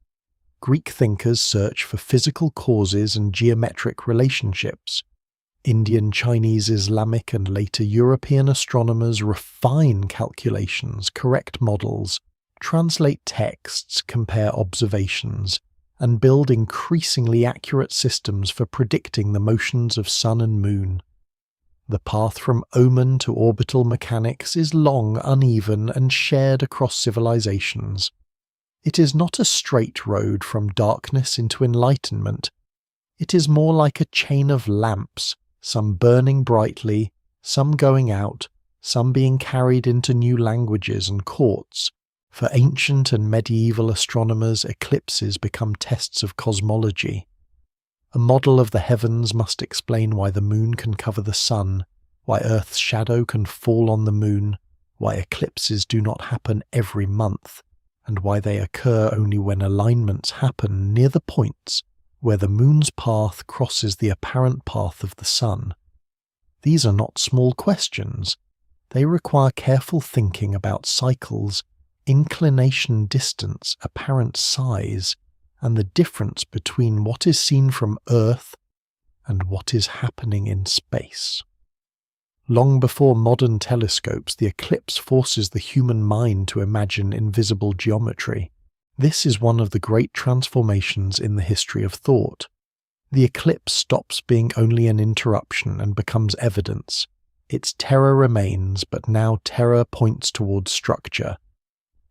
Greek thinkers search for physical causes and geometric relationships. Indian, Chinese, Islamic, and later European astronomers refine calculations, correct models, translate texts, compare observations, and build increasingly accurate systems for predicting the motions of sun and moon. The path from omen to orbital mechanics is long, uneven, and shared across civilizations. It is not a straight road from darkness into enlightenment. It is more like a chain of lamps, some burning brightly, some going out, some being carried into new languages and courts. For ancient and medieval astronomers, eclipses become tests of cosmology. A model of the heavens must explain why the moon can cover the sun, why Earth's shadow can fall on the moon, why eclipses do not happen every month, and why they occur only when alignments happen near the points where the moon's path crosses the apparent path of the sun. These are not small questions. They require careful thinking about cycles, inclination distance, apparent size, and the difference between what is seen from Earth and what is happening in space. Long before modern telescopes, the eclipse forces the human mind to imagine invisible geometry. This is one of the great transformations in the history of thought. The eclipse stops being only an interruption and becomes evidence. Its terror remains, but now terror points towards structure.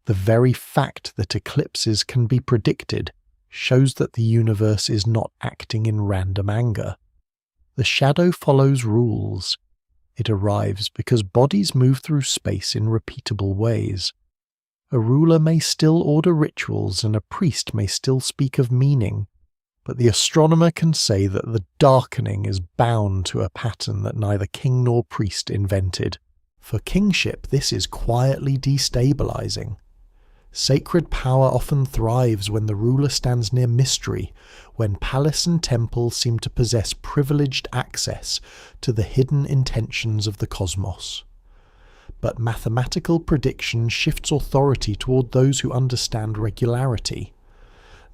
The very fact that eclipses can be predicted shows that the universe is not acting in random anger. The shadow follows rules. It arrives because bodies move through space in repeatable ways. A ruler may still order rituals and a priest may still speak of meaning, but the astronomer can say that the darkening is bound to a pattern that neither king nor priest invented. For kingship, this is quietly destabilizing. Sacred power often thrives when the ruler stands near mystery, when palace and temple seem to possess privileged access to the hidden intentions of the cosmos. But mathematical prediction shifts authority toward those who understand regularity.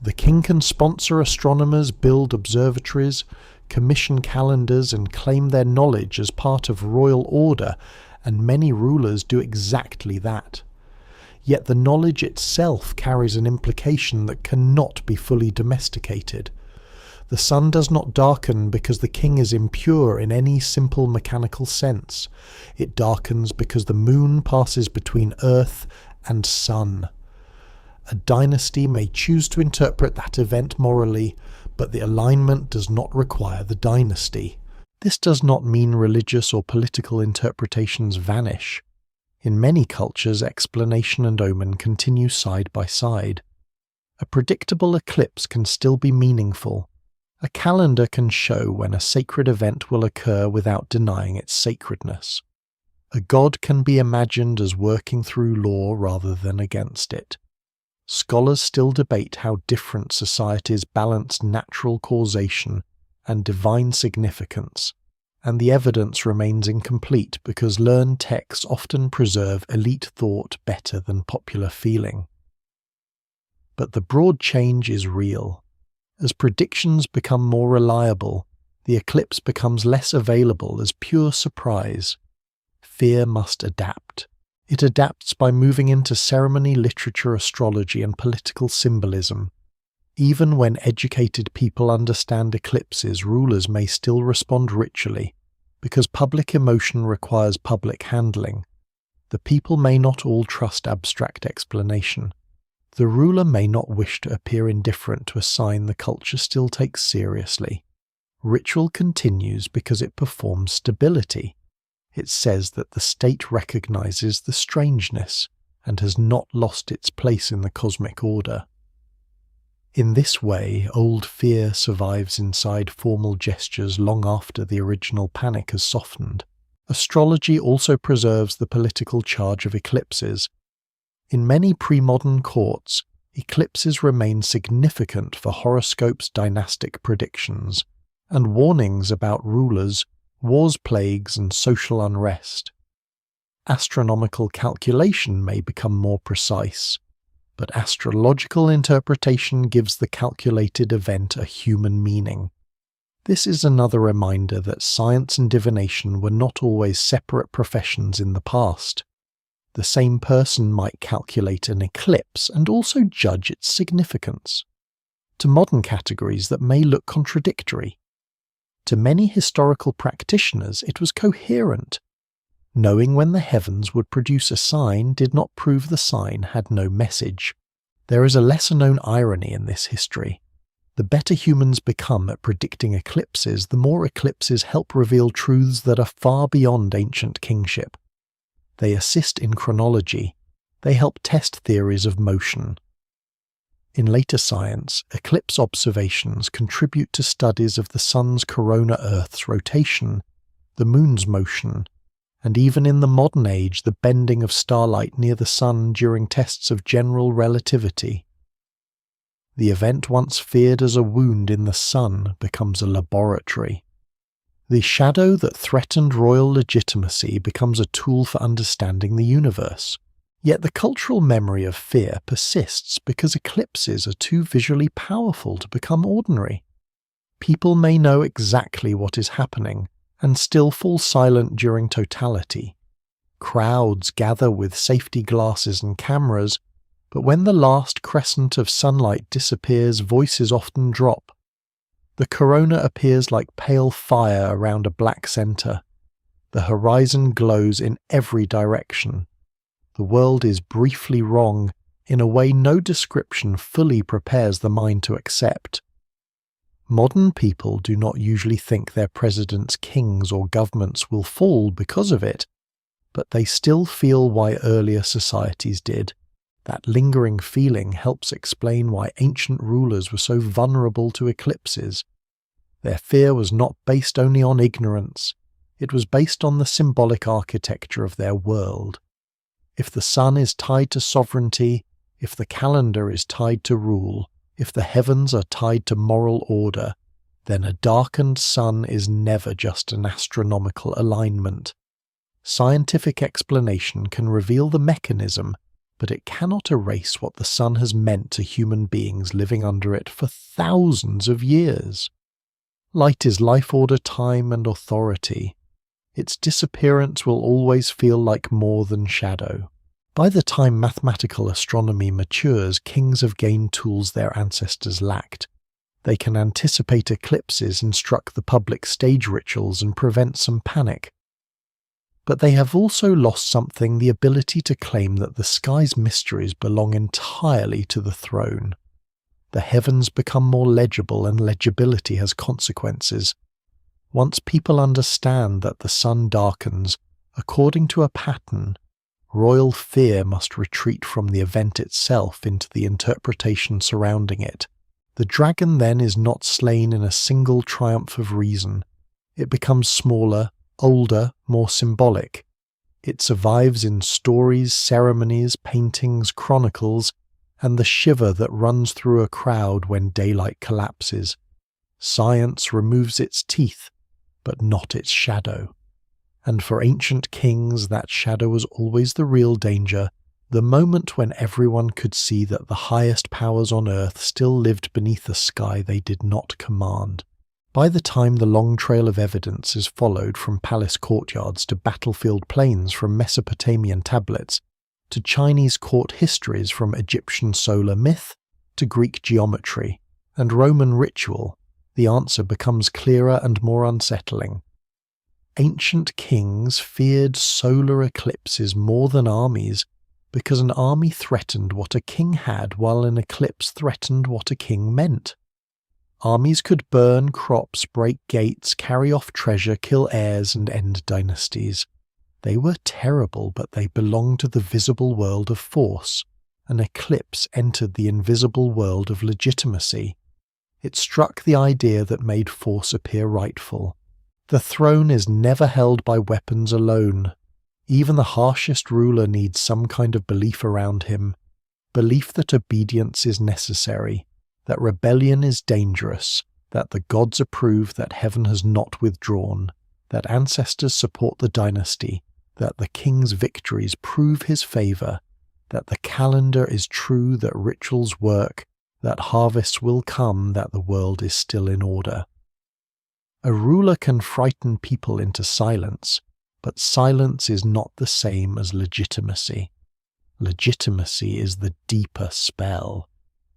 The king can sponsor astronomers, build observatories, commission calendars, and claim their knowledge as part of royal order, and many rulers do exactly that. Yet the knowledge itself carries an implication that cannot be fully domesticated. The sun does not darken because the king is impure in any simple mechanical sense. It darkens because the moon passes between Earth and sun. A dynasty may choose to interpret that event morally, but the alignment does not require the dynasty. This does not mean religious or political interpretations vanish. In many cultures, explanation and omen continue side by side. A predictable eclipse can still be meaningful. A calendar can show when a sacred event will occur without denying its sacredness. A god can be imagined as working through law rather than against it. Scholars still debate how different societies balance natural causation and divine significance, and the evidence remains incomplete because learned texts often preserve elite thought better than popular feeling. But the broad change is real. As predictions become more reliable, the eclipse becomes less available as pure surprise. Fear must adapt. It adapts by moving into ceremony, literature, astrology, and political symbolism. Even when educated people understand eclipses, rulers may still respond ritually, because public emotion requires public handling. The people may not all trust abstract explanation. The ruler may not wish to appear indifferent to a sign the culture still takes seriously. Ritual continues because it performs stability. It says that the state recognizes the strangeness and has not lost its place in the cosmic order. In this way, old fear survives inside formal gestures long after the original panic has softened. Astrology also preserves the political charge of eclipses. In many pre-modern courts, eclipses remain significant for horoscopes, dynastic predictions, and warnings about rulers, wars, plagues, and social unrest. Astronomical calculation may become more precise, but astrological interpretation gives the calculated event a human meaning. This is another reminder that science and divination were not always separate professions in the past. The same person might calculate an eclipse and also judge its significance. To modern categories that may look contradictory. To many historical practitioners, it was coherent. Knowing when the heavens would produce a sign did not prove the sign had no message. There is a lesser-known irony in this history. The better humans become at predicting eclipses, the more eclipses help reveal truths that are far beyond ancient kingship. They assist in chronology. They help test theories of motion. In later science, eclipse observations contribute to studies of the Sun's corona Earth's rotation, the Moon's motion, and even in the modern age the bending of starlight near the Sun during tests of general relativity. The event once feared as a wound in the Sun becomes a laboratory. The shadow that threatened royal legitimacy becomes a tool for understanding the universe. Yet the cultural memory of fear persists because eclipses are too visually powerful to become ordinary. People may know exactly what is happening and still fall silent during totality. Crowds gather with safety glasses and cameras, but when the last crescent of sunlight disappears, voices often drop. The corona appears like pale fire around a black center. The horizon glows in every direction. The world is briefly wrong in a way no description fully prepares the mind to accept. Modern people do not usually think their presidents, kings, or governments will fall because of it, but they still feel why earlier societies did. That lingering feeling helps explain why ancient rulers were so vulnerable to eclipses. Their fear was not based only on ignorance, it was based on the symbolic architecture of their world. If the sun is tied to sovereignty, if the calendar is tied to rule, if the heavens are tied to moral order, then a darkened sun is never just an astronomical alignment. Scientific explanation can reveal the mechanism, but it cannot erase what the sun has meant to human beings living under it for thousands of years. Light is life order, time, and authority. Its disappearance will always feel like more than shadow. By the time mathematical astronomy matures, kings have gained tools their ancestors lacked. They can anticipate eclipses, instruct the public stage rituals, and prevent some panic. But they have also lost something, the ability to claim that the sky's mysteries belong entirely to the throne. The heavens become more legible, and legibility has consequences. Once people understand that the sun darkens, according to a pattern, royal fear must retreat from the event itself into the interpretation surrounding it. The dragon then is not slain in a single triumph of reason. It becomes smaller, older, more symbolic. It survives in stories, ceremonies, paintings, chronicles, and the shiver that runs through a crowd when daylight collapses. Science removes its teeth, but not its shadow. And for ancient kings, that shadow was always the real danger, the moment when everyone could see that the highest powers on earth still lived beneath a sky they did not command. By the time the long trail of evidence is followed from palace courtyards to battlefield plains from Mesopotamian tablets, to Chinese court histories from Egyptian solar myth to Greek geometry and Roman ritual, the answer becomes clearer and more unsettling. Ancient kings feared solar eclipses more than armies, because an army threatened what a king had, while an eclipse threatened what a king meant. Armies could burn crops, break gates, carry off treasure, kill heirs, and end dynasties. They were terrible, but they belonged to the visible world of force. An eclipse entered the invisible world of legitimacy. It struck the idea that made force appear rightful. The throne is never held by weapons alone. Even the harshest ruler needs some kind of belief around him. Belief that obedience is necessary, that rebellion is dangerous, that the gods approve, that heaven has not withdrawn, that ancestors support the dynasty, that the king's victories prove his favor, that the calendar is true, that rituals work, that harvests will come, that the world is still in order. A ruler can frighten people into silence, but silence is not the same as legitimacy. Legitimacy is the deeper spell.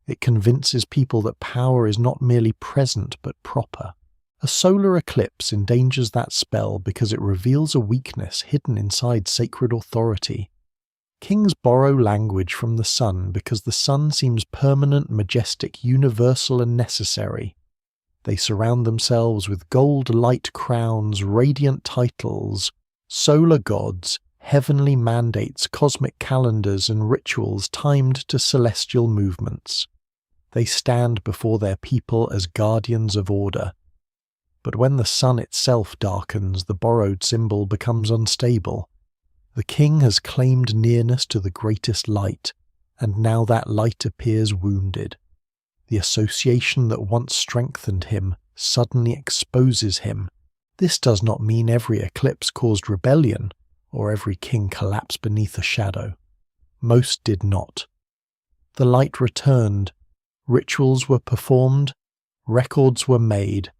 It convinces people that power is not merely present but proper. A solar eclipse endangers that spell because it reveals a weakness hidden inside sacred authority. Kings borrow language from the sun because the sun seems permanent, majestic, universal, and necessary. They surround themselves with gold light crowns, radiant titles, solar gods, heavenly mandates, cosmic calendars, and rituals timed to celestial movements. They stand before their people as guardians of order. But when the sun itself darkens, the borrowed symbol becomes unstable. The king has claimed nearness to the greatest light, and now that light appears wounded. The association that once strengthened him suddenly exposes him. This does not mean every eclipse caused rebellion, or every king collapsed beneath a shadow. Most did not. The light returned, rituals were performed, records were made,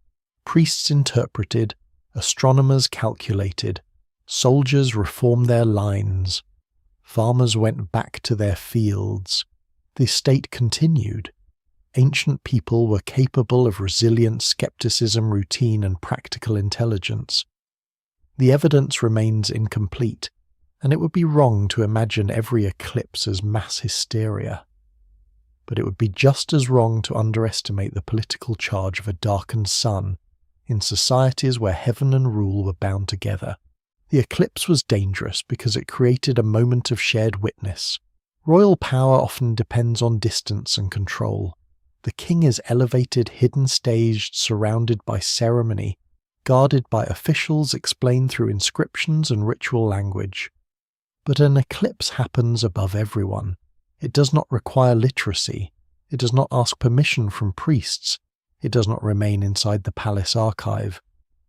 priests interpreted, astronomers calculated, soldiers reformed their lines, farmers went back to their fields. The state continued. Ancient people were capable of resilient skepticism, routine, and practical intelligence. The evidence remains incomplete, and it would be wrong to imagine every eclipse as mass hysteria. But it would be just as wrong to underestimate the political charge of a darkened sun in societies where heaven and rule were bound together. The eclipse was dangerous because it created a moment of shared witness. Royal power often depends on distance and control. The king is elevated, hidden, staged, surrounded by ceremony, guarded by officials, explained through inscriptions and ritual language. But an eclipse happens above everyone. It does not require literacy. It does not ask permission from priests. It does not remain inside the palace archive.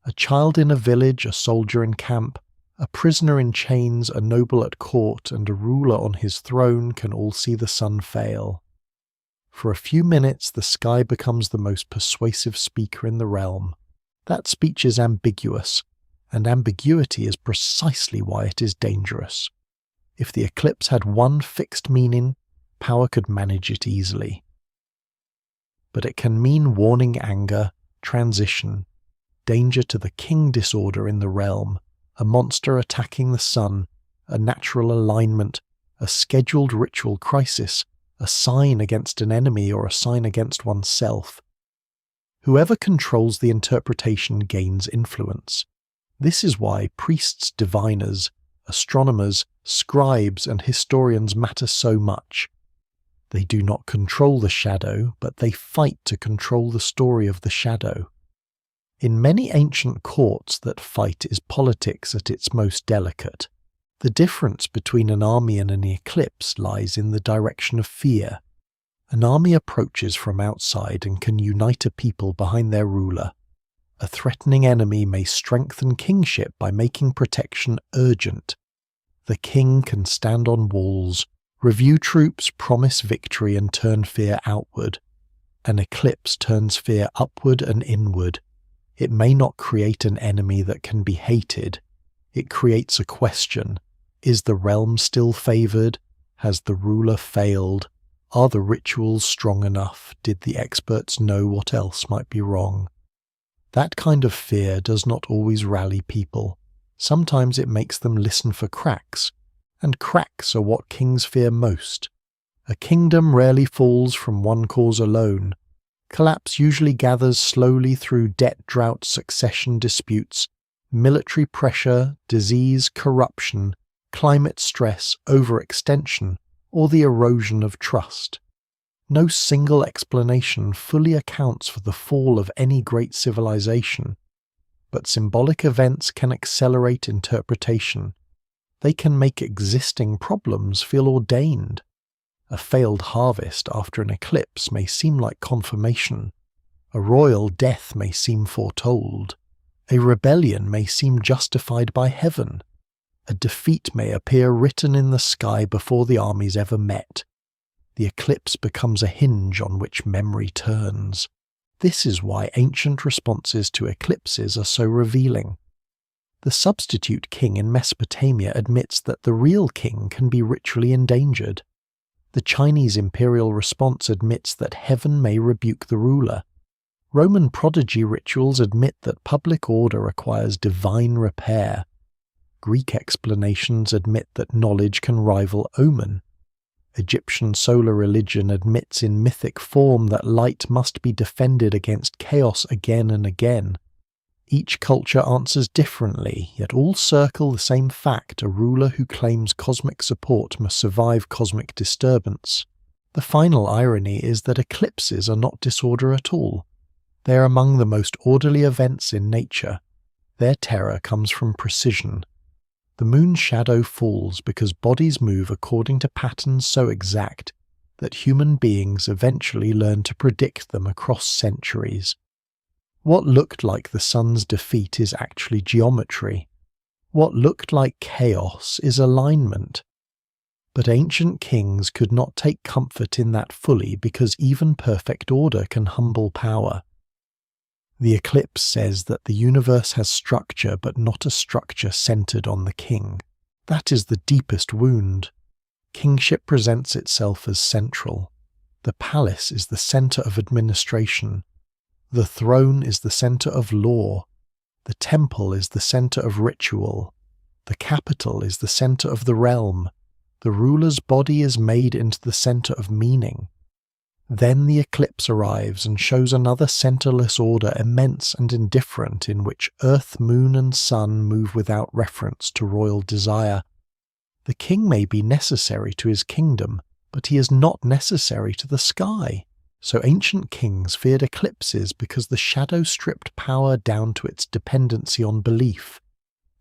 A child in a village, a soldier in camp, a prisoner in chains, a noble at court, and a ruler on his throne can all see the sun fail. For a few minutes, the sky becomes the most persuasive speaker in the realm. That speech is ambiguous, and ambiguity is precisely why it is dangerous. If the eclipse had one fixed meaning, power could manage it easily. But it can mean warning, anger, transition, danger to the king, disorder in the realm, a monster attacking the sun, a natural alignment, a scheduled ritual crisis, a sign against an enemy or a sign against oneself. Whoever controls the interpretation gains influence. This is why priests, diviners, astronomers, scribes, and historians matter so much. They do not control the shadow, but they fight to control the story of the shadow. In many ancient courts, that fight is politics at its most delicate. The difference between an army and an eclipse lies in the direction of fear. An army approaches from outside and can unite a people behind their ruler. A threatening enemy may strengthen kingship by making protection urgent. The king can stand on walls, review troops, promise victory, and turn fear outward. An eclipse turns fear upward and inward. It may not create an enemy that can be hated. It creates a question. Is the realm still favored? Has the ruler failed? Are the rituals strong enough? Did the experts know what else might be wrong? That kind of fear does not always rally people. Sometimes it makes them listen for cracks, and cracks are what kings fear most. A kingdom rarely falls from one cause alone. Collapse usually gathers slowly through debt, drought, succession disputes, military pressure, disease, corruption, climate stress, overextension, or the erosion of trust. No single explanation fully accounts for the fall of any great civilization, but symbolic events can accelerate interpretation. They can make existing problems feel ordained. A failed harvest after an eclipse may seem like confirmation. A royal death may seem foretold. A rebellion may seem justified by heaven. A defeat may appear written in the sky before the armies ever met. The eclipse becomes a hinge on which memory turns. This is why ancient responses to eclipses are so revealing. The substitute king in Mesopotamia admits that the real king can be ritually endangered. The Chinese imperial response admits that heaven may rebuke the ruler. Roman prodigy rituals admit that public order requires divine repair. Greek explanations admit that knowledge can rival omen. Egyptian solar religion admits in mythic form that light must be defended against chaos again and again. Each culture answers differently, yet all circle the same fact: a ruler who claims cosmic support must survive cosmic disturbance. The final irony is that eclipses are not disorder at all. They are among the most orderly events in nature. Their terror comes from precision. The moon's shadow falls because bodies move according to patterns so exact that human beings eventually learn to predict them across centuries. What looked like the sun's defeat is actually geometry. What looked like chaos is alignment. But ancient kings could not take comfort in that fully because even perfect order can humble power. The eclipse says that the universe has structure, but not a structure centered on the king. That is the deepest wound. Kingship presents itself as central. The palace is the center of administration. The throne is the center of law. The temple is the center of ritual. The capital is the center of the realm. The ruler's body is made into the center of meaning. Then the eclipse arrives and shows another centerless order, immense and indifferent, in which earth, moon, and sun move without reference to royal desire. The king may be necessary to his kingdom, but he is not necessary to the sky. So ancient kings feared eclipses because the shadow stripped power down to its dependency on belief.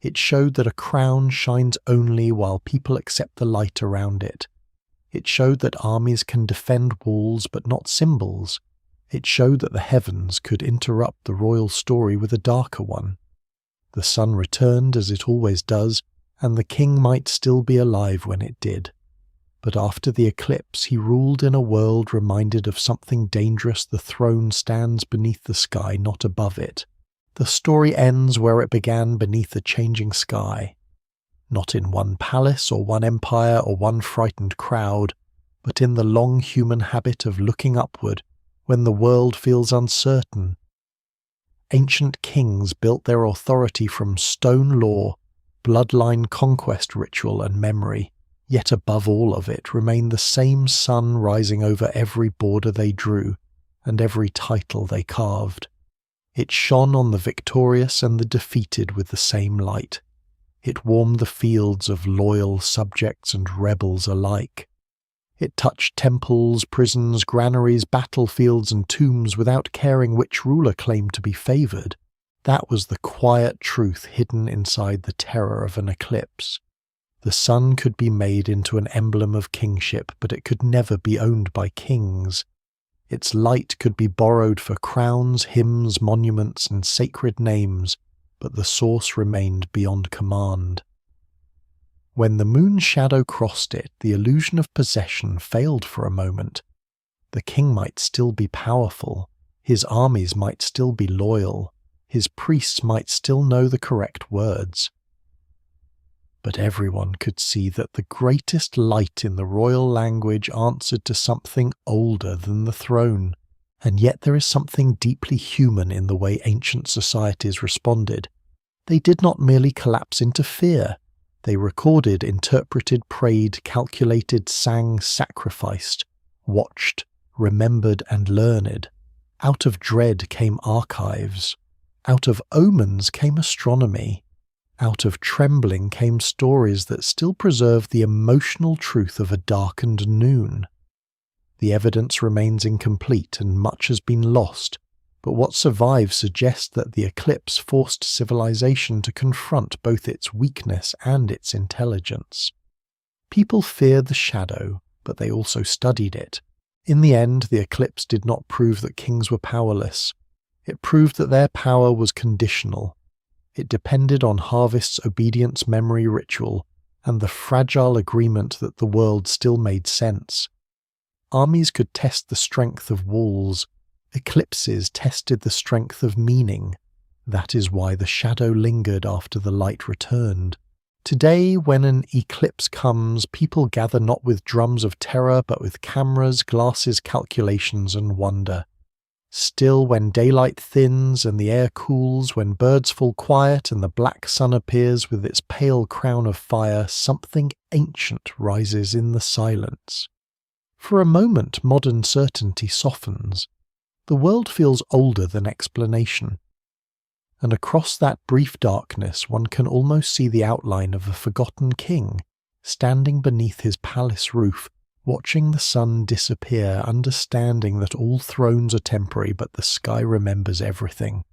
It showed that a crown shines only while people accept the light around it. It showed that armies can defend walls but not symbols. It showed that the heavens could interrupt the royal story with a darker one. The sun returned as it always does, and the king might still be alive when it did. But after the eclipse he ruled in a world reminded of something dangerous. The throne stands beneath the sky, not above it. The story ends where it began, beneath a changing sky. Not in one palace or one empire or one frightened crowd, but in the long human habit of looking upward when the world feels uncertain. Ancient kings built their authority from stone law, bloodline conquest ritual and memory, yet above all of it remained the same sun rising over every border they drew and every title they carved. It shone on the victorious and the defeated with the same light. It warmed the fields of loyal subjects and rebels alike. It touched temples, prisons, granaries, battlefields and tombs without caring which ruler claimed to be favoured. That was the quiet truth hidden inside the terror of an eclipse. The sun could be made into an emblem of kingship, but it could never be owned by kings. Its light could be borrowed for crowns, hymns, monuments, and sacred names, but the source remained beyond command. When the moon's shadow crossed it, the illusion of possession failed for a moment. The king might still be powerful, his armies might still be loyal, his priests might still know the correct words. But everyone could see that the greatest light in the royal language answered to something older than the throne. And yet there is something deeply human in the way ancient societies responded. They did not merely collapse into fear. They recorded, interpreted, prayed, calculated, sang, sacrificed, watched, remembered, and learned. Out of dread came archives. Out of omens came astronomy. Out of trembling came stories that still preserve the emotional truth of a darkened noon. The evidence remains incomplete and much has been lost, but what survives suggests that the eclipse forced civilization to confront both its weakness and its intelligence. People feared the shadow, but they also studied it. In the end, the eclipse did not prove that kings were powerless. It proved that their power was conditional. It depended on harvest's obedience memory ritual and the fragile agreement that the world still made sense. Armies could test the strength of walls. Eclipses tested the strength of meaning. That is why the shadow lingered after the light returned. Today, when an eclipse comes, people gather not with drums of terror, but with cameras, glasses, calculations, and wonder. Still, when daylight thins and the air cools, when birds fall quiet and the black sun appears with its pale crown of fire, something ancient rises in the silence. For a moment, modern certainty softens. The world feels older than explanation. And across that brief darkness, one can almost see the outline of a forgotten king, standing beneath his palace roof, watching the sun disappear, understanding that all thrones are temporary but the sky remembers everything.